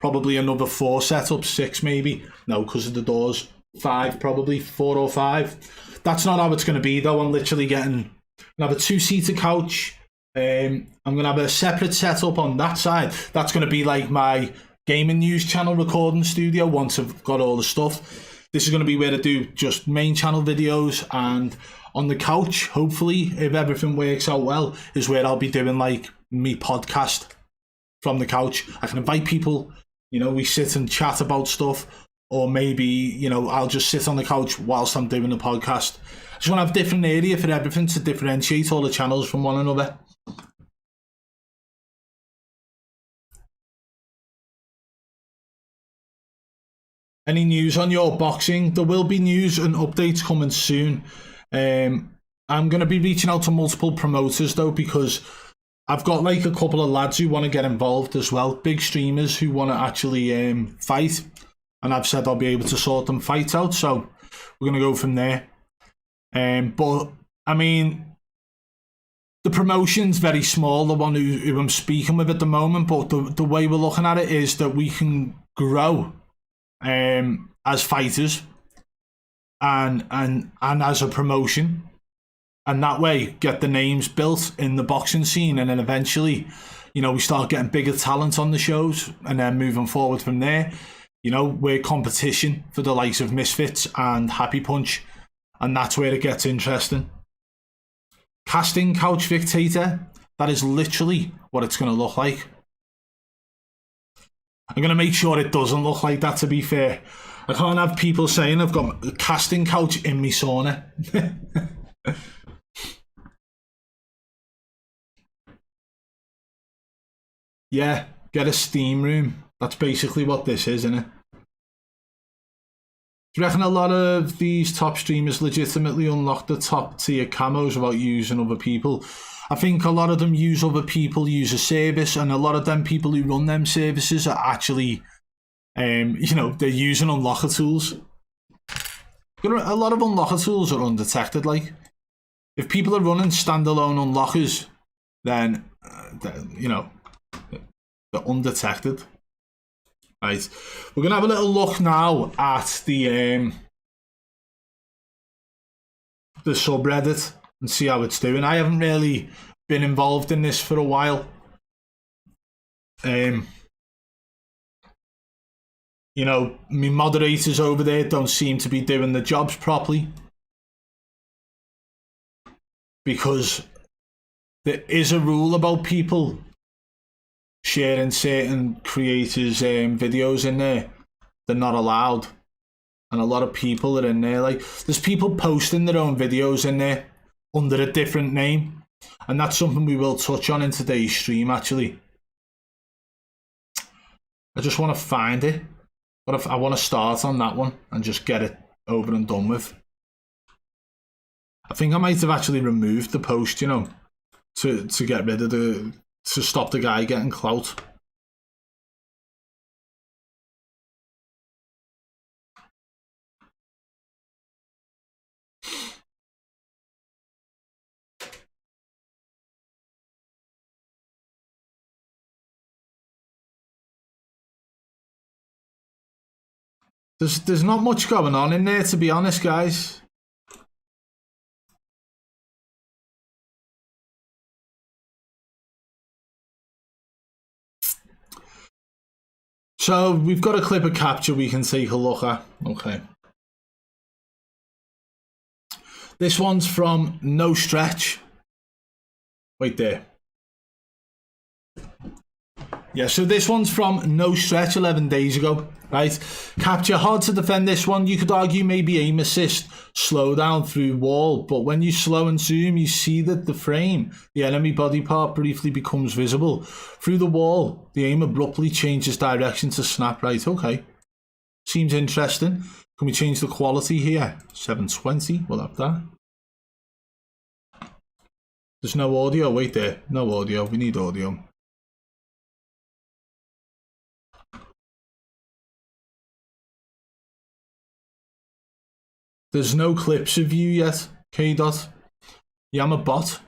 Speaker 1: probably another 4 setups, 6 maybe. No, because of the doors. 5 probably, 4 or 5. That's not how it's going to be though. I'm literally getting. I have a 2-seater couch. I'm going to have a separate setup on that side. That's going to be like my gaming news channel recording studio once I've got all the stuff. This is going to be where I do just main channel videos, and on the couch, hopefully, if everything works out well, is where I'll be doing like me podcast from the couch. I can invite people, you know, we sit and chat about stuff, or maybe, you know, I'll just sit on the couch whilst I'm doing the podcast. I just want to have a different area for everything to differentiate all the channels from one another. Any news on your boxing? There will be news and updates coming soon. I'm going to be reaching out to multiple promoters though, because I've got like a couple of lads who want to get involved as well. Big streamers who want to actually fight. And I've said I'll be able to sort them fights out. So we're going to go from there. But I mean, the promotion's very small, the one who I'm speaking with at the moment. But the way we're looking at it is that we can grow as fighters and as a promotion, and that way get the names built in the boxing scene, and then eventually, you know, we start getting bigger talent on the shows, and then moving forward from there, you know, we're competition for the likes of Misfits and Happy Punch, and that's where it gets interesting. Casting couch Spectator, that is literally what it's going to look like. I'm going to make sure it doesn't look like that, to be fair. I can't have people saying I've got a casting couch in my sauna. Yeah, get a steam room. That's basically what this is, isn't it? Do you reckon a lot of these top streamers legitimately unlock the top tier camos without using other people? I think a lot of them use other people, use a service, and a lot of them people who run them services are actually, you know, they're using unlocker tools. A lot of unlocker tools are undetected. Like, if people are running standalone unlockers, then, you know, they're undetected. Right, we're gonna have a little look now at the subreddit and see how it's doing. I haven't really been involved in this for a while. You know, my moderators over there don't seem to be doing the jobs properly, because there is a rule about people sharing certain creators' videos in there. They're not allowed, and a lot of people are in there. Like, there's people posting their own videos in there under a different name, and that's something we will touch on in today's stream. Actually, I just want to find it, but if I want to start on that one and just get it over and done with. I think I might have actually removed the post, you know, to get rid of to stop the guy getting clout. There's not much going on in there, to be honest, guys. So we've got a clip of capture we can take a look at. Okay. This one's from No Stretch. Wait there. Yeah, so this one's from No Stretch 11 days ago, right? Capture, hard to defend this one. You could argue maybe aim assist, slow down through wall, but when you slow and zoom, you see that the frame, the enemy body part briefly becomes visible. Through the wall, the aim abruptly changes direction to snap right. Okay, seems interesting. Can we change the quality here? 720, we'll have that. There's no audio, wait there, no audio, we need audio. There's no clips of you yet, K-Dot. Yeah, I'm a bot.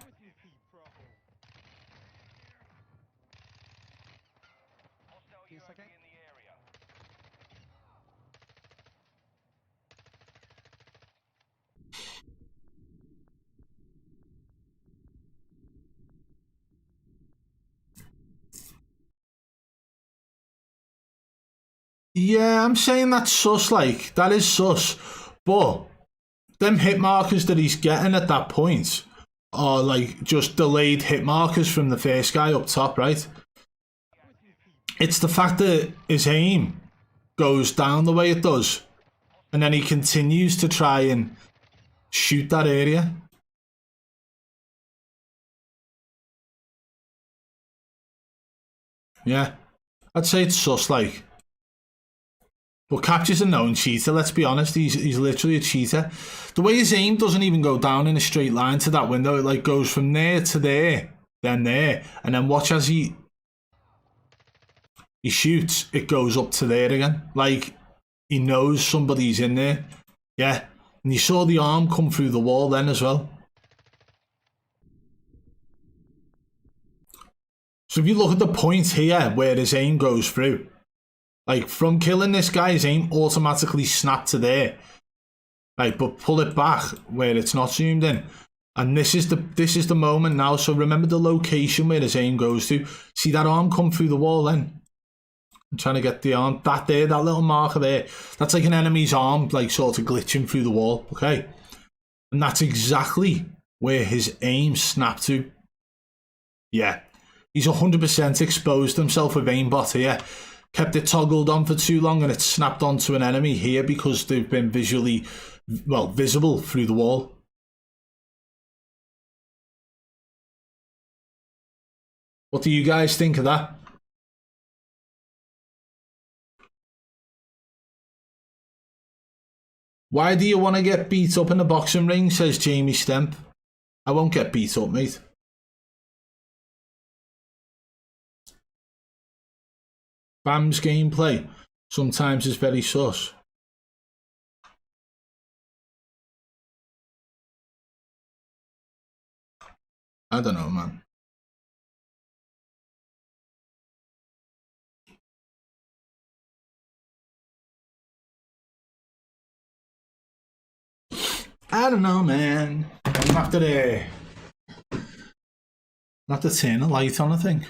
Speaker 1: Yeah, I'm saying that's sus, like, that is sus. But them hit markers that he's getting at that point are like just delayed hit markers from the first guy up top, right? It's the fact that his aim goes down the way it does, and then he continues to try and shoot that area. Yeah, I'd say it's sus, like. But Capture's a known cheater, let's be honest, he's literally a cheater. The way his aim doesn't even go down in a straight line to that window, it like goes from there to there, then there, and then watch as he shoots, it goes up to there again. Like, he knows somebody's in there. Yeah, and you saw the arm come through the wall then as well. So if you look at the point here where his aim goes through, like, from killing this guy, his aim automatically snapped to there. Right, but pull it back where it's not zoomed in. And this is the moment now. So remember the location where his aim goes to. See that arm come through the wall then? I'm trying to get the arm. That there, that little marker there. That's like an enemy's arm, like, sort of glitching through the wall. Okay? And that's exactly where his aim snapped to. Yeah. He's 100% exposed himself with aimbot here. Kept it toggled on for too long and it snapped onto an enemy here because they've been visually, well, visible through the wall. What do you guys think of that? Why do you want to get beat up in the boxing ring, says Jamie Stemp. I won't get beat up, mate. Bam's gameplay sometimes is very sus. I don't know, man. I don't know, man. I'm gonna have to turn a light on, I think.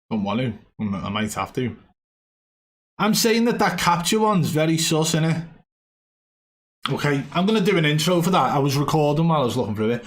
Speaker 1: Don't want to. I might have to. I'm saying that capture one's very sus, innit? Okay, I'm going to do an intro for that. I was recording while I was looking for it.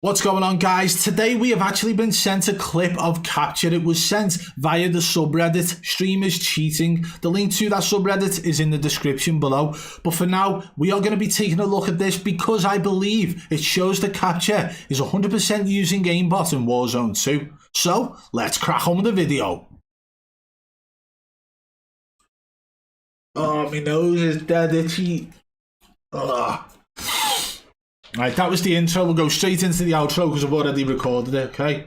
Speaker 1: What's going on, guys? Today we have actually been sent a clip of Capture. It was sent via the subreddit Streamers Cheating. The link to that subreddit is in the description below. But for now, we are going to be taking a look at this because I believe it shows that Capture is 100% using aimbot in Warzone 2. So, let's crack on with the video. Oh, my nose is dead itchy. Ugh. Right, that was the intro. We'll go straight into the outro because I've already recorded it, okay?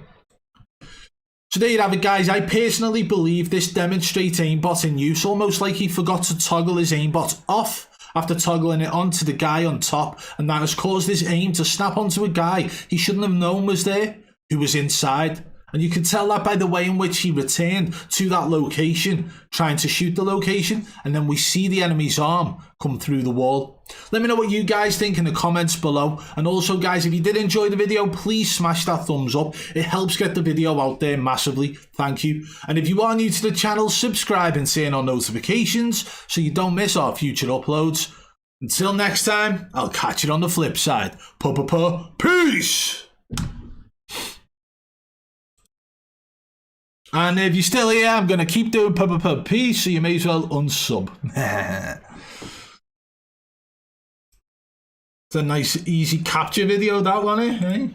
Speaker 1: So there you have it, guys. I personally believe this demonstrates aimbot in use, almost like he forgot to toggle his aimbot off after toggling it onto the guy on top, and that has caused his aim to snap onto a guy he shouldn't have known was there, who was inside, And you can tell that by the way in which he returned to that location, trying to shoot the location, and then we see the enemy's arm come through the wall. Let me know what you guys think in the comments below. And also, guys, if you did enjoy the video, please smash that thumbs up. It helps get the video out there massively. Thank you. And if you are new to the channel, subscribe and turn on notifications so you don't miss our future uploads. Until next time, I'll catch you on the flip side. Peace! And if you're still here, I'm going to keep doing peace, so you may as well unsub. It's a nice, easy capture video, that one, eh?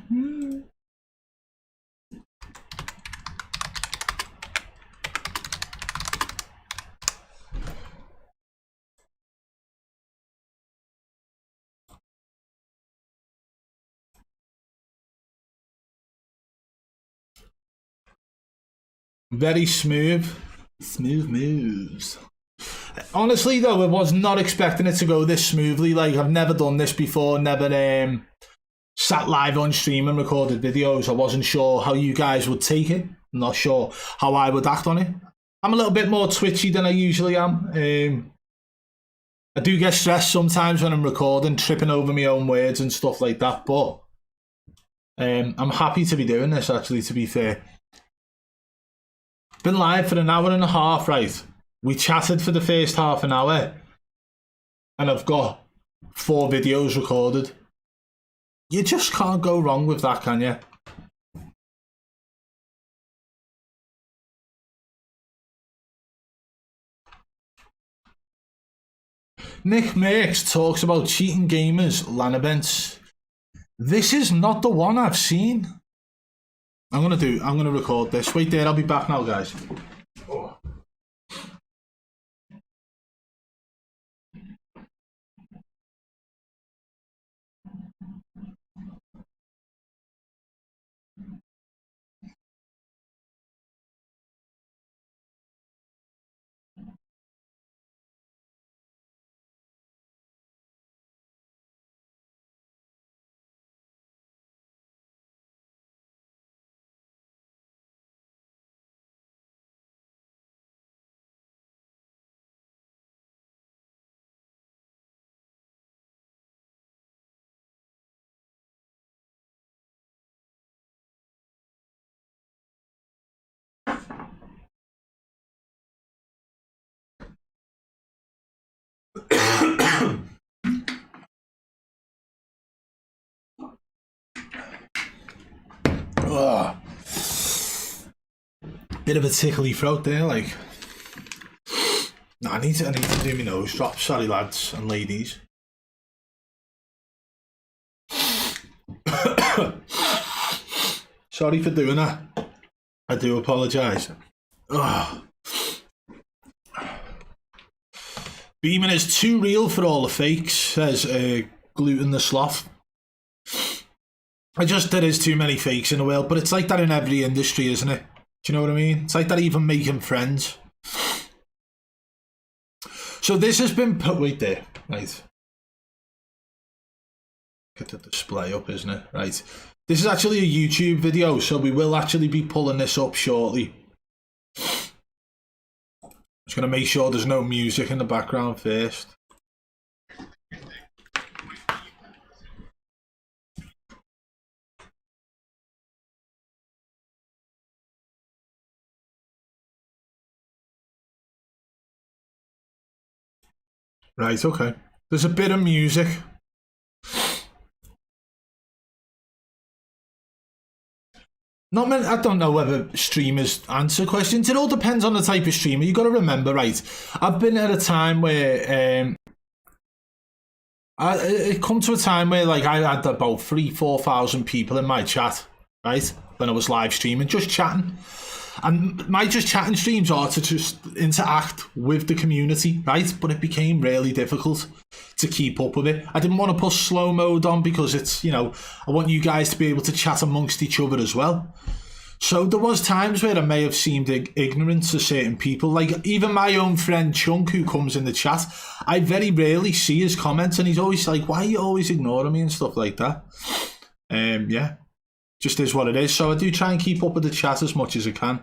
Speaker 1: Very smooth moves. Honestly though, I was not expecting it to go this smoothly. Like, I've never done this before, never sat live on stream and recorded videos. I wasn't sure how you guys would take it. I'm not sure how I would act on it. I'm a little bit more twitchy than I usually am. I do get stressed sometimes when I'm recording, tripping over my own words and stuff like that, but I'm happy to be doing this, actually, to be fair. Been live for an hour and a half, right? We chatted for the first half an hour, and I've got 4 videos recorded. You just can't go wrong with that, can you? Nick Merckx talks about cheating gamers LAN events. This is not the one I've seen. I'm gonna record this. Wait there, I'll be back now, guys. Oh. Oh. Bit of a tickly throat there, like. No, I need to do my nose drop. Sorry, lads and ladies. Sorry for doing that. I do apologise. Beaman is too real for all the fakes, says Gluten the Sloth. There is too many fakes in the world, but it's like that in every industry, isn't it? Do you know what I mean? It's like that even making friends. So this has been put, wait there, right. Get the display up, isn't it? Right. This is actually a YouTube video, so we will actually be pulling this up shortly. Just going to make sure there's no music in the background first. Right, okay. There's a bit of music. Not many, I don't know whether streamers answer questions. It all depends on the type of streamer. You got to remember, right? I've been at a time where it come to a time where like I had about 3,000-4,000 people in my chat, right? When I was live streaming, just chatting. And my just chatting streams are to just interact with the community, right? But it became really difficult to keep up with it. I didn't want to put slow mode on because it's, you know, I want you guys to be able to chat amongst each other as well. So there was times where I may have seemed ignorant to certain people. Like even my own friend Chunk, who comes in the chat, I very rarely see his comments, and he's always like, "Why are you always ignoring me?" and stuff like that. Yeah. just is what it is. So I do try and keep up with the chat as much as I can.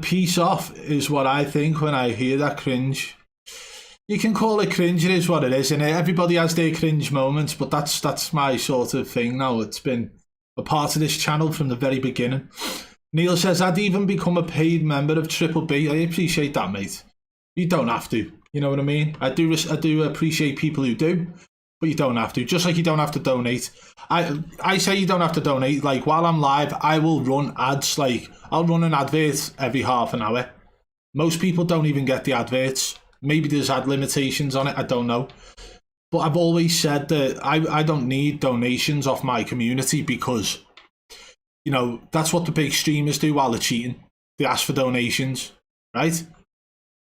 Speaker 1: Peace off is what I think when I hear that cringe. You can call it cringe, it is what it is, and everybody has their cringe moments, but that's my sort of thing now. It's been a part of this channel from the very beginning. Neil says, I'd even become a paid member of Triple B. I appreciate that, mate. You don't have to, you know what I mean? I do appreciate people who do, but you don't have to. Just like you don't have to donate. I say you don't have to donate. Like, while I'm live, I will run ads. Like, I'll run an advert every half an hour. Most people don't even get the adverts. Maybe there's ad limitations on it, I don't know. But I've always said that I don't need donations off my community because, you know, that's what the big streamers do while they're cheating. They ask for donations, right?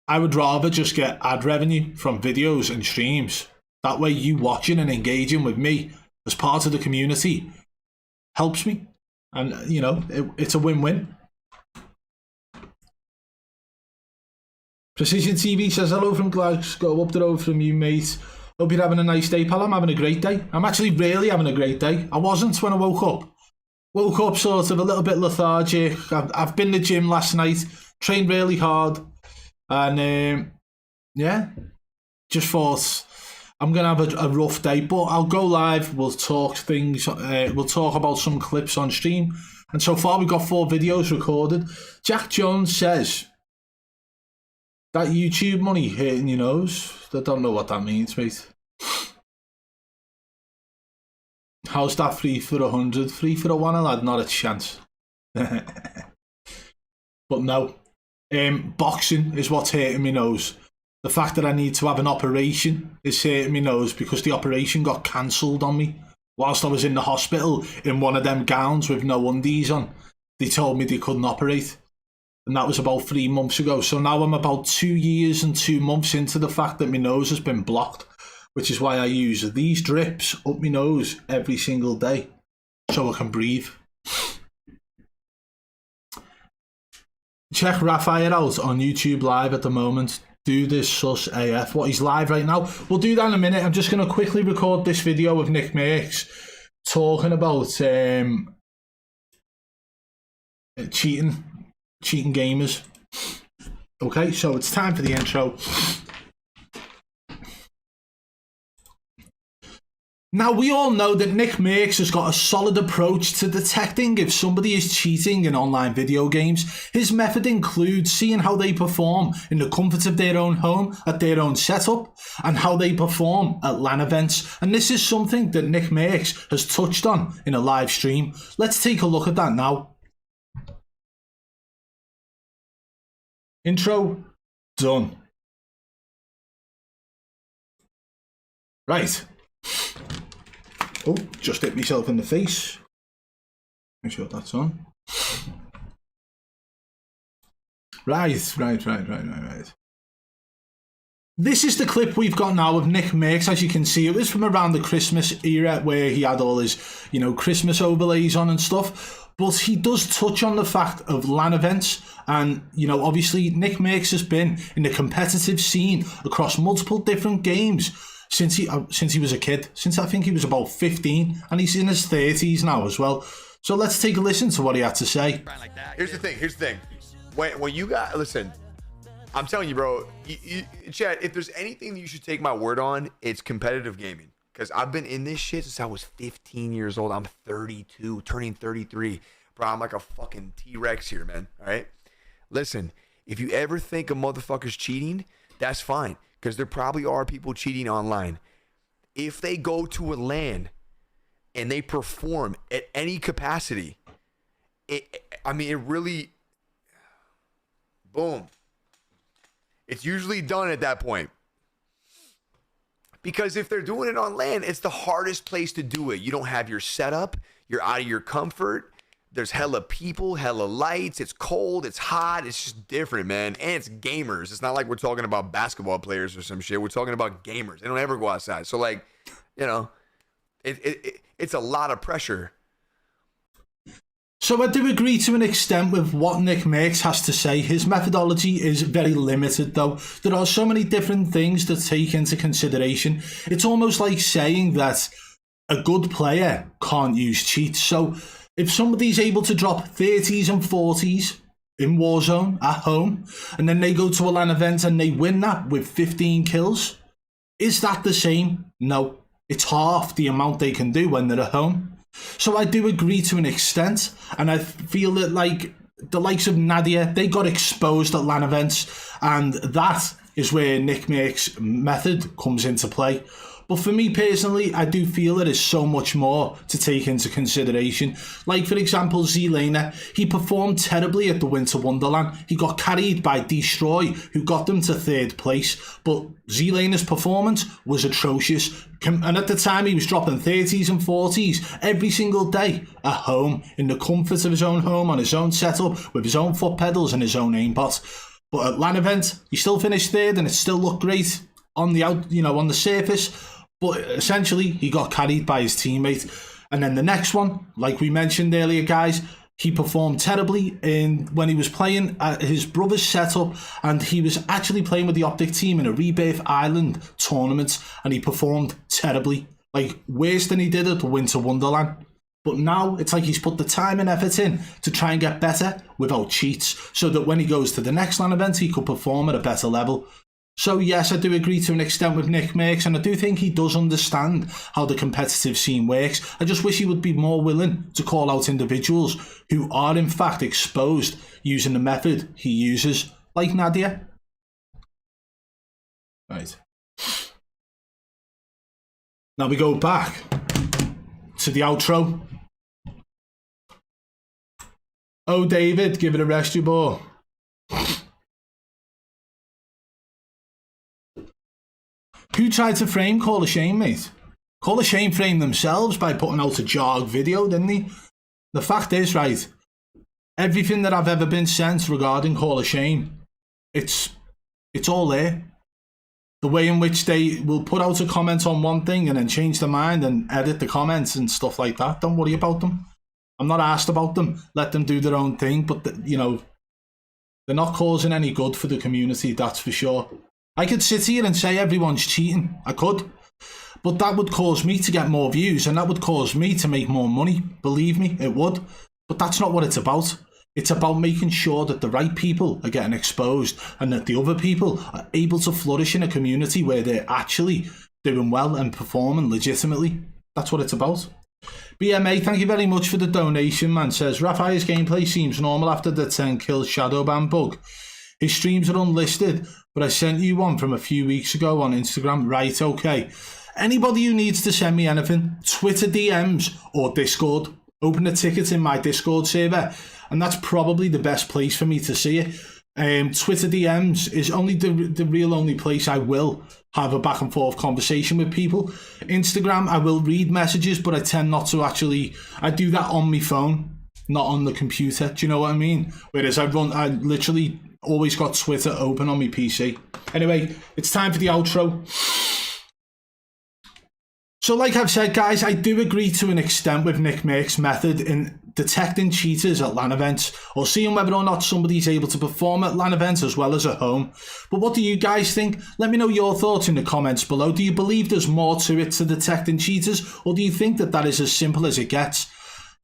Speaker 1: I would rather just get ad revenue from videos and streams. That way you watching and engaging with me as part of the community helps me. And, you know, it's a win-win. Precision TV says, hello from Glasgow, up the road from you, mate. Hope you're having a nice day, pal. I'm having a great day. I'm actually really having a great day. I wasn't when I woke up. Woke up sort of a little bit lethargic. I've been to the gym last night, trained really hard. And, yeah, just thought I'm going to have a rough day. But I'll go live. We'll talk things. We'll talk about some clips on stream. And so far, we've got 4 videos recorded. Jack Jones says, that YouTube money hitting your nose? I don't know what that means, mate. How's that 3 for 100? 3 for a 1, lad? Not a chance. But no. Boxing is what's hurting my nose. The fact that I need to have an operation is hurting my nose because the operation got cancelled on me. Whilst I was in the hospital in one of them gowns with no undies on, they told me they couldn't operate. And that was about 3 months ago. So now I'm about 2 years and 2 months into the fact that my nose has been blocked, which is why I use these drips up my nose every single day so I can breathe. Check Raphael out on YouTube Live at the moment. Do this sus AF. What, he's live right now? We'll do that in a minute. I'm just going to quickly record this video of Nick Merckx talking about cheating gamers. Okay, so it's time for the intro. Now, we all know that Nick Merckx has got a solid approach to detecting if somebody is cheating in online video games. His method includes seeing how they perform in the comfort of their own home, at their own setup, and how they perform at LAN events. And this is something that Nick Merckx has touched on in a live stream. Let's take a look at that now. Intro done. Right. Oh, just hit myself in the face. Make sure that's on. Right. This is the clip we've got now of Nick Merckx. As you can see, it was from around the Christmas era where he had all his, you know, Christmas overlays on and stuff. But he does touch on the fact of LAN events. And, you know, obviously Nick Merckx has been in the competitive scene across multiple different games since he was a kid, since I think he was about 15, and he's in his 30s now as well. So let's take a listen to what he had to say.
Speaker 2: Here's the thing. When you got, listen, I'm telling you, bro, Chad, if there's anything that you should take my word on, it's competitive gaming. Because I've been in this shit since I was 15 years old. I'm 32, turning 33. Bro, I'm like a fucking T-Rex here, man. All right? Listen, if you ever think a motherfucker's cheating, that's fine. Because there probably are people cheating online. If they go to a LAN and they perform at any capacity, it really, boom. It's usually done at that point. Because if they're doing it on LAN, it's the hardest place to do it. You don't have your setup. You're out of your comfort. There's hella people, hella lights. It's cold. It's hot. It's just different, man. And it's gamers. It's not like we're talking about basketball players or some shit. We're talking about gamers. They don't ever go outside. So, like, you know, it's a lot of pressure.
Speaker 1: So I do agree to an extent with what Nick Merckx has to say. His methodology is very limited though. There are so many different things to take into consideration. It's almost like saying that a good player can't use cheats. So if somebody's able to drop 30s and 40s in Warzone at home, and then they go to a LAN event and they win that with 15 kills, is that the same? No, it's half the amount they can do when they're at home. So I do agree to an extent, and I feel that like the likes of Nadia, they got exposed at LAN events, and that is where Nick Merckx's method comes into play. But for me personally, I do feel there is so much more to take into consideration. Like, for example, Z-Laner, he performed terribly at the Winter Wonderland. He got carried by Destroy, who got them to 3rd place. But Z-Laner's performance was atrocious. And at the time, he was dropping 30s and 40s every single day at home, in the comfort of his own home, on his own setup, with his own foot pedals and his own aimbot. But at LAN event, he still finished 3rd, and it still looked great on the on the surface. But essentially, he got carried by his teammate. And then the next one, like we mentioned earlier, guys, he performed terribly when he was playing at his brother's setup, and he was actually playing with the Optic team in a Rebirth Island tournament, and he performed terribly, like worse than he did at the Winter Wonderland. But now it's like he's put the time and effort in to try and get better without cheats, so that when he goes to the next LAN event, he could perform at a better level. So yes, I do agree to an extent with Nick Merckx, and I do think he does understand how the competitive scene works. I just wish he would be more willing to call out individuals who are in fact exposed using the method he uses, like Nadia. Right. Now we go back to the outro. Oh, David, give it a rest, you boy. Who tried to frame Call of Shame, mate? Call of Shame framed themselves by putting out a jog video, didn't he? The fact is, right, everything that I've ever been sent regarding Call of Shame, it's all there. The way in which they will put out a comment on one thing and then change their mind and edit the comments and stuff like that. Don't worry about them. I'm not asked about them. Let them do their own thing. But, they're not causing any good for the community, that's for sure. I could sit here and say everyone's cheating. I could. But that would cause me to get more views, and that would cause me to make more money. Believe me, it would. But that's not what it's about. It's about making sure that the right people are getting exposed, and that the other people are able to flourish in a community where they're actually doing well and performing legitimately. That's what it's about. BMA, thank you very much for the donation, man. Says, Raphael's gameplay seems normal after the 10 kill Shadowban bug. His streams are unlisted, but I sent you one from a few weeks ago on Instagram. Right, okay. Anybody who needs to send me anything, Twitter DMs or Discord. Open a ticket in my Discord server, and that's probably the best place for me to see it. Twitter DMs is only the real only place I will have a back and forth conversation with people. Instagram, I will read messages, but I tend not to actually. I do that on my phone, not on the computer. Do you know what I mean? Whereas I literally always got Twitter open on my PC. Anyway, it's time for the outro. So like I've said, guys, I do agree to an extent with Nick Merckx's method in detecting cheaters at LAN events, or seeing whether or not somebody's able to perform at LAN events as well as at home. But what do you guys think? Let me know your thoughts in the comments below. Do you believe there's more to it to detecting cheaters, or do you think that is as simple as it gets?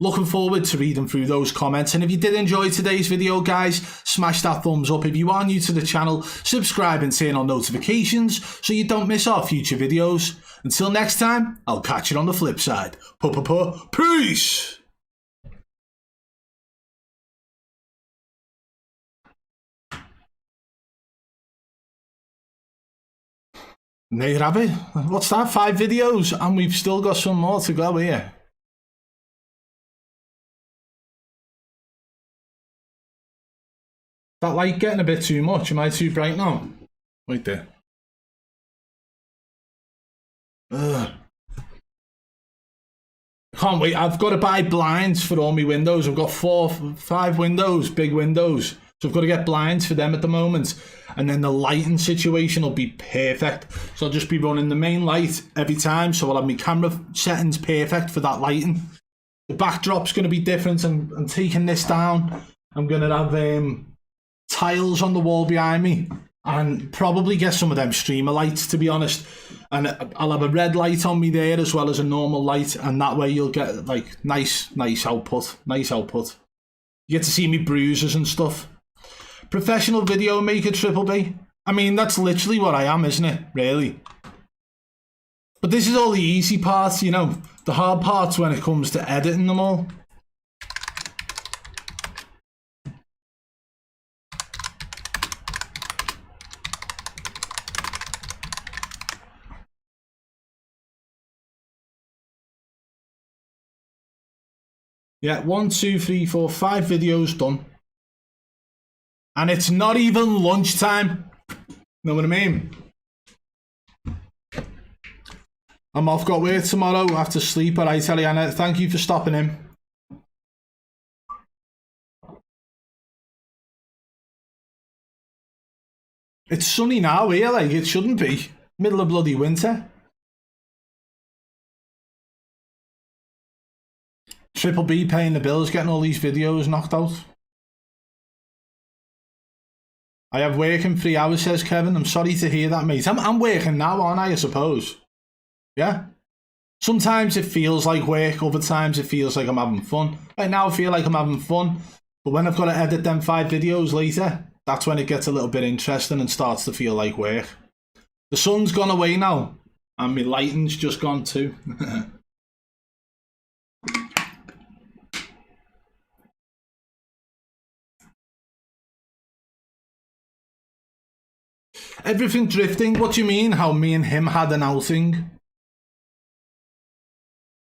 Speaker 1: Looking forward to reading through those comments. And if you did enjoy today's video, guys, smash that thumbs up. If you are new to the channel, subscribe and turn on notifications so you don't miss our future videos. Until next time, I'll catch you on the flip side. Peace! There you have it. What's that? 5 videos, and we've still got some more to go here. That light getting a bit too much. Am I too bright now? Right there. Ugh. I can't wait. I've got to buy blinds for all my windows. I've got 5 windows, big windows. So I've got to get blinds for them at the moment. And then the lighting situation will be perfect. So I'll just be running the main light every time. So I'll have my camera settings perfect for that lighting. The backdrop's going to be different. I'm taking this down. I'm going to have tiles on the wall behind me and probably get some of them streamer lights, to be honest. And I'll have a red light on me there as well as a normal light, and that way you'll get like nice output. You get to see me bruises and stuff. Professional video maker, Triple B. I mean, that's literally what I am, isn't it? Really. But this is all the easy parts, you know. The hard parts when it comes to editing them all. Yeah, 1, 2, 3, 4, 5 videos done. And it's not even lunchtime. Know what I mean? I'm off, got work tomorrow, I have to sleep. Alright, Eliana, thank you for stopping in. It's sunny now here, like it shouldn't be. Middle of bloody winter. Triple B paying the bills, getting all these videos knocked out. I have work in 3 hours, says Kevin. I'm sorry to hear that, mate. I'm working now, aren't I suppose? Yeah? Sometimes it feels like work, other times it feels like I'm having fun. Right now I feel like I'm having fun, but when I've got to edit them 5 videos later, that's when it gets a little bit interesting and starts to feel like work. The sun's gone away now, and my lighting's just gone too. Everything drifting? What do you mean? How me and him had an outing?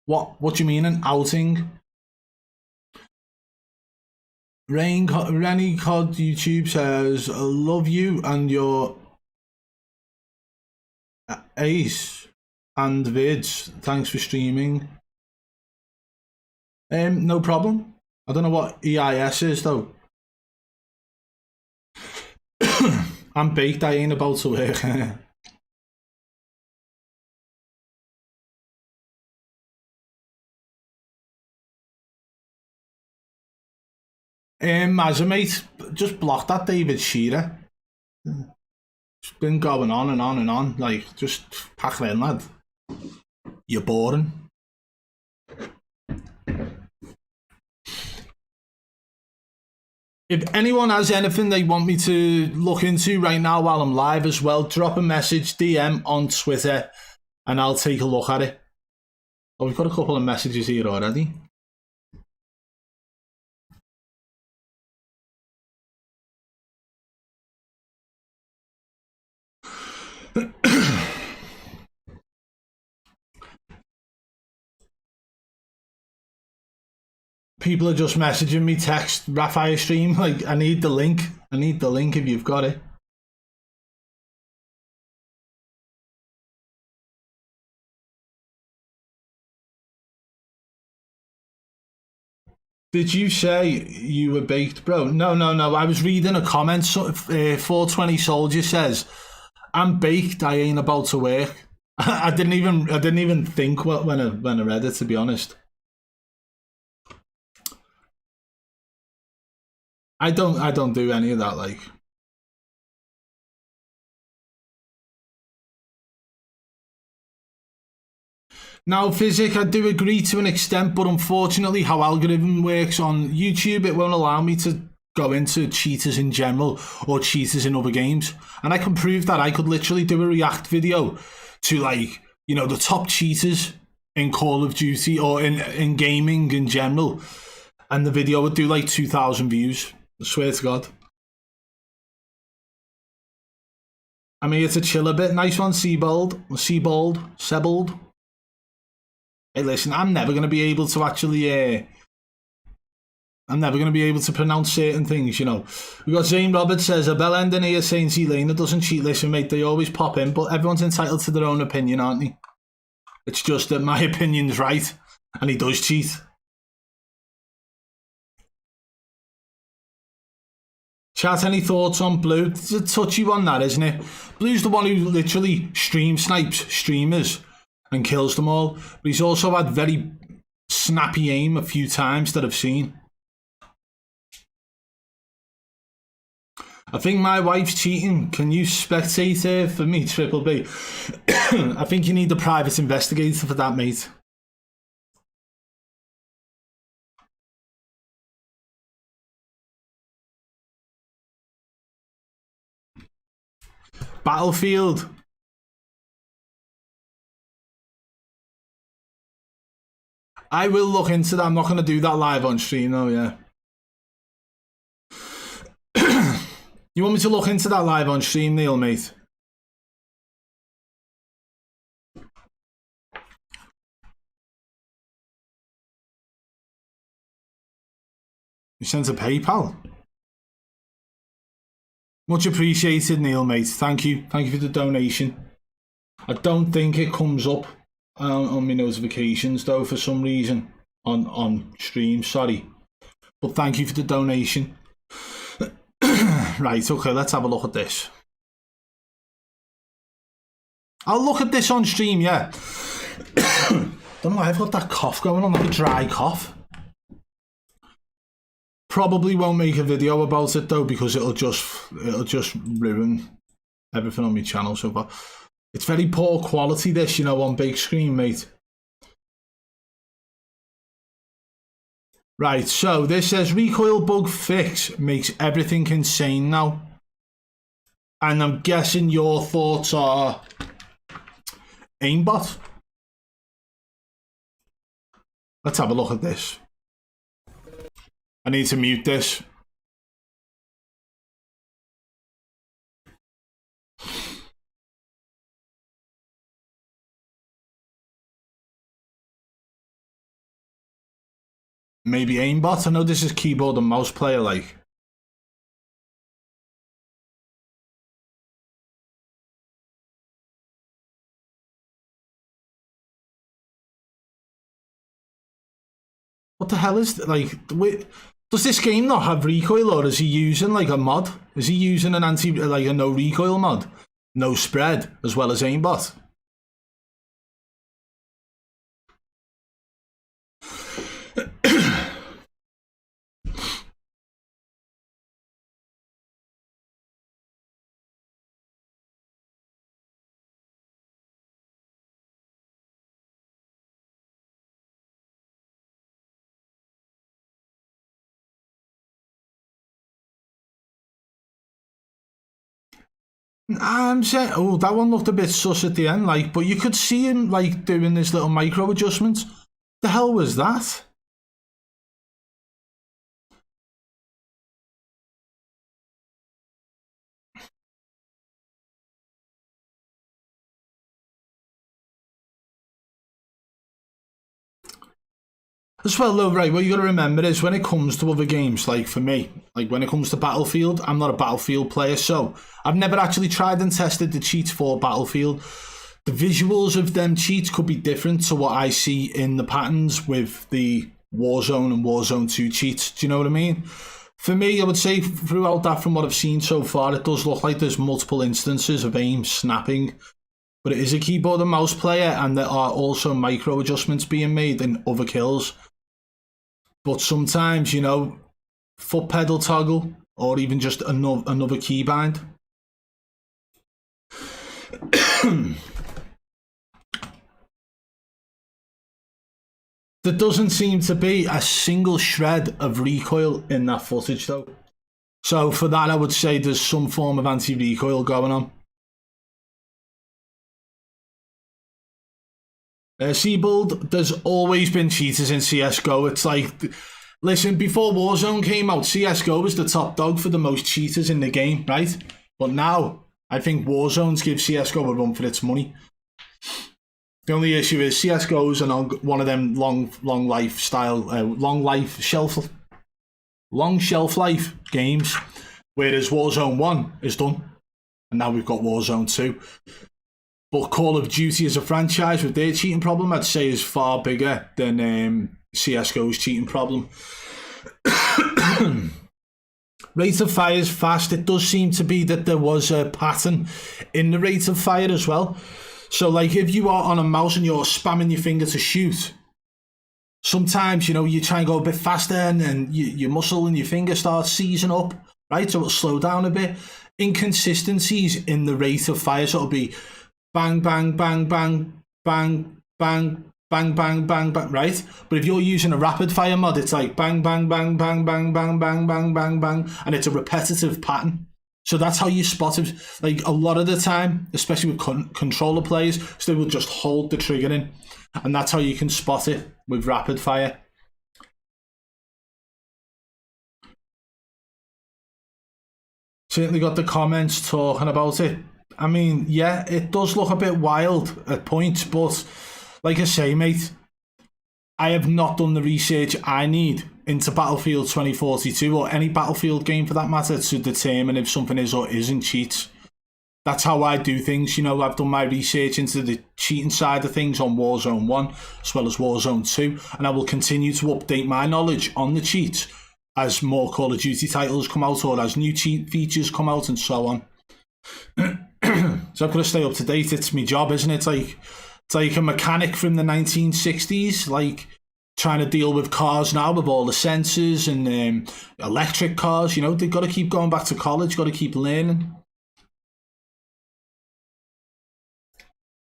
Speaker 1: What do you mean an outing? Rennie Cod YouTube says, I love you and your ace and vids. Thanks for streaming. No problem. I don't know what EIS is though. I'm baked, I ain't about to work. As a mate, just block that David Shearer. It's been going on and on and on. Like, just pack it in, lad. You're boring. If anyone has anything they want me to look into right now while I'm live as well, drop a message, DM on Twitter, and I'll take a look at it. Oh, we've got a couple of messages here already. People are just messaging me, text Raphael stream, like, I need the link if you've got it. Did you say you were baked, bro? No, I was reading a comment. 420 Soldier says, I'm baked, I ain't about to work. I didn't even think when I read it, to be honest. I don't do any of that, like. Now, Physic, I do agree to an extent, but unfortunately how algorithm works on YouTube, it won't allow me to go into cheaters in general or cheaters in other games. And I can prove that. I could literally do a react video to, like, you know, the top cheaters in Call of Duty or in gaming in general, and the video would do like 2,000 views. I swear to God. I'm here to chill a bit. Nice one, Sebold. Hey, listen, I'm never going to be able to actually... I'm never going to be able to pronounce certain things, you know. We got Zane Roberts says, a bell ending here saying Elena doesn't cheat. Listen, mate, they always pop in, but everyone's entitled to their own opinion, aren't they? It's just that my opinion's right, and he does cheat. Chat, any thoughts on Blue? It's a touchy one, that, isn't it? Blue's the one who literally stream snipes streamers and kills them all. But he's also had very snappy aim a few times that I've seen. I think my wife's cheating. Can you spectate her for me, Triple B? I think you need a private investigator for that, mate. Battlefield. I will look into that. I'm not going to do that live on stream though, yeah. You want me to look into that live on stream, Neil, mate? You sent a PayPal. Much appreciated, Neil, mate. Thank you. Thank you for the donation. I don't think it comes up on my notifications, though, for some reason. On stream, sorry. But thank you for the donation. Right, okay, let's have a look at this. I'll look at this on stream, yeah. Don't know, I've got that cough going on, like a dry cough. Probably won't make a video about it though, because it'll just ruin everything on my channel so far. It's very poor quality, this, you know, on big screen, mate. Right, so this says recoil bug fix makes everything insane now. And I'm guessing your thoughts are aimbot. Let's have a look at this. I need to mute this. Maybe aimbot. I know this is keyboard and mouse player like. What the hell is like? Does this game not have recoil, or is he using like a mod? Is he using an like a no recoil mod, no spread, as well as aimbot? I'm saying, oh, that one looked a bit sus at the end, like, but you could see him like doing this little micro adjustments. The hell was that? As well though, right, what you got to remember is when it comes to other games, like for me, like when it comes to Battlefield, I'm not a Battlefield player, so I've never actually tried and tested the cheats for Battlefield. The visuals of them cheats could be different to what I see in the patterns with the Warzone and Warzone 2 cheats, do you know what I mean? For me, I would say throughout that, from what I've seen so far, it does look like there's multiple instances of aim snapping. But it is a keyboard and mouse player, and there are also micro adjustments being made in other kills. But sometimes, you know, foot pedal toggle, or even just another keybind. There doesn't seem to be a single shred of recoil in that footage though. So for that, I would say there's some form of anti-recoil going on. Seabold, there's always been cheaters in CSGO. It's like, listen, before Warzone came out, CSGO was the top dog for the most cheaters in the game, right? But now, I think Warzones give CSGO a run for its money. The only issue is CSGO's one of them long shelf life games, whereas Warzone 1 is done, and now we've got Warzone 2. But Call of Duty as a franchise with their cheating problem, I'd say is far bigger than CSGO's cheating problem. Rate of fire is fast. It does seem to be that there was a pattern in the rate of fire as well. So like if you are on a mouse and you're spamming your finger to shoot, Sometimes, you know, you try and go a bit faster and then your muscle and your finger starts seizing up, right? So it'll slow down a bit. Inconsistencies in the rate of fire, so it'll be bang, bang, bang, bang, bang, bang, bang, bang, bang, bang, right? But if you're using a rapid fire mod, it's like bang, bang, bang, bang, bang, bang, bang, bang, bang, bang, and it's a repetitive pattern. So that's how you spot it. Like a lot of the time, especially with controller players, so they will just hold the trigger in, and that's how you can spot it with rapid fire. Certainly got the comments talking about it. I mean, yeah, it does look a bit wild at points, but like I say, mate, I have not done the research I need into Battlefield 2042 or any Battlefield game for that matter to determine if something is or isn't cheats. That's how I do things. You know, I've done my research into the cheating side of things on Warzone 1 as well as Warzone 2, and I will continue to update my knowledge on the cheats as more Call of Duty titles come out or as new cheat features come out and so on. So I've got to stay up to date. It's my job, isn't it? It's like a mechanic from the 1960s, like trying to deal with cars now with all the sensors and electric cars. You know, they've got to keep going back to college, got to keep learning.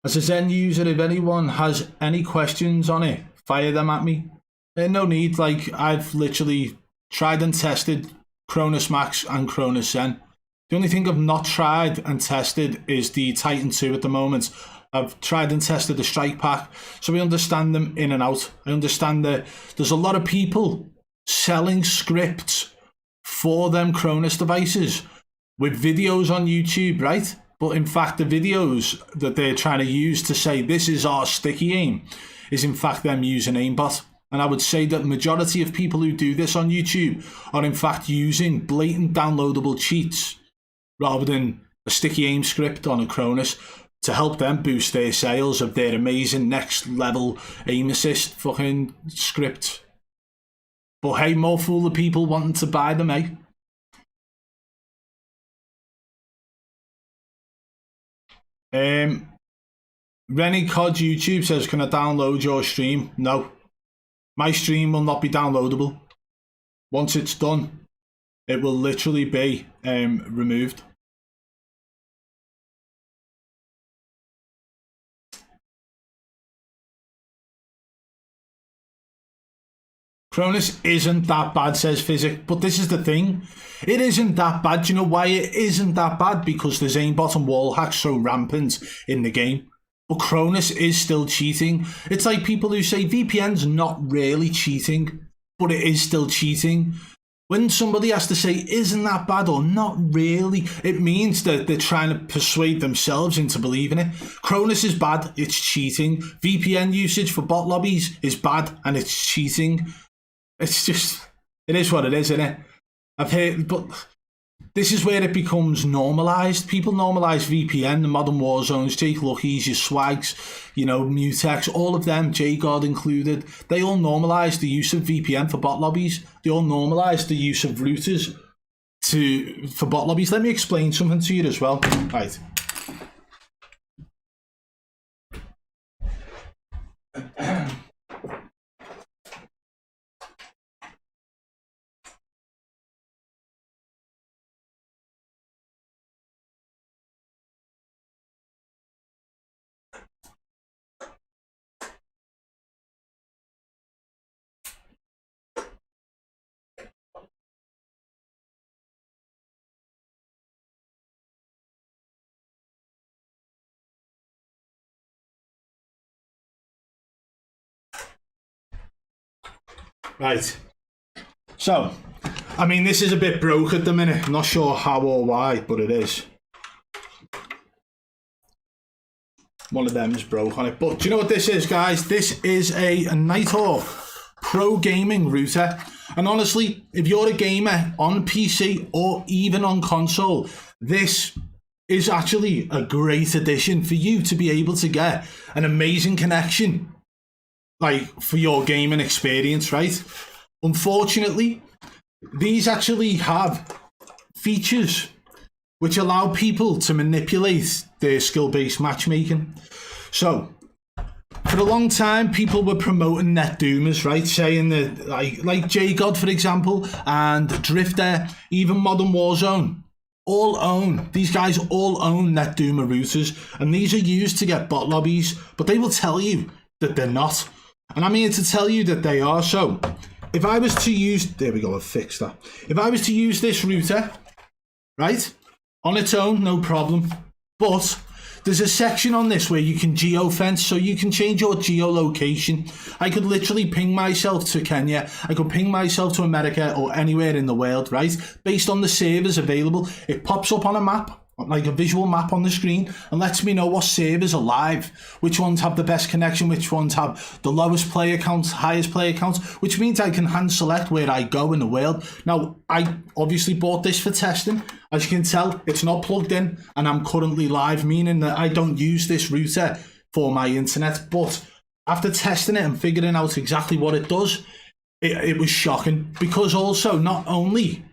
Speaker 1: As a Zen user, if anyone has any questions on it, fire them at me. No need, like I've literally tried and tested Cronus Max and Cronus Zen. The only thing I've not tried and tested is the Titan 2 at the moment. I've tried and tested the Strike Pack, so we understand them in and out. I understand that there's a lot of people selling scripts for them Cronus devices with videos on YouTube, right? But in fact, the videos that they're trying to use to say this is our sticky aim is in fact them using aimbot. And I would say that the majority of people who do this on YouTube are in fact using blatant downloadable cheats rather than a sticky aim script on a Cronus to help them boost their sales of their amazing next level aim assist fucking script. But hey, more fool the people wanting to buy them, eh? Rennie Cod YouTube says, can I download your stream? No. My stream will not be downloadable. Once it's done, it will literally be removed. Cronus isn't that bad, says Physic, but this is the thing. It isn't that bad. Do you know why it isn't that bad? Because there's aimbot and wallhacks so rampant in the game. But Cronus is still cheating. It's like people who say VPN's not really cheating, but it is still cheating. When somebody has to say, isn't that bad or not really, it means that they're trying to persuade themselves into believing it. Cronus is bad, it's cheating. VPN usage for bot lobbies is bad and it's cheating. It's just, it is what it is, isn't it? I've heard, but this is where it becomes normalised. People normalise VPN, the modern war zones, Jake Lucky's, your Swags, you know, Mutex, all of them, J-God included. They all normalise the use of VPN for bot lobbies. They all normalise the use of routers for bot lobbies. Let me explain something to you as well. Right. Right. So, I mean, this is a bit broke at the minute. I'm not sure how or why, but it is. One of them is broke on it. But do you know what this is, guys? This is a Nighthawk Pro Gaming router. And honestly, if you're a gamer on PC or even on console, this is actually a great addition for you to be able to get an amazing connection, like, for your gaming experience, right? Unfortunately, these actually have features which allow people to manipulate their skill-based matchmaking. So, For a long time, people were promoting net doomers, right? Saying that, like J-God, for example, and Drifter, even Modern Warzone, these guys all own net doomer routers, and these are used to get bot lobbies, but they will tell you that they're not. And I'm here to tell you that they are. So, if I was to use, there we go, I've fixed that. If I was to use this router, right, on its own, no problem, but there's a section on this where you can geofence, so you can change your geolocation. I could literally ping myself to Kenya, I could ping myself to America or anywhere in the world, right? Based on the servers available, it pops up on a map, like a visual map on the screen, and lets me know what servers are live, which ones have the best connection, which ones have the lowest player counts, highest player counts, which means I can hand select where I go in the world. Now, I obviously bought this for testing. As you can tell, it's not plugged in, and I'm currently live, meaning that I don't use this router for my internet. But after testing it and figuring out exactly what it does, it was shocking, because also not only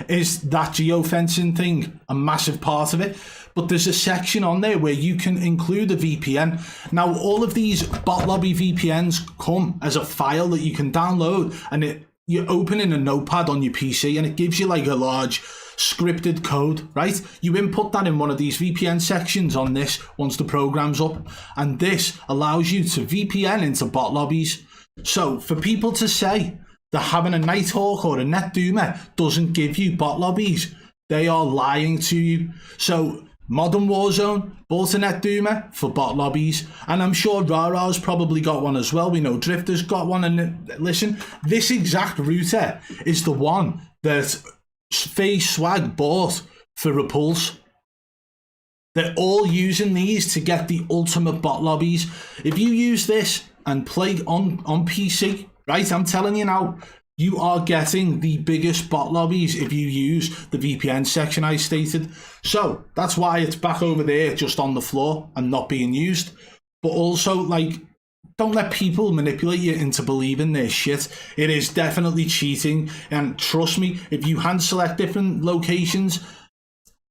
Speaker 1: is that geofencing thing a massive part of it, but there's a section on there where you can include a VPN. Now, all of these bot lobby VPNs come as a file that you can download, and you open in a notepad on your PC, and it gives you like a large scripted code, right? You input that in one of these VPN sections on this once the program's up, and this allows you to VPN into bot lobbies. So for people to say that having a Nighthawk or a Net Doomer doesn't give you bot lobbies, they are lying to you. So Modern Warzone bought a Net Doomer for bot lobbies, and I'm sure Rara's probably got one as well. We know Drifter's got one, and listen, this exact router is the one that FaZe Swag bought for Repulse. They're all using these to get the ultimate bot lobbies. If you use this and play on PC, right, I'm telling you now, you are getting the biggest bot lobbies if you use the VPN section I stated. So that's why it's back over there just on the floor and not being used. But also, like, don't let people manipulate you into believing their shit. It is definitely cheating, and trust me, if you hand select different locations,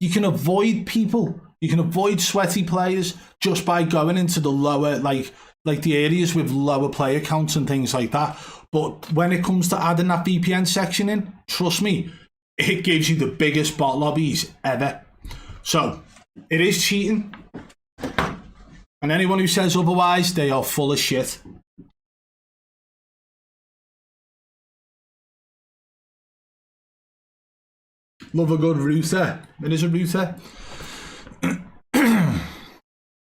Speaker 1: you can avoid people. You can avoid sweaty players just by going into the lower, like the areas with lower player counts and things like that. But when it comes to adding that VPN section in, trust me, it gives you the biggest bot lobbies ever. So it is cheating, and anyone who says otherwise, they are full of shit. Love a good router. It is a router.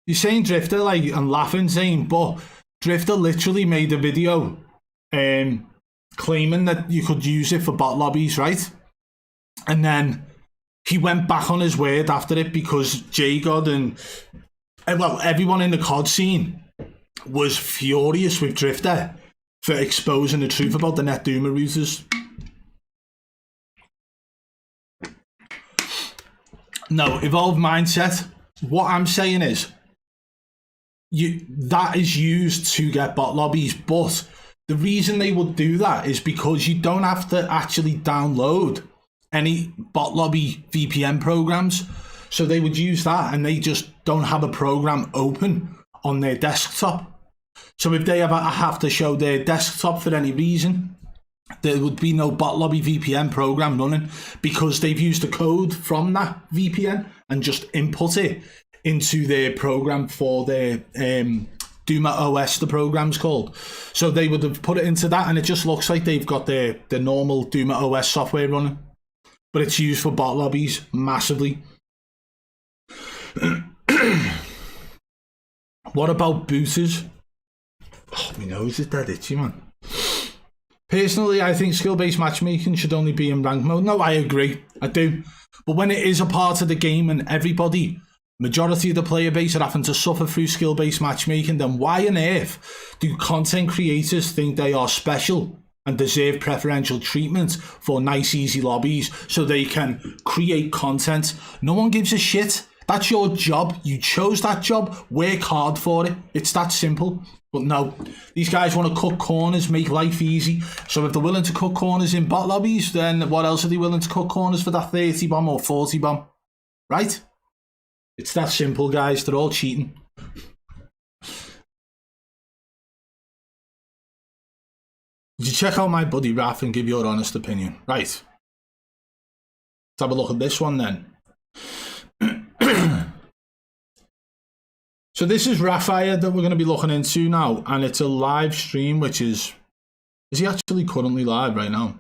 Speaker 1: You're saying Drifter, like, and laughing, saying, but Drifter literally made a video claiming that you could use it for bot lobbies, right? And then he went back on his word after it, because J-God and well, everyone in the COD scene was furious with Drifter for exposing the truth about the Net Doomer routers. No, evolved mindset. What I'm saying is, that is used to get bot lobbies, but the reason they would do that is because you don't have to actually download any bot lobby VPN programs. So they would use that, and they just don't have a program open on their desktop. So if they ever have to show their desktop for any reason, there would be no bot lobby VPN program running, because they've used the code from that VPN and just input it into their program for their Duma OS, the program's called. So they would have put it into that, and it just looks like they've got the normal Duma OS software running, but it's used for bot lobbies massively. What about booters? Oh, my nose is dead itchy, man. Personally, I think skill-based matchmaking should only be in ranked mode. No, I agree. I do. But when it is a part of the game and majority of the player base are having to suffer through skill-based matchmaking, then why on earth do content creators think they are special and deserve preferential treatment for nice, easy lobbies so they can create content? No one gives a shit. That's your job. You chose that job. Work hard for it. It's that simple. But no, these guys want to cut corners, make life easy. So if they're willing to cut corners in bot lobbies, then what else are they willing to cut corners for that 30 bomb or 40 bomb? Right? It's that simple, guys. They're all cheating. Did you check out my buddy Raph and give your honest opinion? Right. Let's have a look at this one then. So this is Raphael that we're going to be looking into now, and it's a live stream, which is he actually currently live right now?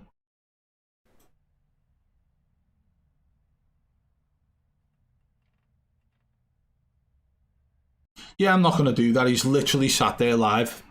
Speaker 1: Yeah, I'm not going to do that. He's literally sat there live.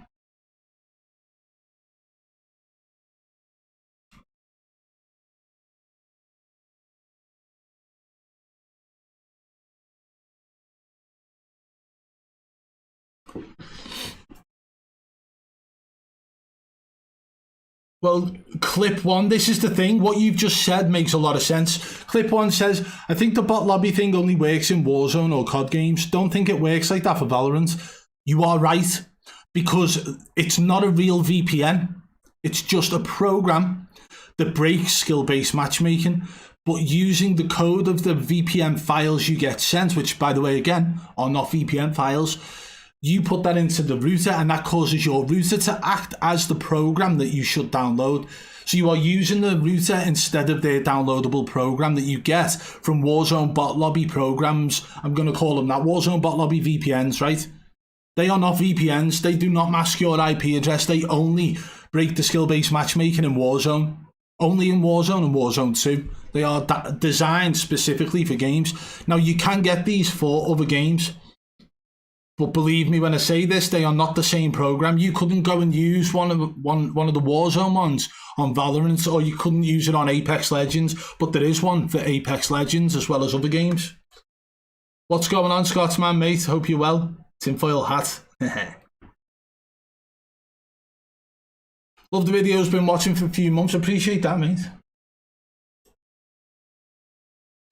Speaker 1: Well, clip one, this is the thing. What you've just said makes a lot of sense. Clip one says, I think the bot lobby thing only works in Warzone or COD games. Don't think it works like that for Valorant. You are right, because it's not a real VPN. It's just a program that breaks skill-based matchmaking, but using the code of the VPN files you get sent, which, by the way, again, are not VPN files, you put that into the router, and that causes your router to act as the program that you should download. So you are using the router instead of their downloadable program that you get from Warzone bot lobby programs. I'm going to call them that. Warzone bot lobby VPNs, right? They are not VPNs. They do not mask your IP address. They only break the skill-based matchmaking in Warzone. Only in Warzone and Warzone 2. They are designed specifically for games. Now, you can get these for other games, but believe me when I say this, they are not the same program. You couldn't go and use one of the Warzone ones on Valorant, or you couldn't use it on Apex Legends, but there is one for Apex Legends as well as other games. What's going on, Scotsman, mate? Hope you're well. Tinfoil hat. Love the videos, been watching for a few months. Appreciate that, mate.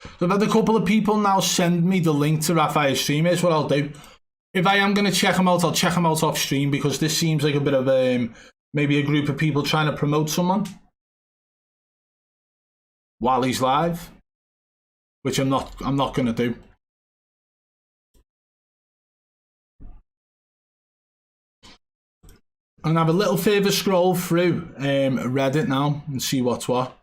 Speaker 1: So I've had a couple of people now send me the link to Raphael's stream. Here's what I'll do. If I am going to check them out, I'll check them out off stream, because this seems like a bit of maybe a group of people trying to promote someone while he's live, which I'm not going to do. I'm going to have a little further scroll through Reddit now and see what's what.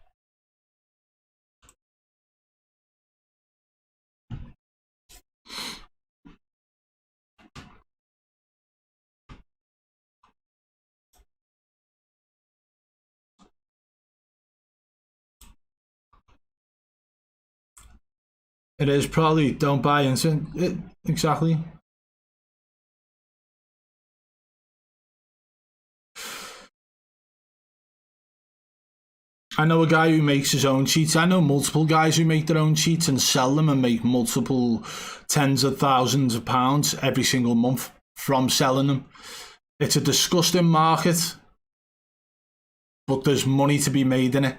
Speaker 1: It is probably don't buy into it. Exactly. I know a guy who makes his own cheats. I know multiple guys who make their own cheats and sell them and make multiple tens of thousands of pounds every single month from selling them. It's a disgusting market, but there's money to be made in it.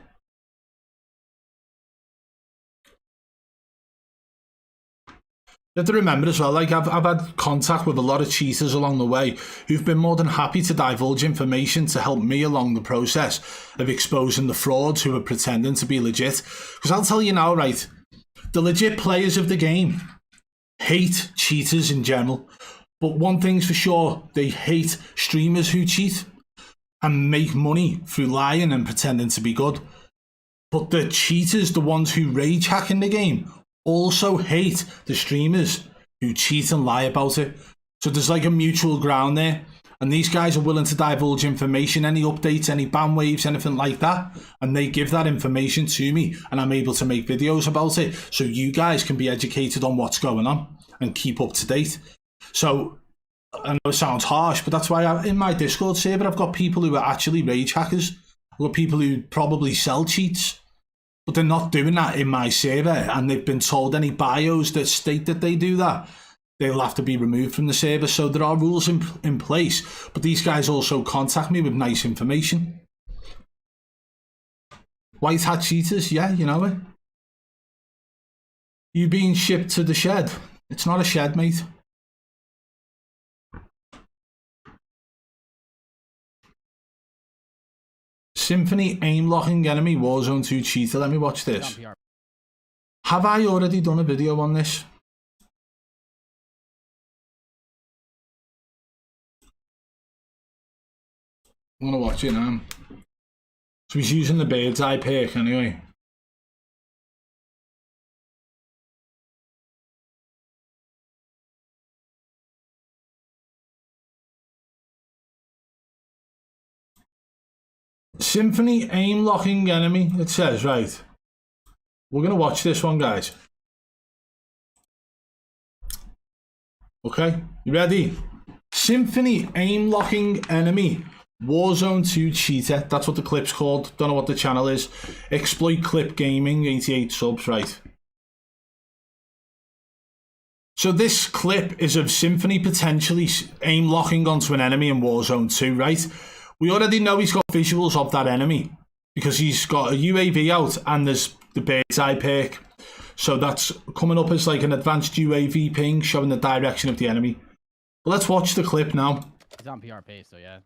Speaker 1: You have to remember as well, like I've had contact with a lot of cheaters along the way who've been more than happy to divulge information to help me along the process of exposing the frauds who are pretending to be legit. Because I'll tell you now, right, the legit players of the game hate cheaters in general. But one thing's for sure, they hate streamers who cheat and make money through lying and pretending to be good. But the cheaters, the ones who rage hack in the game, also hate the streamers who cheat and lie about it. So there's like a mutual ground there, and these guys are willing to divulge information, any updates, any ban waves, anything like that, and they give that information to me, and I'm able to make videos about it so you guys can be educated on what's going on and keep up to date. So I know it sounds harsh, but that's why in my Discord server I've got people who are actually rage hackers. I've got people who probably sell cheats, but they're not doing that in my server, and they've been told any bios that state that they do that, they'll have to be removed from the server. So there are rules in place, but these guys also contact me with nice information. White hat cheaters, yeah, you know it. You being shipped to the shed. It's not a shed, mate. Symphony aim locking enemy Warzone 2 cheater. Let me watch this. Have I already done a video on this? I'm gonna watch it now. So he's using the bird's eye perk anyway. Symphony aim locking enemy, it says, right. We're going to watch this one, guys. Okay, you ready? Symphony aim locking enemy. Warzone 2 cheater. That's what the clip's called. Don't know what the channel is. Exploit Clip Gaming, 88 subs, right. So this clip is of Symphony potentially aim locking onto an enemy in Warzone 2, right? We already know he's got visuals of that enemy because he's got a UAV out and there's the bird's eye perk. So that's coming up as like an advanced UAV ping showing the direction of the enemy. But let's watch the clip now.
Speaker 3: He's on PR pace, so yeah.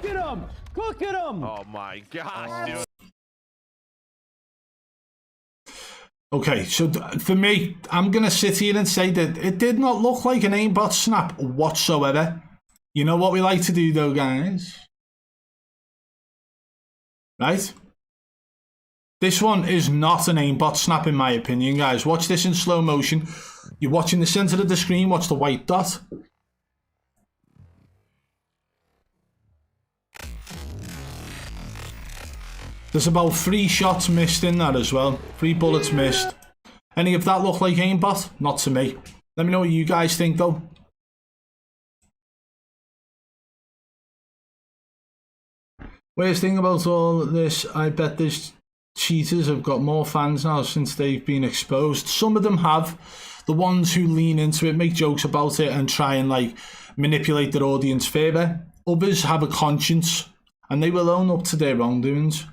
Speaker 3: Get him! Cook at him!
Speaker 4: Oh my gosh, dude.
Speaker 1: Okay, so for me, I'm going to sit here and say that it did not look like an aimbot snap whatsoever. You know what we like to do though, guys? Right? This one is not an aimbot snap in my opinion, guys. Watch this in slow motion. You're watching the center of the screen, watch the white dot. There's about 3 shots missed in that as well. 3 bullets missed. Any of that look like aimbot? Not to me. Let me know what you guys think though. Worst thing about all of this, I bet these cheaters have got more fans now since they've been exposed. Some of them have. The ones who lean into it, make jokes about it and try and like manipulate their audience further. Others have a conscience and they will own up to their wrongdoings.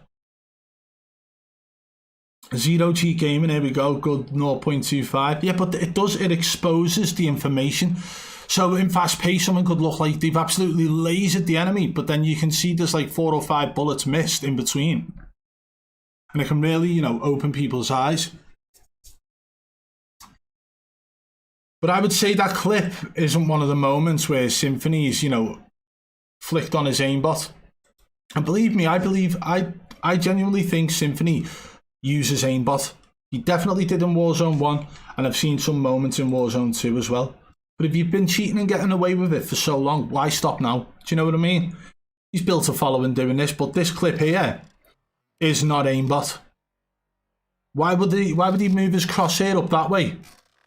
Speaker 1: Zero cheat gaming, here we go, good 0.25. Yeah, but it exposes the information. So in fast pace, someone could look like they've absolutely lasered the enemy, but then you can see there's like 4 or 5 bullets missed in between. And it can really, you know, open people's eyes. But I would say that clip isn't one of the moments where Symphony's, you know, flicked on his aimbot. And believe me, I genuinely think Symphony uses aimbot. He definitely did in Warzone 1, and I've seen some moments in Warzone 2 as well. But if you've been cheating and getting away with it for so long, why stop now? Do you know what I mean? He's built a following doing this, but this clip here is not aimbot. Why would he move his crosshair up that way?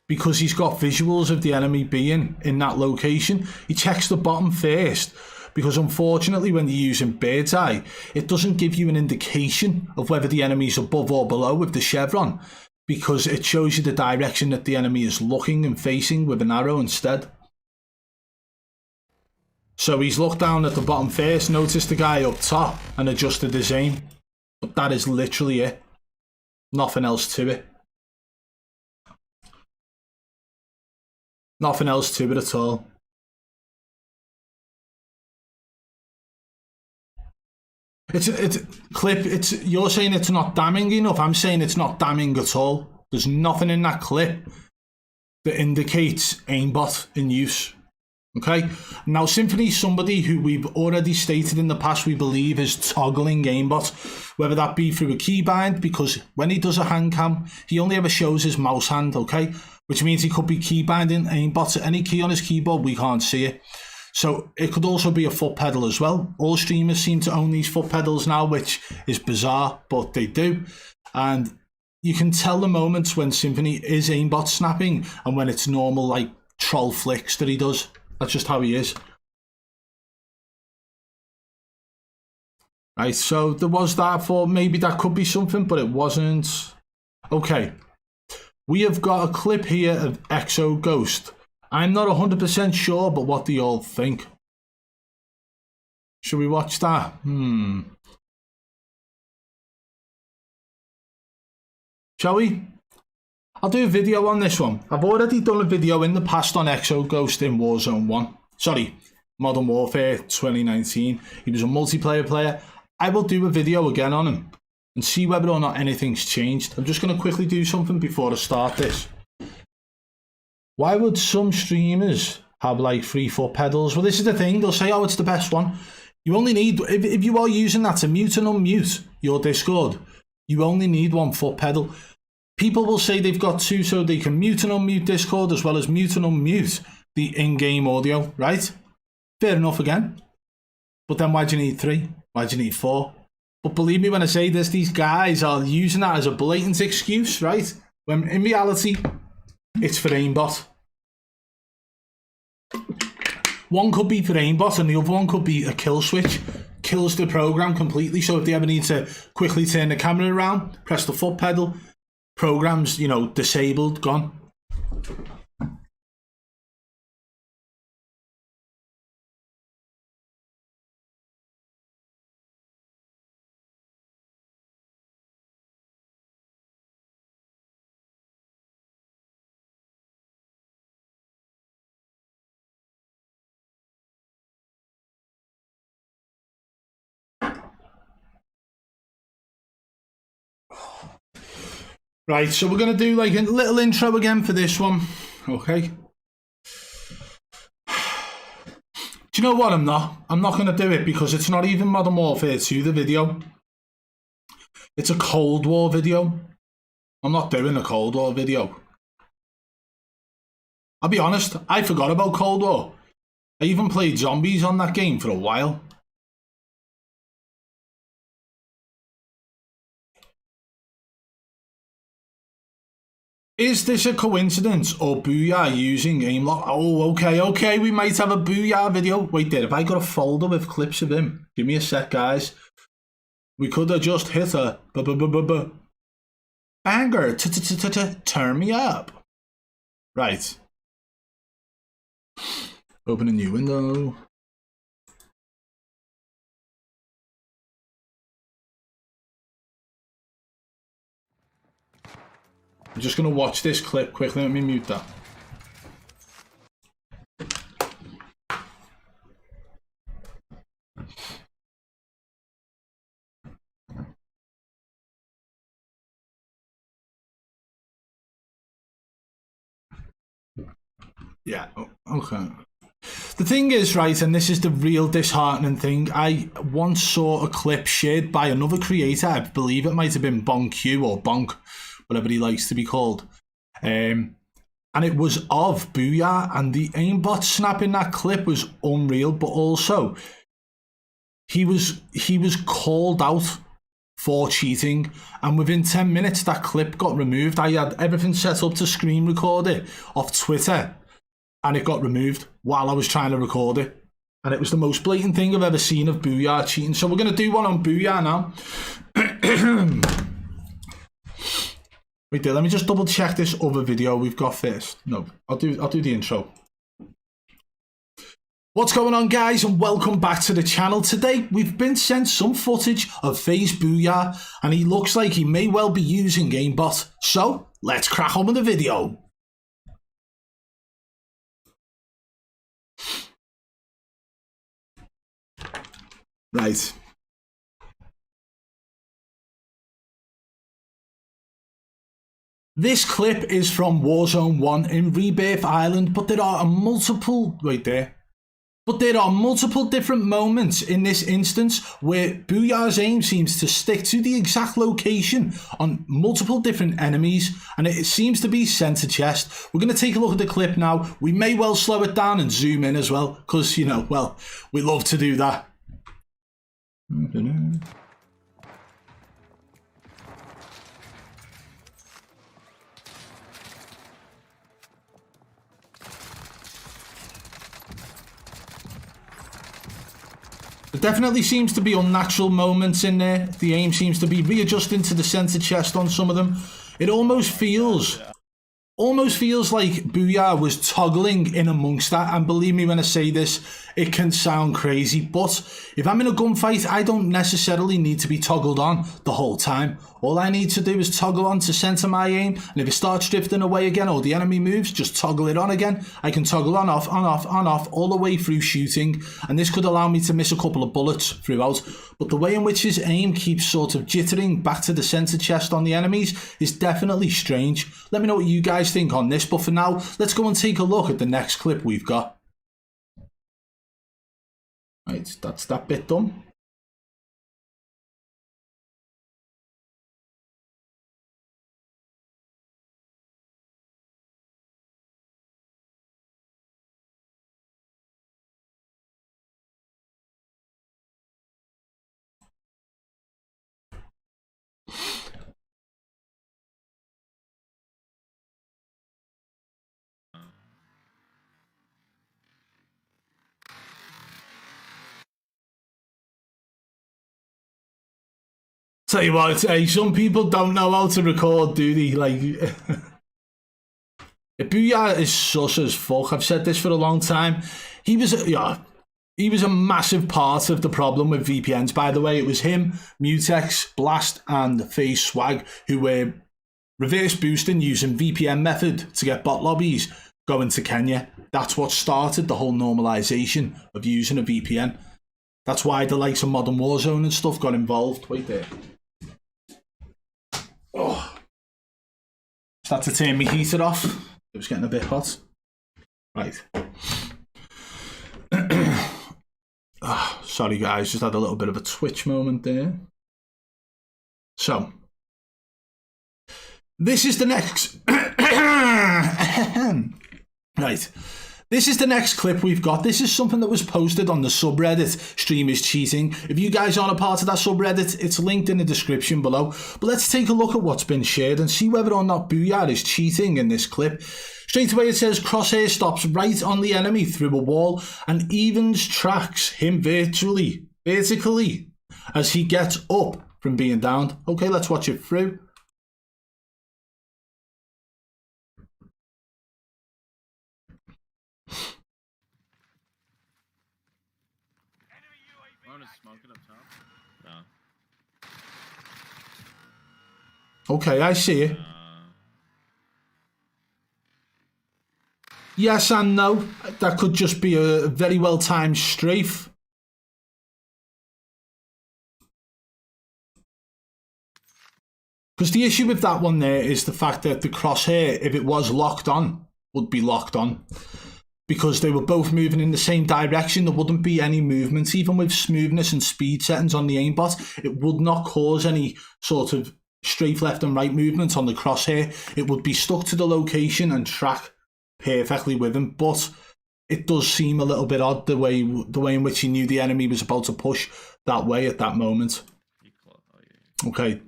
Speaker 1: Because he's got visuals of the enemy being in that location. He checks the bottom first. Because unfortunately, when you're using bird's eye, it doesn't give you an indication of whether the enemy's above or below with the chevron, because it shows you the direction that the enemy is looking and facing with an arrow instead. So he's looked down at the bottom first, noticed the guy up top, and adjusted his aim. But that is literally it. Nothing else to it. Nothing else to it at all. You're saying it's not damning enough. I'm saying it's not damning at all. There's nothing in that clip that indicates aimbot in use. Okay? Now, Symphony's somebody who we've already stated in the past we believe is toggling aimbot, whether that be through a keybind, because when he does a hand cam, he only ever shows his mouse hand, okay? Which means he could be keybinding aimbot to any key on his keyboard, we can't see it. So it could also be a foot pedal as well. All streamers seem to own these foot pedals now, which is bizarre, but they do. And you can tell the moments when Symphony is aimbot snapping and when it's normal, like troll flicks that he does. That's just how he is. Right, so there was that. For maybe that could be something, but it wasn't. Okay, we have got a clip here of Exo Ghost. I'm not 100% sure, but what do you all think? Should we watch that? Shall we? I'll do a video on this one. I've already done a video in the past on Exo Ghost in Warzone 1. Sorry, Modern Warfare 2019. He was a multiplayer player. I will do a video again on him and see whether or not anything's changed. I'm just going to quickly do something before I start this. Why would some streamers have like 3 foot pedals. Well, this is the thing. They'll say, oh, it's the best one. You only need, if you are using that to mute and unmute your Discord, you only need 1 foot pedal. People will say they've got 2 so they can mute and unmute Discord as well as mute and unmute the in-game audio, right? Fair enough again. But then why do you need 3? Why do you need 4? But believe me when I say this, these guys are using that as a blatant excuse, right? When in reality, it's for aimbot. One could be for aimbot and the other one could be a kill switch. Kills the program completely. So if they ever need to quickly turn the camera around, press the foot pedal, program's, you know, disabled, gone. Right, so we're going to do like a little intro again for this one, okay? Do you know what I'm not going to do it because it's not even Modern Warfare 2, the video. It's a Cold War video. I'm not doing a Cold War video. I'll be honest, I forgot about Cold War. I even played zombies on that game for a while. Is this a coincidence or Booyah using aim lock? Oh, okay, we might have a Booyah video. Wait there, have I got a folder with clips of him? Give me a sec, guys. We could have just hit a banger, turn me up. Right. Open a new window. I'm just going to watch this clip quickly. Let me mute that. Yeah, okay. The thing is, right, and this is the real disheartening thing, I once saw a clip shared by another creator, I believe it might have been BonkQ or Bonk, whatever he likes to be called. And it was of Booyah, and the aimbot snap in that clip was unreal, but also he was called out for cheating, and within 10 minutes that clip got removed. I had everything set up to screen record it off Twitter, and it got removed while I was trying to record it. And it was the most blatant thing I've ever seen of Booyah cheating. So we're going to do one on Booyah now. Wait there, let me just double check this other video we've got first. No, I'll do the intro. What's going on, guys, and welcome back to the channel. Today we've been sent some footage of FaZe Booyah, and he looks like he may well be using aimbot. So let's crack on with the video. Right. This clip is from Warzone 1 in Rebirth Island, but there are multiple different moments in this instance where Booyah's aim seems to stick to the exact location on multiple different enemies, and it seems to be center chest. We're going to take a look at the clip now. We may well slow it down and zoom in as well, because, you know, well, we love to do that. There definitely seems to be unnatural moments in there. The aim seems to be readjusting to the center chest on some of them. It almost feels like Booyah was toggling in amongst that, and believe me when I say this, it can sound crazy, but if I'm in a gunfight, I don't necessarily need to be toggled on the whole time. All I need to do is toggle on to center my aim, and if it starts drifting away again or the enemy moves, just toggle it on again. I can toggle on, off, on, off, on, off, all the way through shooting, and this could allow me to miss a couple of bullets throughout. But the way in which his aim keeps sort of jittering back to the center chest on the enemies is definitely strange. Let me know what you guys think on this, but for now, let's go and take a look at the next clip we've got. Right, that's that bit done. Tell you what, hey, some people don't know how to record, do they? Like, Booyah is sus as fuck. I've said this for a long time. He was a massive part of the problem with VPNs, by the way. It was him, Mutex, Blast, and FaZe Swag who were reverse boosting using VPN method to get bot lobbies going to Kenya. That's what started the whole normalization of using a VPN. That's why the likes of Modern Warzone and stuff got involved. Wait there. Oh. Start to turn my heater off. It was getting a bit hot. Right. Oh, sorry guys, just had a little bit of a twitch moment there. So, this is the next... Right. This is the next clip we've got. This is something that was posted on the subreddit, Stream is Cheating. If you guys aren't a part of that subreddit, it's linked in the description below. But let's take a look at what's been shared and see whether or not Booyah is cheating in this clip. Straight away it says, Crosshair stops right on the enemy through a wall and evens tracks him vertically, as he gets up from being downed. Okay, let's watch it through. Okay, I see it. Yes and no. That could just be a very well timed strafe. Because the issue with that one there is the fact that the crosshair, if it was locked on, would be locked on. Because they were both moving in the same direction, there wouldn't be any movement. Even with smoothness and speed settings on the aimbot, it would not cause any sort of strafe left and right movement on the crosshair. It would be stuck to the location and track perfectly with him. But it does seem a little bit odd the way in which he knew the enemy was about to push that way at that moment. Okay.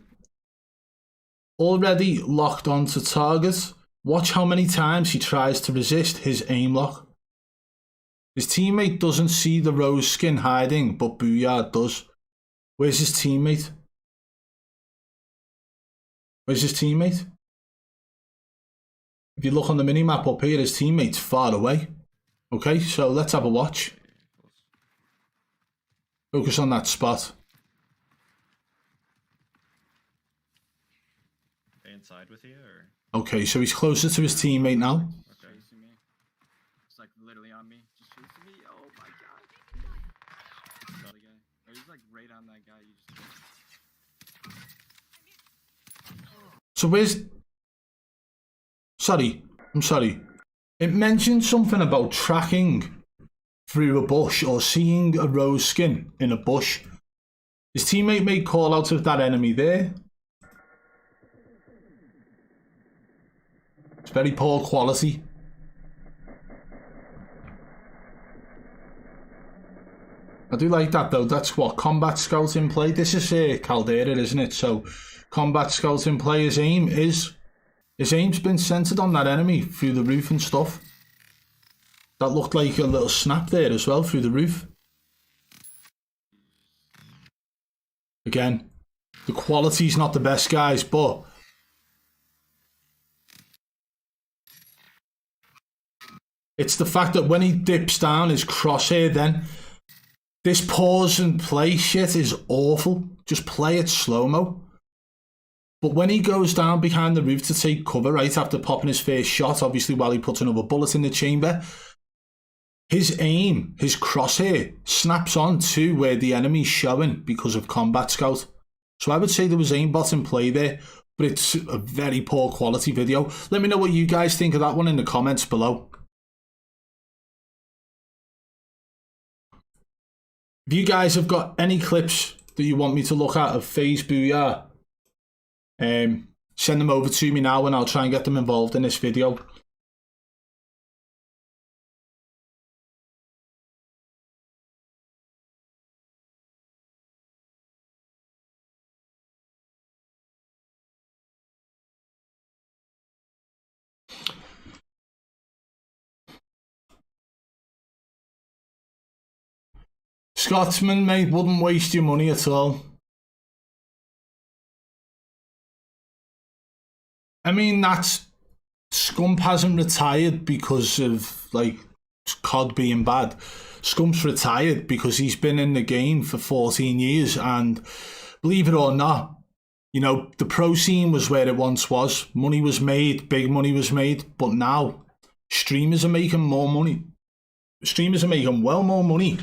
Speaker 1: Already locked onto target. Watch how many times he tries to resist his aim lock. His teammate doesn't see the rose skin hiding, but Booyah does. Where's his teammate? Where's his teammate? If you look on the minimap up here, his teammate's far away. Okay, so let's have a watch. Focus on that spot.
Speaker 4: Inside with you, or?
Speaker 1: Okay, so he's closer to his teammate now.
Speaker 4: Okay. Chasing me. It's like literally on me. Just chasing me. Oh my god. Got a guy. Oh, he's like right on that guy. You just.
Speaker 1: So where's... I'm sorry. It mentioned something about tracking through a bush or seeing a rose skin in a bush. His teammate made call out of that enemy there. It's very poor quality. I do like that though. That's what combat scouting play. This is Caldera, isn't it? So combat scouting play. His aim's been centered on that enemy through the roof and stuff. That looked like a little snap there as well through the roof. Again, the quality's not the best, guys, but it's the fact that when he dips down his crosshair, then this pause and play shit is awful. Just play it slow-mo. But when he goes down behind the roof to take cover right after popping his first shot, obviously while he puts another bullet in the chamber, his aim, his crosshair, snaps on to where the enemy's showing because of Combat Scout. So I would say there was aimbot in play there, but it's a very poor quality video. Let me know what you guys think of that one in the comments below. If you guys have got any clips that you want me to look at of FaZe Booyah, send them over to me now and I'll try and get them involved in this video. Scotsman, mate, wouldn't waste your money at all. I mean, that's... Scump hasn't retired because of, like, COD being bad. Scump's retired because he's been in the game for 14 years, and believe it or not, you know, the pro scene was where it once was. Money was made, big money was made, but now streamers are making more money. Streamers are making well more money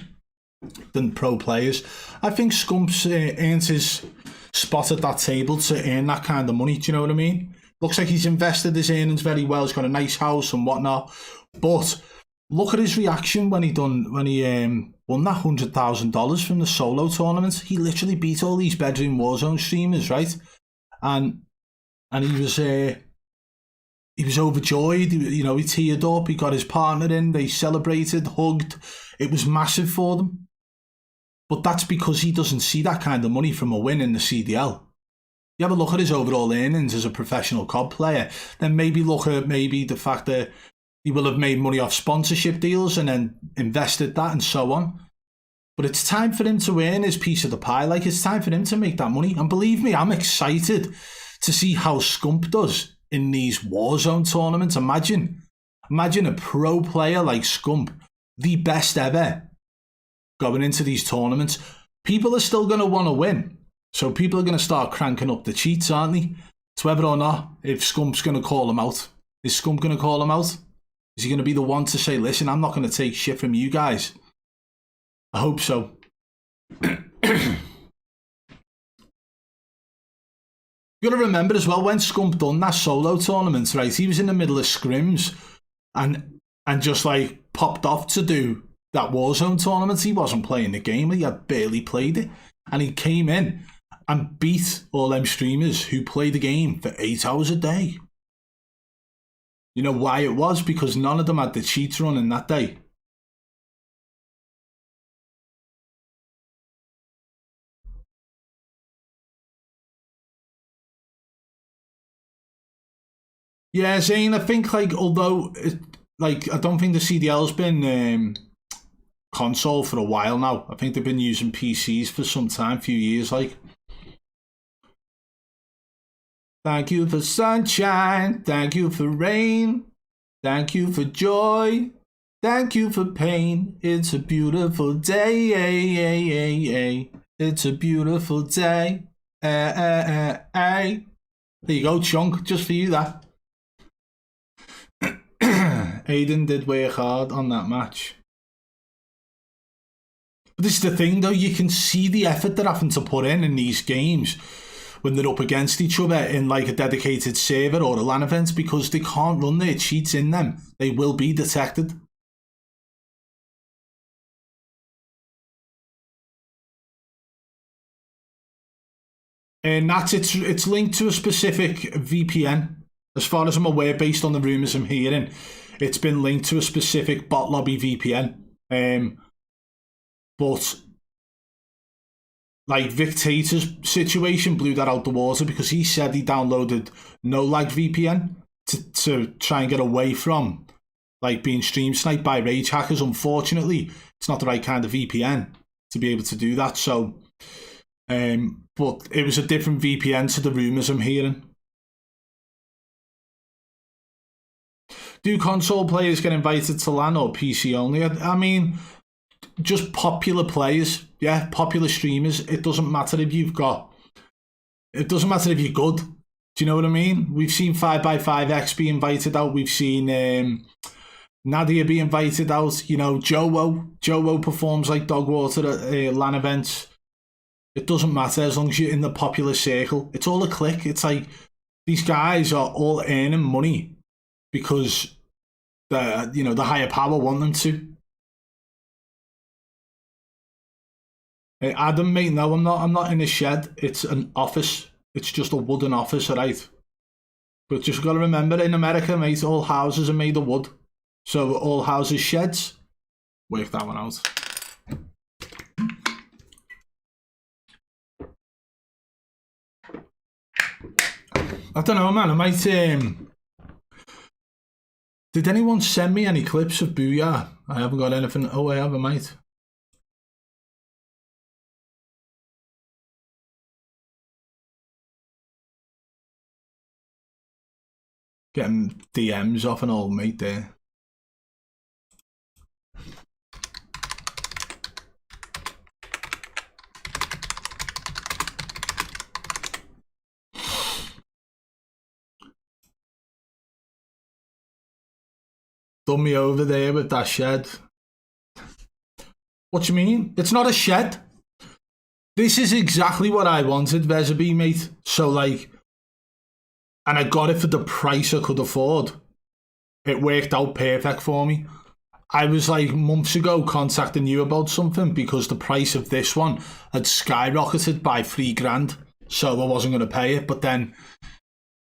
Speaker 1: than pro players. I think Scump's earned his spot at that table to earn that kind of money. Do you know what I mean? Looks like he's invested his earnings very well. He's got a nice house and whatnot. But look at his reaction when he won that $100,000 from the solo tournament. He literally beat all these bedroom Warzone streamers, right? And he was overjoyed. He teared up. He got his partner in. They celebrated, hugged. It was massive for them. But that's because he doesn't see that kind of money from a win in the CDL. You have a look at his overall earnings as a professional COD player, then maybe look at the fact that he will have made money off sponsorship deals and then invested that and so on. But it's time for him to earn his piece of the pie. Like, it's time for him to make that money. And believe me, I'm excited to see how Scump does in these Warzone tournaments. Imagine a pro player like Scump, the best ever, going into these tournaments. People are still going to want to win. So people are going to start cranking up the cheats, aren't they? It's whether or not, if Scump's going to call him out. Is Scump going to call him out? Is he going to be the one to say, listen, I'm not going to take shit from you guys? I hope so. You got to remember as well, when Scump done that solo tournament, right, he was in the middle of scrims and just like popped off to do that Warzone tournament. He wasn't playing the game, he had barely played it, and he came in and beat all them streamers who play the game for 8 hours a day. You know why it was? Because none of them had the cheats running that day. Yeah, Zane, I think, like, although, I don't think the CDL's been console for a while now. I think they've been using PCs for some time, few years, like. Thank you for sunshine, thank you for rain, thank you for joy, thank you for pain. It's a beautiful day, it's a beautiful day. There you go, Chunk, just for you that. Aiden did work hard on that match. But this is the thing though, you can see the effort they're having to put in these games when they're up against each other in like a dedicated server or a LAN event, because they can't run their cheats in them. They will be detected. And it's linked to a specific VPN. As far as I'm aware, based on the rumours I'm hearing, it's been linked to a specific bot lobby VPN. But like Vic Tater's situation blew that out the water, because he said he downloaded no lag VPN to try and get away from like being stream sniped by rage hackers. Unfortunately, it's not the right kind of VPN to be able to do that. So, but it was a different VPN to the rumours I'm hearing. Do console players get invited to LAN or PC only? I mean, just popular players, yeah, popular streamers. It doesn't matter if you're good. Do you know what I mean? We've seen 5x5X be invited out. We've seen Nadia be invited out. You know, Joe performs like dog water at LAN events. It doesn't matter as long as you're in the popular circle. It's all a click. It's like these guys are all earning money because the higher power want them to. Hey, Adam, mate, no, I'm not in a shed. It's an office. It's just a wooden office, alright? But just gotta remember, in America, mate, all houses are made of wood. So all houses sheds. Work that one out. I don't know, man. I might. Did anyone send me any clips of Booyah? I haven't got anything. Oh, I have, I might. Getting DMs off an old mate there. Done me over there with that shed. What do you mean? It's not a shed. This is exactly what I wanted, Vezabi, mate. So, like, and I got it for the price I could afford. It worked out perfect for me. I was like months ago contacting you about something because the price of this one had skyrocketed by $3,000. So I wasn't going to pay it. But then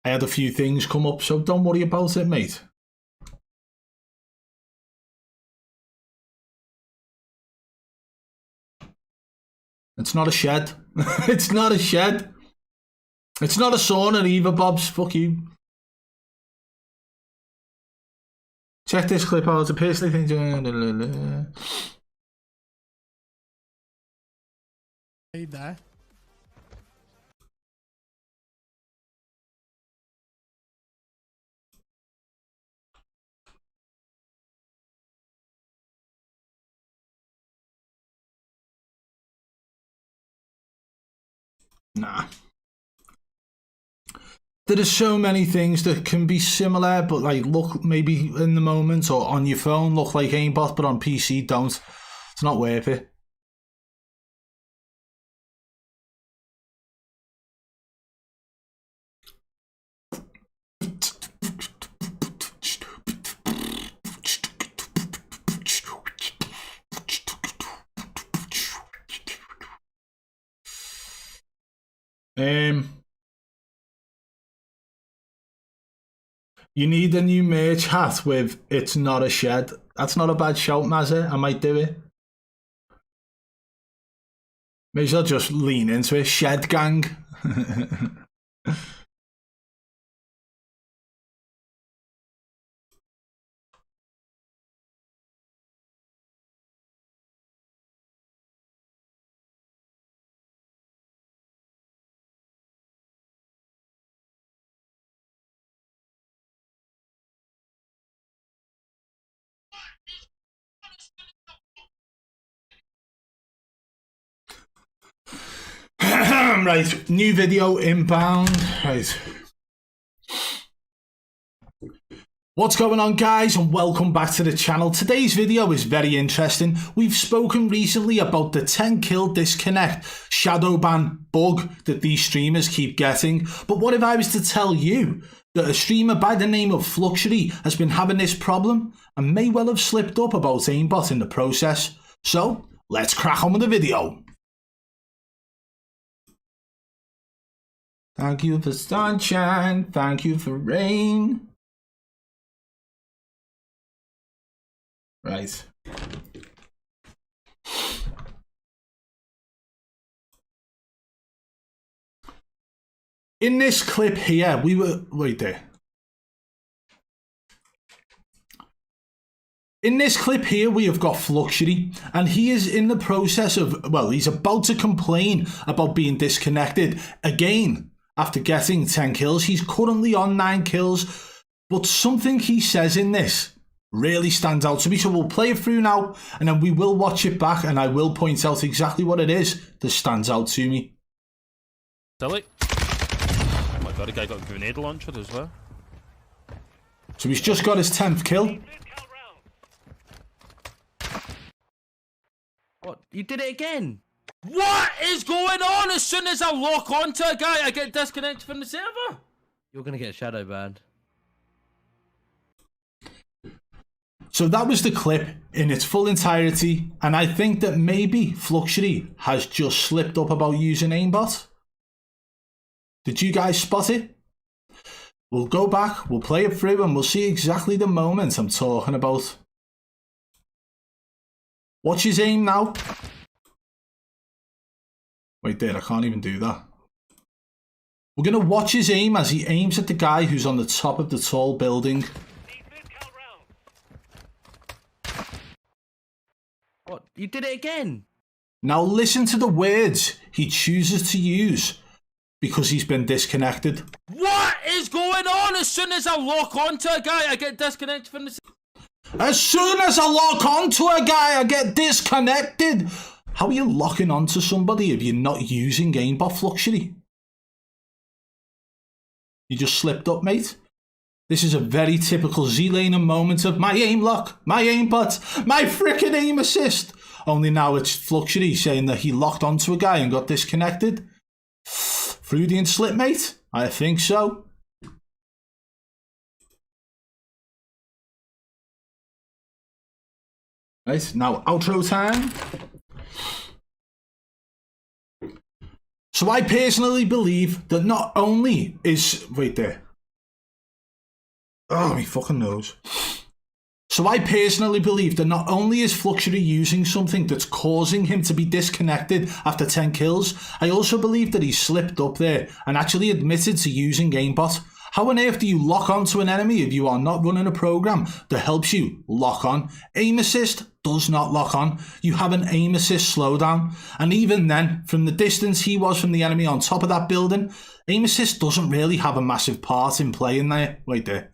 Speaker 1: I had a few things come up. So don't worry about it, mate. It's not a shed. It's not a shed. It's not a sauna either, Bobs. Fuck you. Check this clip out. I personally think...
Speaker 5: Hey, there.
Speaker 1: Nah. There are so many things that can be similar, but like look maybe in the moment or on your phone look like aimbot, but on PC don't. It's not worth it. You need a new merch hat with "It's not a shed." That's not a bad shout, Mazza. I might do it. Maybe I'll just lean into it. Shed gang. Right, new video inbound. Right. What's going on, guys, and welcome back to the channel. Today's video is very interesting. We've spoken recently about the 10 kill disconnect shadow ban bug that these streamers keep getting. But what if I was to tell you that a streamer by the name of Fluxury has been having this problem and may well have slipped up about aimbot in the process? So let's crack on with the video. Thank you for sunshine, thank you for rain. Right. In this clip here, we were... Wait there. In this clip here, we have got Fluxury, and he is in the process of... Well, he's about to complain about being disconnected again after getting 10 kills. He's currently on 9 kills, but something he says in this really stands out to me. So we'll play it through now, and then we will watch it back, and I will point out exactly what it is that stands out to me.
Speaker 6: Silly. Oh my god, a guy got a grenade launcher as well.
Speaker 1: So he's just got his 10th kill.
Speaker 7: What? You did it again?
Speaker 6: What is going on? As soon as I lock onto a guy, I get disconnected from the server.
Speaker 7: You're gonna get shadow banned.
Speaker 1: So that was the clip in its full entirety, and I think that maybe Fluxury has just slipped up about using aimbot. Did you guys spot it? We'll go back, we'll play it through, and we'll see exactly the moment I'm talking about. Watch his aim now. Wait there, I can't even do that. We're going to watch his aim as he aims at the guy who's on the top of the tall building.
Speaker 5: What? You did it again?
Speaker 1: Now listen to the words he chooses to use because he's been disconnected.
Speaker 6: What is going on? As soon as I lock onto a guy, I get disconnected from the...
Speaker 1: As soon as I lock onto a guy, I get disconnected. How are you locking onto somebody if you're not using aimbot Fluxury? You just slipped up, mate. This is a very typical Z-Laner moment of my aim lock, my aimbot, my frickin' aim assist. Only now it's Fluxury saying that he locked onto a guy and got disconnected. Freudian slip, mate? I think so. Right, now outro time. So I personally believe that not only is... Wait there. Oh, my fucking nose. So I personally believe that not only is Fluxury using something that's causing him to be disconnected after 10 kills, I also believe that he slipped up there and actually admitted to using aimbot. How on earth do you lock onto an enemy if you are not running a program that helps you lock on? Aim assist does not lock on. You have an aim assist slowdown. And even then, from the distance he was from the enemy on top of that building, aim assist doesn't really have a massive part in playing there. Wait there.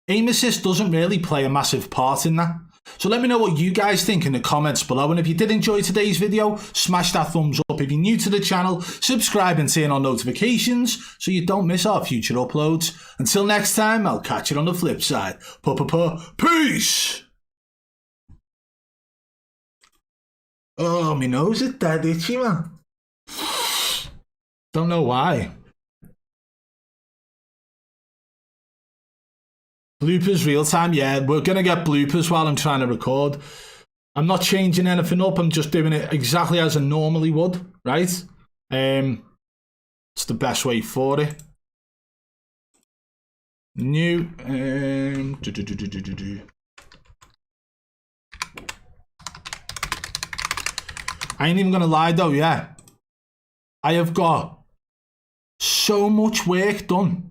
Speaker 1: Aim assist doesn't really play a massive part in that. So let me know what you guys think in the comments below. And if you did enjoy today's video, smash that thumbs up. If you're new to the channel, subscribe and turn on notifications so you don't miss our future uploads. Until next time, I'll catch you on the flip side. Peace! Oh, my nose is dead itchy, man. Don't know why. Bloopers real time, yeah, we're going to get bloopers while I'm trying to record. I'm not changing anything up, I'm just doing it exactly as I normally would, right? It's the best way for it. New, I ain't even going to lie though, yeah. I have got so much work done.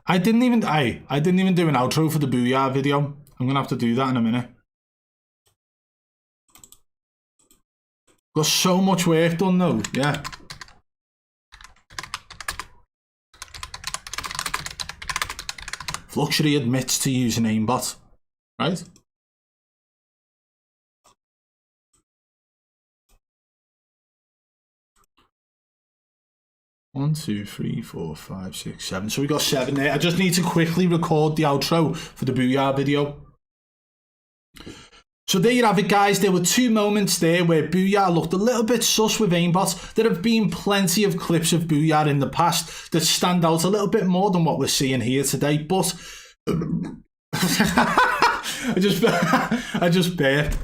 Speaker 1: I didn't even do an outro for the Booyah video. I'm gonna have to do that in a minute. Got so much work done though, yeah. Fluxury admits to using aimbot, right? One, two, three, four, five, six, seven. So we got 7 there. I just need to quickly record the outro for the Booyah video. So there you have it, guys. There were 2 moments there where Booyah looked a little bit sus with aimbot. There have been plenty of clips of Booyah in the past that stand out a little bit more than what we're seeing here today. But I just burped.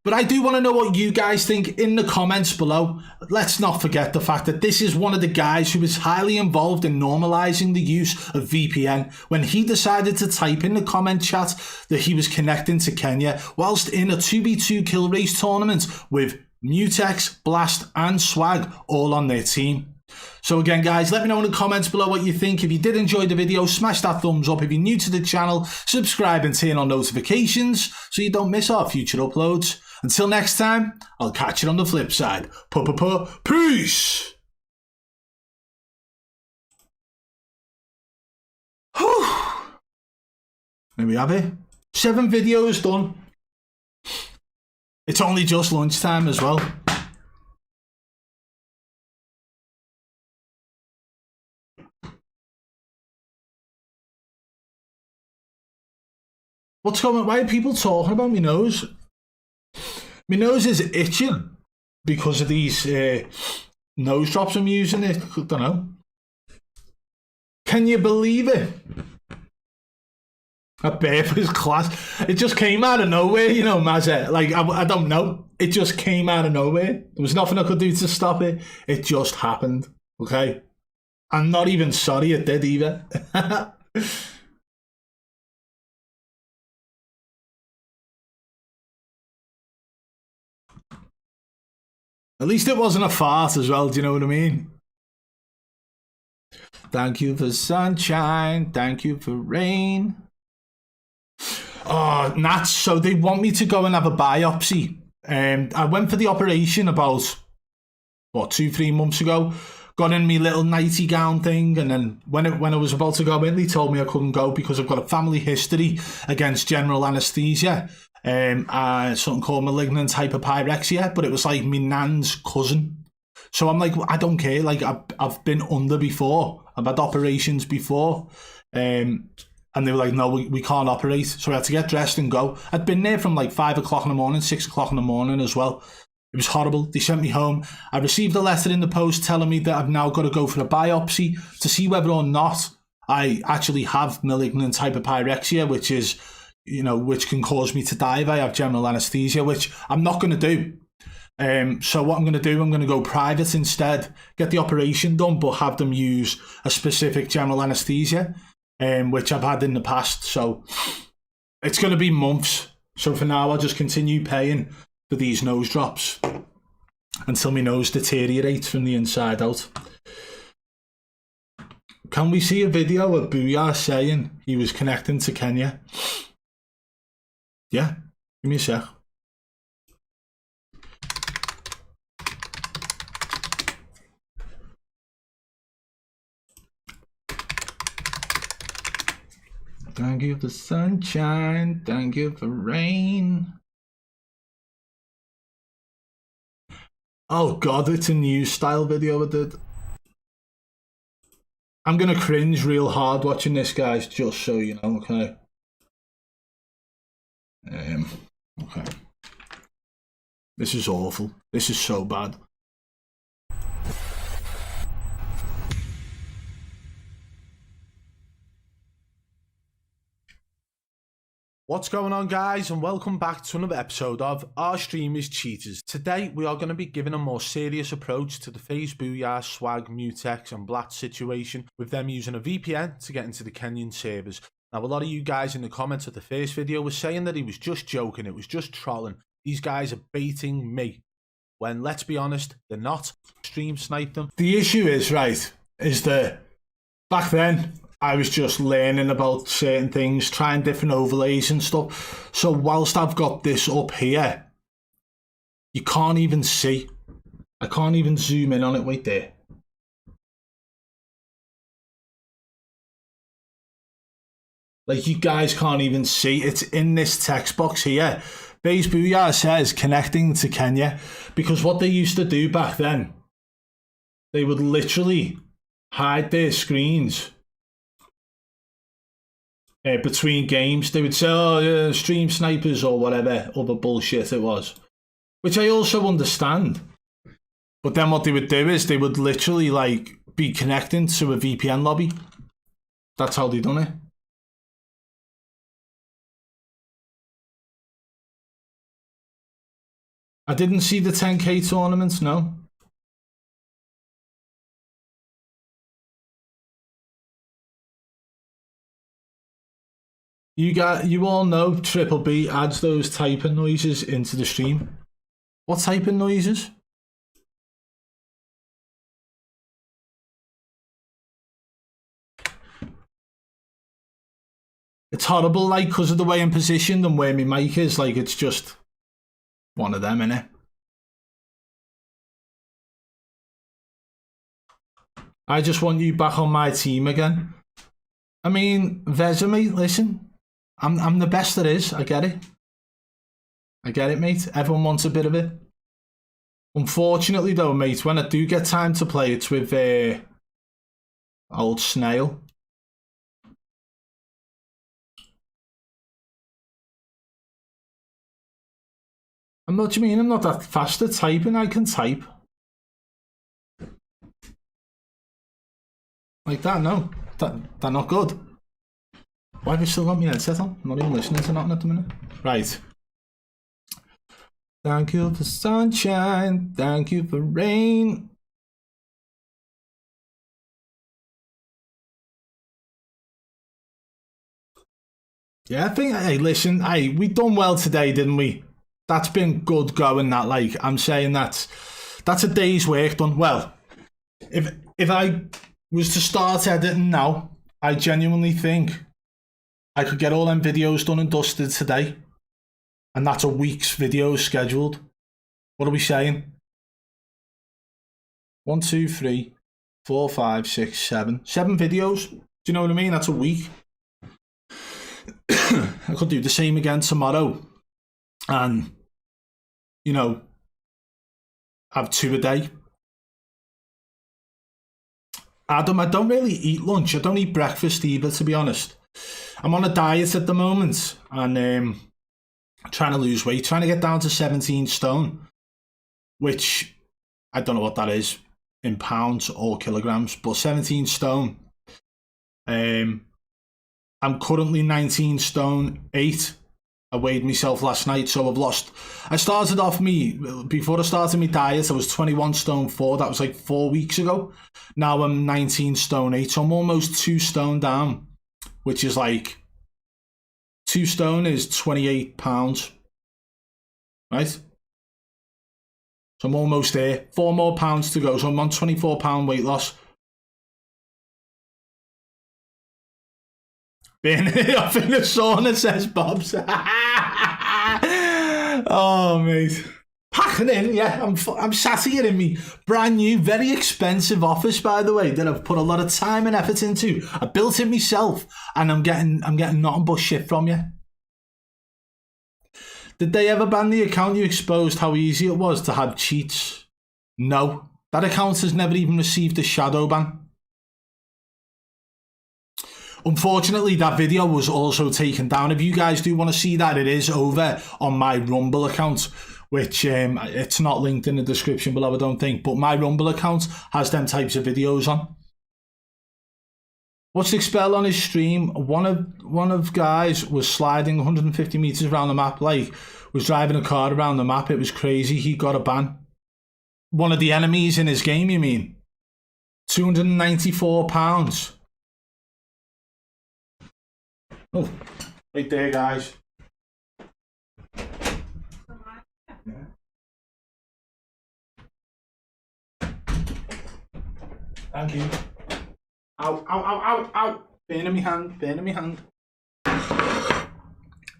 Speaker 1: But I do want to know what you guys think in the comments below. Let's not forget the fact that this is one of the guys who is highly involved in normalizing the use of VPN when he decided to type in the comment chat that he was connecting to Kenya whilst in a 2v2 kill race tournament with Mutex, Blast and Swag all on their team. So again, guys, let me know in the comments below what you think. If you did enjoy the video, smash that thumbs up. If you're new to the channel, subscribe and turn on notifications so you don't miss our future uploads. Until next time, I'll catch you on the flip side. Peace! There we have it. 7 videos done. It's only just lunchtime as well. What's going on? Why are people talking about my nose? My nose is itching because of these nose drops I'm using. I don't know. Can you believe it? That burp was class. It just came out of nowhere, you know, Mazza. Like, I don't know. It just came out of nowhere. There was nothing I could do to stop it. It just happened, okay? I'm not even sorry it did either. At least it wasn't a fart as well, do you know what I mean? Thank you for sunshine, thank you for rain. Oh, Nats, so they want me to go and have a biopsy. I went for the operation about, 2-3 months ago. Got in my little nighty gown thing, and then when I was about to go in, they told me I couldn't go because I've got a family history against general anaesthesia. Something called malignant hyperpyrexia, but it was like my nan's cousin. So I'm like, I don't care. Like, I've been under before. I've had operations before. And they were like, no, we can't operate. So I had to get dressed and go. I'd been there from like 5 o'clock in the morning, 6 o'clock in the morning as well. It was horrible. They sent me home. I received a letter in the post telling me that I've now got to go for a biopsy to see whether or not I actually have malignant hyperpyrexia, which is, you know, which can cause me to die if I have general anaesthesia, which I'm not going to do. So what I'm going to do, I'm going to go private instead, get the operation done, but have them use a specific general anaesthesia, which I've had in the past. So it's going to be months. So for now, I'll just continue paying for these nose drops until my nose deteriorates from the inside out. Can we see a video of Booyah saying he was connecting to Kenya? Yeah, give me a sec. Thank you for sunshine, thank you for rain. Oh god, it's a news style video I did. I'm gonna cringe real hard watching this, guys, just so you know, okay? Okay. This is awful. This is so bad. What's going on, guys, and welcome back to another episode of Our Streamers Cheaters. Today we are going to be giving a more serious approach to the FaZe Booyah, Swag, Mutex and Blatt situation, with them using a VPN to get into the Kenyan servers. Now, a lot of you guys in the comments of the first video were saying that he was just joking, it was just trolling. These guys are baiting me. When, let's be honest, they're not. Stream snipe them. The issue is, right, is that back then I was just learning about certain things, trying different overlays and stuff. So whilst I've got this up here, you can't even see. I can't even zoom in on it right there. Like, you guys can't even see. It's in this text box here. FaZe Booyah says connecting to Kenya. Because what they used to do back then, they would literally hide their screens between games. They would say, oh, stream snipers or whatever other bullshit it was, which I also understand. But then what they would do is they would literally like be connecting to a VPN lobby. That's how they done it. I didn't see the 10k tournaments, no. You all know Triple B adds those typing noises into the stream. What typing noises? It's horrible, like, because of the way I'm positioned and where my mic is. Like, it's just one of them, innit? I just want you back on my team again. I mean, Vezemi, listen. I'm the best there is. I get it. I get it, mate. Everyone wants a bit of it. Unfortunately, though, mate, when I do get time to play, it's with old Snail. And what do you mean? I'm not that fast at typing. I can type. Like that, no. They're not good. Why have you still got my headset on? I'm not even listening to nothing at the minute. Right. Thank you for sunshine. Thank you for rain. Yeah, I think, hey, listen, hey, we done well today, didn't we? That's been good going, that, like, I'm saying that's a day's work done. Well, if I was to start editing now, I genuinely think I could get all them videos done and dusted today. And that's a week's videos scheduled. What are we saying? 1, 2, 3, 4, 5, 6, 7. 7 videos. Do you know what I mean? That's a week. I could do the same again tomorrow. And, you know, have 2 a day. Adam, I don't really eat lunch. I don't eat breakfast either, to be honest. I'm on a diet at the moment. And trying to lose weight. Trying to get down to 17 stone. Which, I don't know what that is in pounds or kilograms. But 17 stone. I'm currently 19 stone 8. I weighed myself last night, so I've lost. I started off before I started my diet, I was 21 stone 4. That was like 4 weeks ago. Now I'm 19 stone 8, so I'm almost 2 stone down, which is like 2 stone is 28 pounds, right? So I'm almost there. 4 more pounds to go, so I'm on 24 pound weight loss. Being off in the sauna, says Bob's. Oh, mate. Packing in, yeah. I'm sat here in me brand new, very expensive office, by the way, that I've put a lot of time and effort into. I built it myself, and I'm getting nothing but shit from you. Did they ever ban the account you exposed how easy it was to have cheats? No. That account has never even received a shadow ban. Unfortunately, that video was also taken down. If you guys do want to see that, it is over on my Rumble account, which it's not linked in the description below, I don't think. But my Rumble account has them types of videos on. What's the spell on his stream? One of guys was sliding 150 meters around the map, like was driving a car around the map. It was crazy. He got a ban. One of the enemies in his game, you mean? £294. Oh, right there, guys. Thank you. Ow, ow, ow, ow, ow. Burn in my hand, burn in my hand.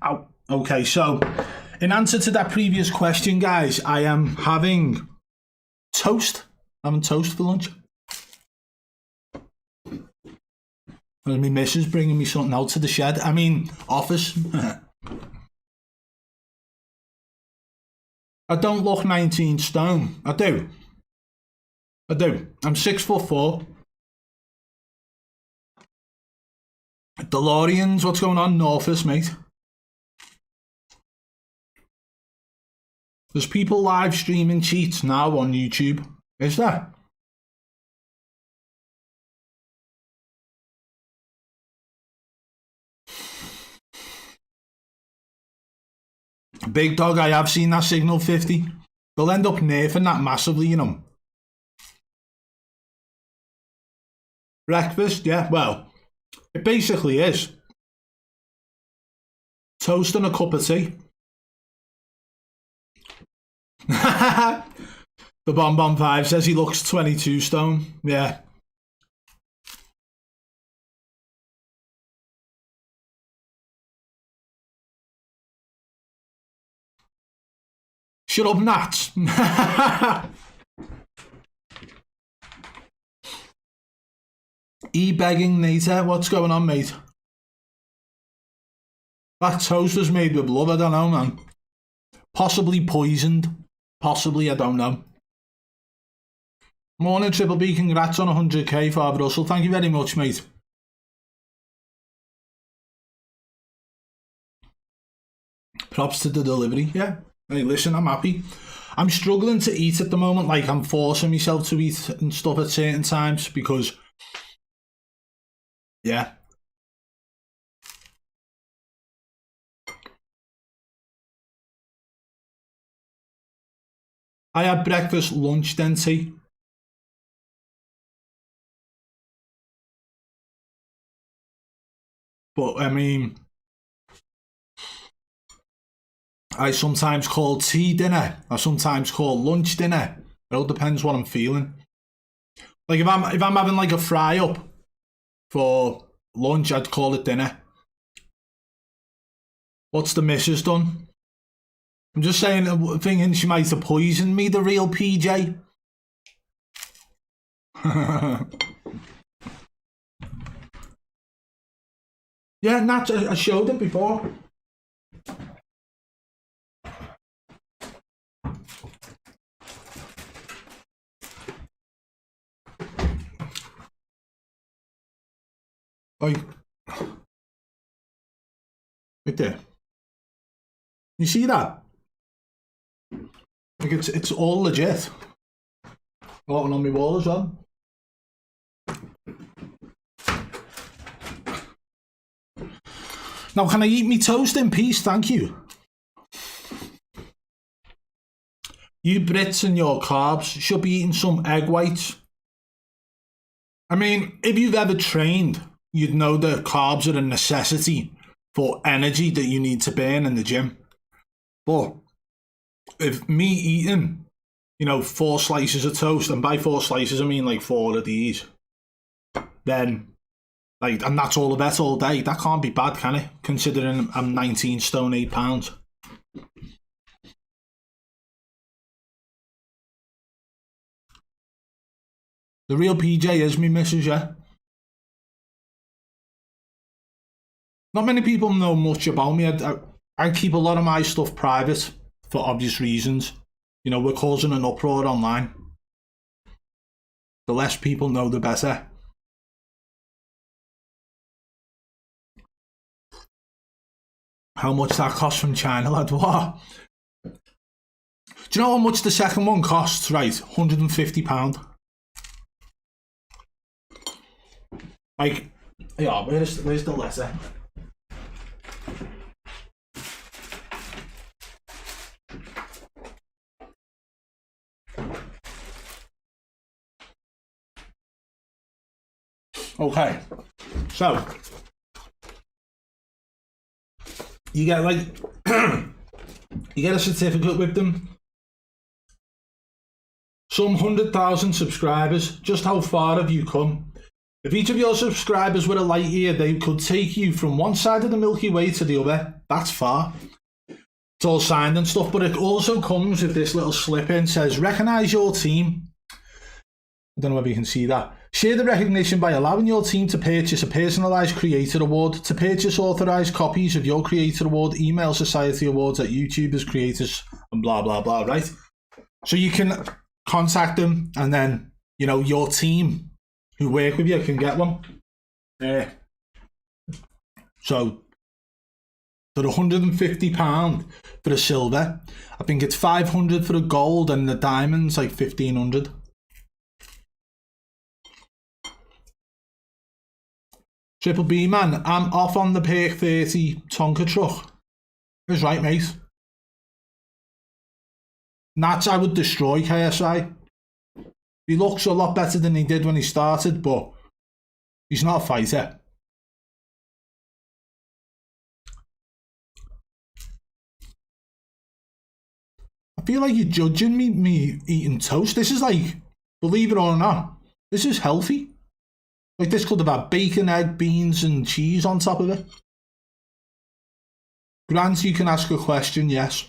Speaker 1: Ow. Okay, so in answer to that previous question, guys, I am having toast. I'm having toast for lunch. And my missus bringing me something out to the shed. I mean, office. I don't look 19 stone. I do. I'm 6'4". DeLoreans, what's going on? Northus, mate. There's people live streaming cheats now on YouTube. Is there? Big dog, I have seen that signal 50. They'll end up nerfing that massively, you know. Breakfast, yeah, well, it basically is. Toast and a cup of tea. The Bon 5 says he looks 22 stone. Yeah. Shut up, Nats. E-begging Nater, what's going on, mate? That toast was made with blood, I don't know, man. Possibly poisoned. Possibly, I don't know. Morning, Triple B, congrats on 100k, Father Russell. Thank you very much, mate. Props to the delivery, yeah. Hey, listen, I'm happy. I'm struggling to eat at the moment, like I'm forcing myself to eat and stuff at certain times because Yeah. I had breakfast, lunch, then tea. But I mean, I sometimes call tea dinner. I sometimes call lunch dinner. It all depends what I'm feeling. Like if I'm having like a fry up for lunch, I'd call it dinner. What's the missus done? I'm just saying, thinking she might have poisoned me, the real PJ. Yeah, Nat, I showed it before. Like, right there. You see that? Like it's all legit. Got one on my wall as well. Now, can I eat me toast in peace? Thank you. You Brits and your carbs should be eating some egg whites. I mean, if you've ever trained, you'd know that carbs are a necessity for energy that you need to burn in the gym. But if me eating, 4 slices of toast, and by 4 slices I mean like 4 of these, then and that's all I bet all day, that can't be bad, can it? Considering I'm 19 stone 8 pounds. The real PJ is me missus, yeah. Not many people know much about me. I keep a lot of my stuff private for obvious reasons. We're causing an uproar online. The less people know, the better. How much that cost from China, lad? What? Do you know how much the second one costs? Right, £150. Like, yeah, where's the letter? Okay, so you get you get a certificate with them. Some 100,000 subscribers. Just how far have you come? If each of your subscribers were a light year, they could take you from one side of the Milky Way to the other. That's far. It's all signed and stuff, but it also comes with this little slip in. Says, recognise your team. I don't know whether you can see that. Share the recognition by allowing your team to purchase a personalised creator award. To purchase authorised copies of your creator award, email Society Awards at YouTubers, creators, and blah, blah, blah, right? So you can contact them, and then, your team who work with you can get one. So, for £150 for a silver, I think it's £500 for a gold, and the diamond's like £1,500. Triple Beaman, I'm off on the Perk 30 Tonka truck. That's right, mate. Nats, I would destroy KSI. He looks a lot better than he did when he started, but he's not a fighter. I feel like you're judging me eating toast. This is like, believe it or not, this is healthy. Like, this could have had bacon, egg, beans, and cheese on top of it. Grant, you can ask a question, yes.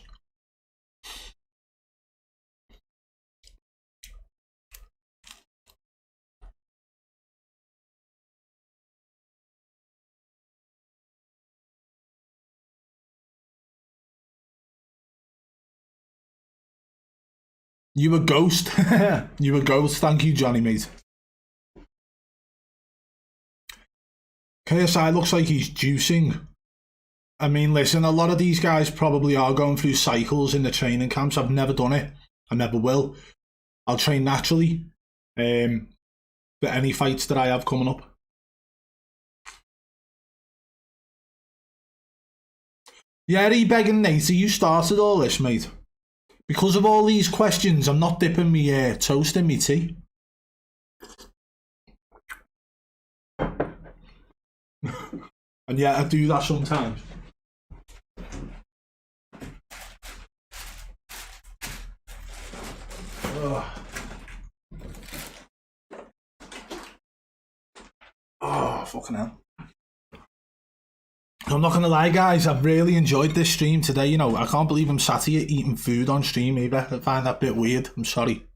Speaker 1: You a ghost. You a ghost. Thank you, Johnny, mate. KSI looks like he's juicing. I mean, listen, a lot of these guys probably are going through cycles in the training camps. I've never done it. I never will. I'll train naturally for any fights that I have coming up. Yeah, E-Beg and Nate, you started all this, mate. Because of all these questions, I'm not dipping me toast in me tea. And yeah, I do that sometimes. Ugh. Oh, fucking hell. I'm not gonna lie, guys, I've really enjoyed this stream today. You know, I can't believe I'm sat here eating food on stream either. I find that a bit weird. I'm sorry.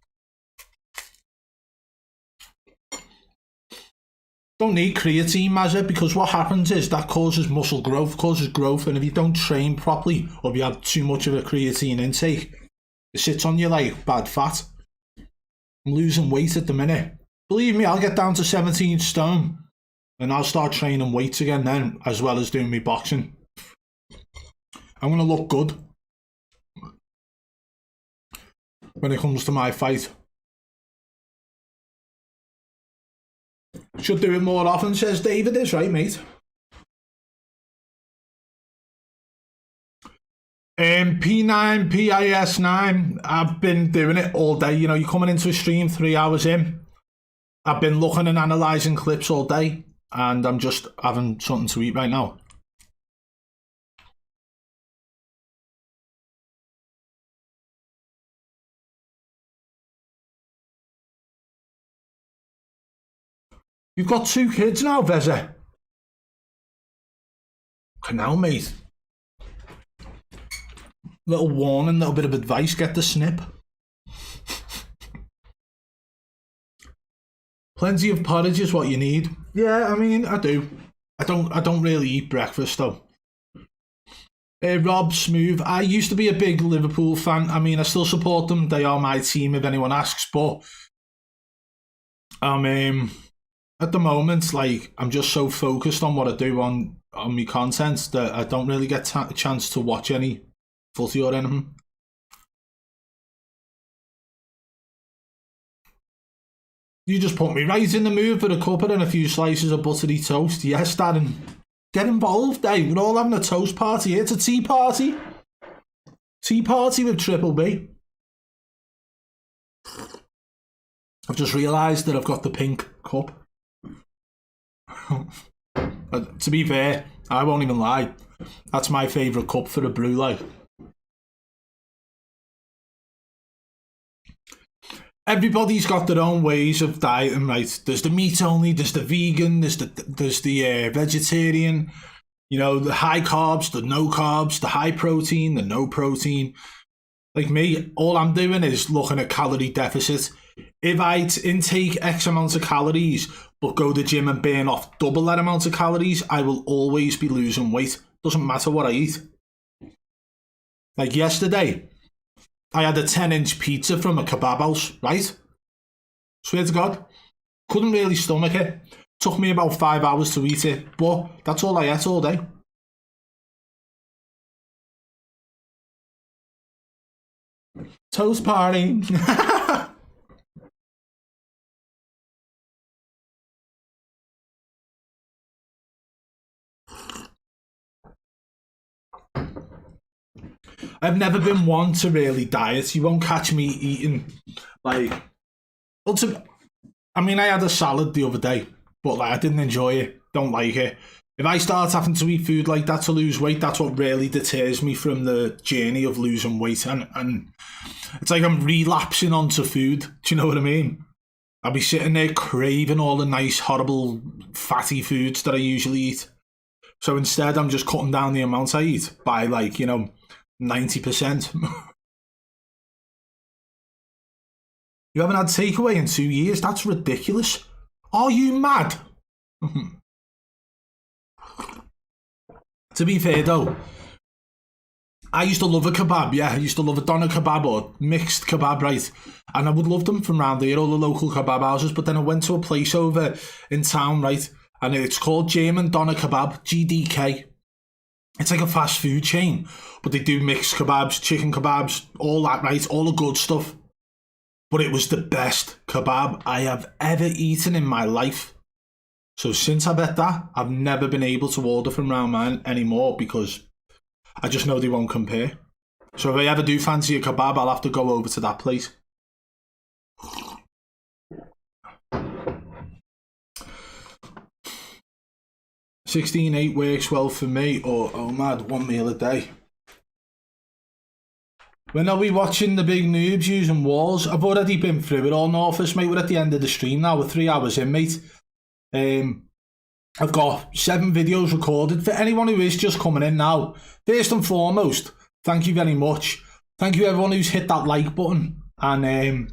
Speaker 1: Don't need creatine, Mazza, because what happens is that causes muscle growth, and if you don't train properly or if you have too much of a creatine intake, it sits on you like bad fat. I'm losing weight at the minute. Believe me, I'll get down to 17 stone. And I'll start training weights again then, as well as doing my boxing. I'm going to look good when it comes to my fight. Should do it more often, says David. Is right, mate. P9, PIS9. I've been doing it all day. You know, you're coming into a stream 3 hours in. I've been looking and analysing clips all day. And I'm just having something to eat right now. You've got 2 kids now, Veza. Okay, now, mate. Little warning, little bit of advice, get the snip. Plenty of porridge is what you need. Yeah, I mean, I do. I don't really eat breakfast though. Rob Smooth. I used to be a big Liverpool fan. I mean, I still support them. They are my team if anyone asks. But at the moment, like, I'm just so focused on what I do on my content that I don't really get a chance to watch any footy or anything. You just put me right in the mood for a cuppa and a few slices of buttery toast. Yes, Darren. Get involved, eh? We're all having a toast party here. It's a tea party. Tea party with Triple B. I've just realised that I've got the pink cup. To be fair, I won't even lie. That's my favourite cup for a brew, like. Everybody's got their own ways of dieting, right? There's the meat only, there's the vegan, there's the vegetarian, you know, the high carbs, the no carbs, the high protein, the no protein. Like me, all I'm doing is looking at calorie deficit. If I intake X amount of calories, but go to the gym and burn off double that amount of calories, I will always be losing weight. Doesn't matter what I eat. Like yesterday, I had a 10-inch pizza from a kebab house, right? Swear to God. Couldn't really stomach it. Took me about 5 hours to eat it, but that's all I ate all day. Toast party. I've never been one to really diet. You won't catch me eating, like... I mean, I had a salad the other day, but like, I didn't enjoy it. Don't like it. If I start having to eat food like that to lose weight, that's what really deters me from the journey of losing weight. And it's like I'm relapsing onto food. Do you know what I mean? I'll be sitting there craving all the nice, horrible, fatty foods that I usually eat. So instead, I'm just cutting down the amount I eat by, like, you know, 90%. You haven't had takeaway in 2 years? That's ridiculous. Are you mad? To be fair though, I used to love a kebab, yeah. I used to love a doner kebab or mixed kebab, right? And I would love them from around here, all the local kebab houses. But then I went to a place over in town, right? And it's called German Doner Kebab, GDK. It's like a fast food chain, but they do mixed kebabs, chicken kebabs, all that, right? All the good stuff. But it was the best kebab I have ever eaten in my life. So since I've had that, I've never been able to order from around mine anymore because I just know they won't compare. So if I ever do fancy a kebab, I'll have to go over to that place. $16.8 works well for me, or oh mad, 1 meal a day. When are we watching the big noobs using walls? I've already been through it all, Northus, mate. We're at the end of the stream now. We're 3 hours in, mate. I've got 7 videos recorded. For anyone who is just coming in now, first and foremost, thank you very much. Thank you everyone who's hit that like button. And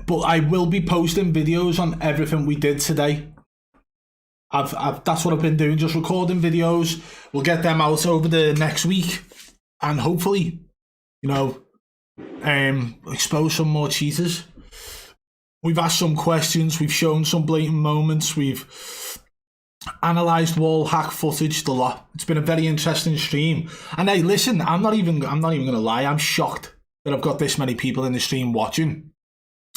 Speaker 1: but I will be posting videos on everything we did today. That's what I've been doing, just recording videos. We'll get them out over the next week, and hopefully, you know, expose some more cheaters. We've asked some questions, we've shown some blatant moments, we've analysed wall hack footage, the lot. It's been a very interesting stream. And hey, listen, I'm not even gonna lie, I'm shocked that I've got this many people in the stream watching.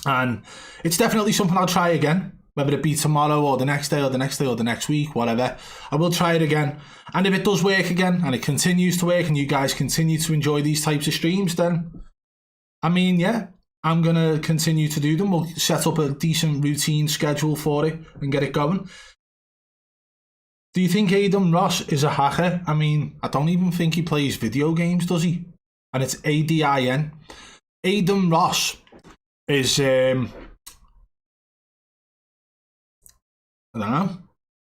Speaker 1: And it's definitely something I'll try again. Whether it be tomorrow or the next day or the next day or the next week, whatever. I will try it again. And if it does work again and it continues to work and you guys continue to enjoy these types of streams, then, I mean, yeah, I'm going to continue to do them. We'll set up a decent routine schedule for it and get it going. Do you think Adam Ross is a hacker? I mean, I don't even think he plays video games, does he? And it's ADIN. Adam Ross is... I don't know.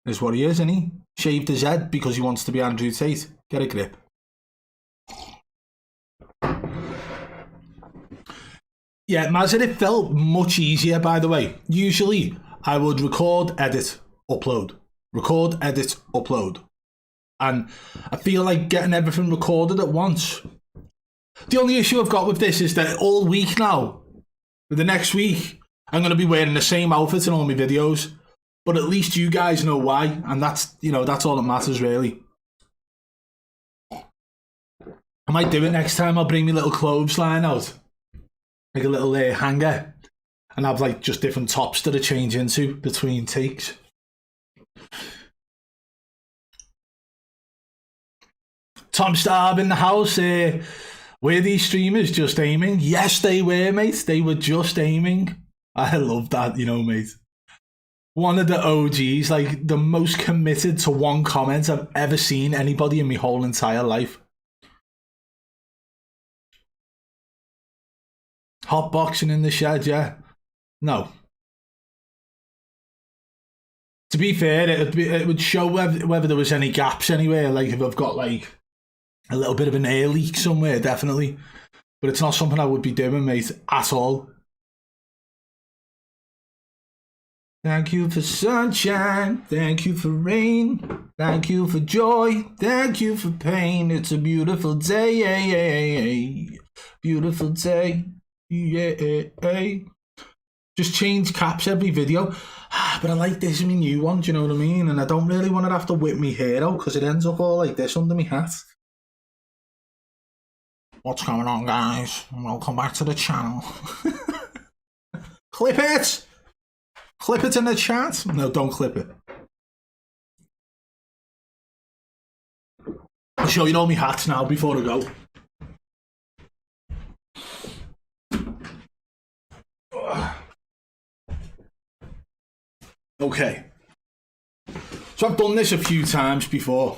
Speaker 1: Is what he is, isn't he? Shaved his head because he wants to be Andrew Tate. Get a grip. Yeah, Mazin, it felt much easier, by the way. Usually, I would record, edit, upload. Record, edit, upload. And I feel like getting everything recorded at once. The only issue I've got with this is that all week now, for the next week, I'm going to be wearing the same outfit in all my videos. But at least you guys know why, and that's, you know, that's all that matters, really. I might do it next time. I'll bring my little clothes line out, like a little hanger, and have like just different tops that I change into between takes. Tom Starb in the house. Were these streamers just aiming? Yes, they were, mate. They were just aiming. I love that, you know, mate. One of the OGs, like the most committed to one comment I've ever seen anybody in my whole entire life. Hot boxing in the shed, yeah. No. To be fair, it would show whether there was any gaps anywhere, like if I've got like a little bit of an air leak somewhere, definitely. But it's not something I would be doing, mate, at all. Thank you for sunshine, thank you for rain, thank you for joy, thank you for pain. It's a beautiful day, beautiful day, yeah. Just change caps every video. But I like this in my new one, do you know what I mean? And I don't really want to have to whip my hair out because it ends up all like this under my hat. What's going on, guys? Welcome back to the channel. Clip it! Clip it in the chat? No, don't clip it. I'll show you all my hats now before I go. Okay. So I've done this a few times before,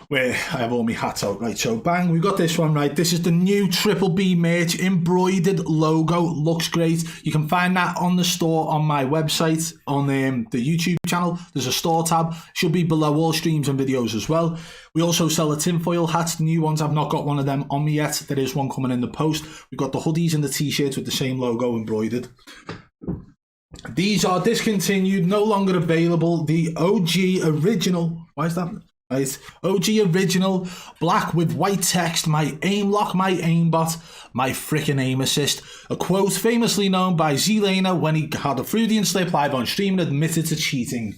Speaker 1: where I have all my hats out, right? So bang, we got this one, right? This is the new Triple B merch, embroidered logo, looks great. You can find that on the store on my website, on the YouTube channel. There's a store tab, should be below all streams and videos as well. We also sell the tinfoil hats, the new ones. I've not got one of them on me yet. There is one coming in the post. We've got the hoodies and the t-shirts with the same logo embroidered. These are discontinued, no longer available. The OG original, why is that? Right, OG original, black with white text, my aim lock, my aimbot, my frickin' aim assist. A quote famously known by Z-Laner when he had a Freudian slip live on stream and admitted to cheating.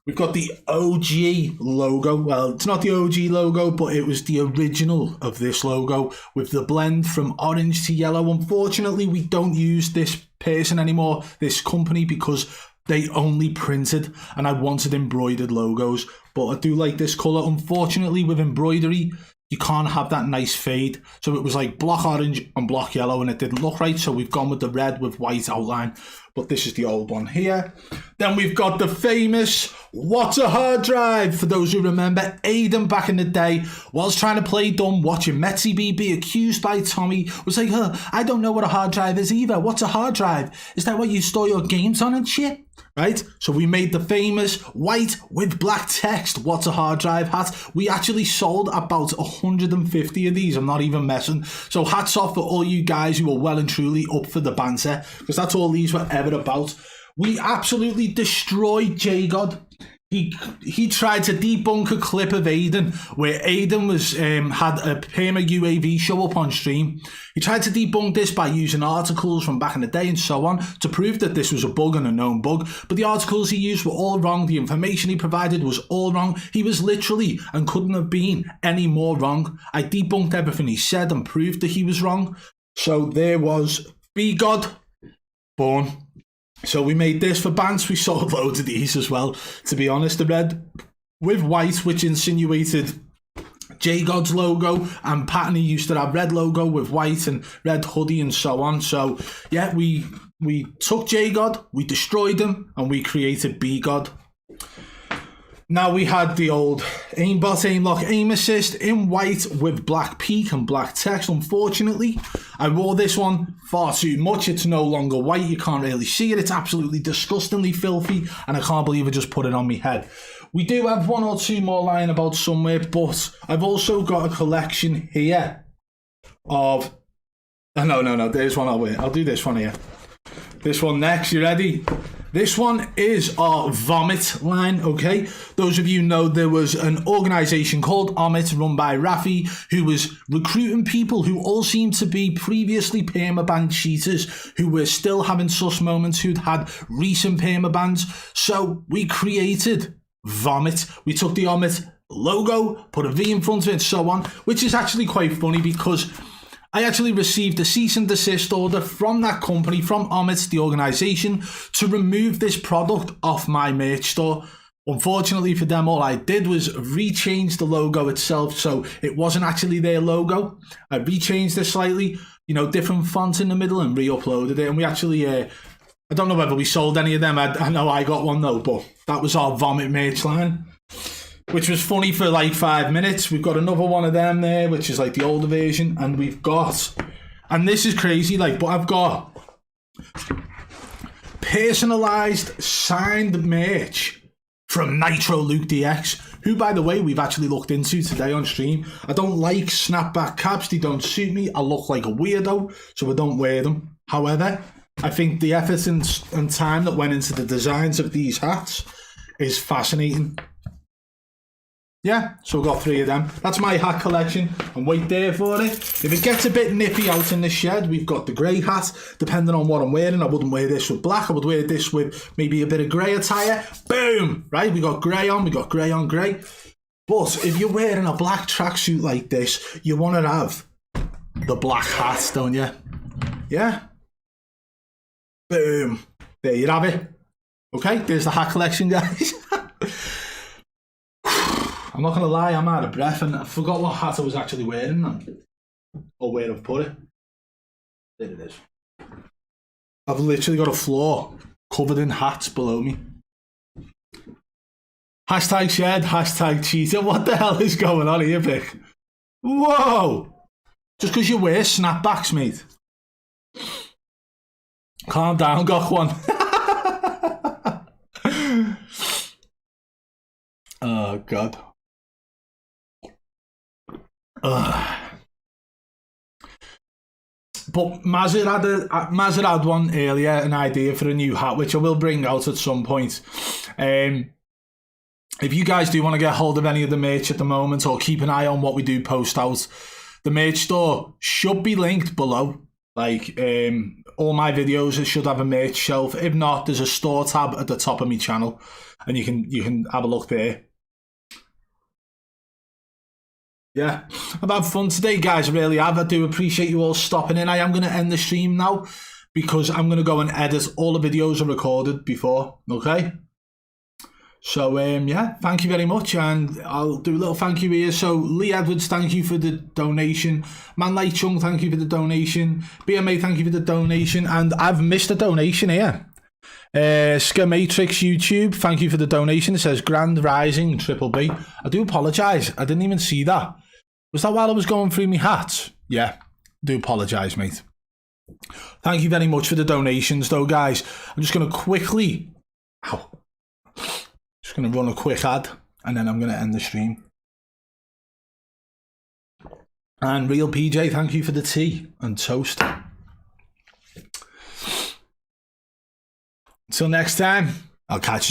Speaker 1: We've got the OG logo. Well, it's not the OG logo, but it was the original of this logo with the blend from orange to yellow. Unfortunately, we don't use this person anymore, this company, because they only printed, and I wanted embroidered logos. But I do like this colour. Unfortunately, with embroidery, you can't have that nice fade. So it was like block orange and block yellow, and it didn't look right. So we've gone with the red with white outline. But this is the old one here. Then we've got the famous What's a Hard Drive? For those who remember, Aiden back in the day was trying to play dumb, watching Metsy B be accused by Tommy. Was like, I don't know what a hard drive is either. What's a hard drive? Is that what you store your games on and shit? Right? So we made the famous white with black text What's a Hard Drive hat. We actually sold about 150 of these. I'm not even messing. So hats off for all you guys who are well and truly up for the banter, because that's all these were ever about. We absolutely destroyed J-God. He tried to debunk a clip of Aiden where Aiden was had a Perma UAV show up on stream. He tried to debunk this by using articles from back in the day and so on to prove that this was a bug and a known bug. But the articles he used were all wrong. The information he provided was all wrong. He was literally and couldn't have been any more wrong. I debunked everything he said and proved that he was wrong. So there was B-God born. So we made this for Bants. We sold loads of these as well, to be honest. The red with white, which insinuated J-God's logo, and Patney used to have red logo with white and red hoodie and so on. So yeah, we took J-God, we destroyed him, and we created B-God. Now we had the old aimbot, aim lock, aim assist in white with black peak and black text. Unfortunately, I wore this one far too much. It's no longer white. You can't really see it. It's absolutely disgustingly filthy, and I can't believe I just put it on my head. We do have one or two more lying about somewhere, but I've also got a collection here of... No, there's one I'll wear. I'll do this one here. This one next. You ready? This one is our Vomit line, okay? Those of you know there was an organisation called Omit run by Rafi who was recruiting people who all seemed to be previously permaban cheaters who were still having sus moments, who'd had recent permabans. So we created Vomit. We took the Omit logo, put a V in front of it and so on, which is actually quite funny because I actually received a cease and desist order from that company, from Omit, the organisation, to remove this product off my merch store. Unfortunately for them, all I did was rechange the logo itself, so it wasn't actually their logo. I rechanged it slightly, different font in the middle, and re-uploaded it. And we actually, I don't know whether we sold any of them. I know I got one though, but that was our Vomit merch line, which was funny for like 5 minutes. We've got another one of them there, which is like the older version. And we've got, and this is crazy, but I've got personalised signed merch from Nitro Luke DX, who, by the way, we've actually looked into today on stream. I don't like snapback caps. They don't suit me. I look like a weirdo, so I don't wear them. However, I think the effort and time that went into the designs of these hats is fascinating. Yeah, so we've got 3 of them. That's my hat collection, and wait there for it. If it gets a bit nippy out in the shed, we've got the grey hat. Depending on what I'm wearing, I wouldn't wear this with black. I would wear this with maybe a bit of grey attire. Boom! Right, we got grey on, grey on grey. But if you're wearing a black tracksuit like this, you want to have the black hat, don't you? Yeah? Boom. There you have it. Okay, there's the hat collection, guys. I'm not going to lie, I'm out of breath and I forgot what hat I was actually wearing or where I've put it. There it is. I've literally got a floor covered in hats below me. Hashtag shed, hashtag cheater. What the hell is going on here, Vic? Whoa! Just because you wear snapbacks, mate. Calm down, got one. Oh, God. But Mazir had one earlier, an idea for a new hat, which I will bring out at some point. If you guys do want to get hold of any of the merch at the moment, or keep an eye on what we do post out, the merch store should be linked below. All my videos should have a merch shelf. If not, there's a store tab at the top of my channel, and you can have a look there. Yeah, I've had fun today, guys. I really have. I do appreciate you all stopping in. I am going to end the stream now. because I'm going to go and edit all the videos I recorded before, okay? So, yeah, thank you very much, and I'll do a little thank you here. So, Lee Edwards, thank you for the donation. Man Lai Chung, thank you for the donation. BMA, thank you for the donation. And I've missed a donation here. Skamatrix YouTube, thank you for the donation. It says Grand Rising Triple B. I do apologise. I didn't even see that. Was that while I was going through my hats? Yeah, I do apologise, mate. Thank you very much for the donations, though, guys. I'm just going to quickly... Ow. Just going to run a quick ad, and then I'm going to end the stream. And Real PJ, thank you for the tea and toast. Until next time, I'll catch you.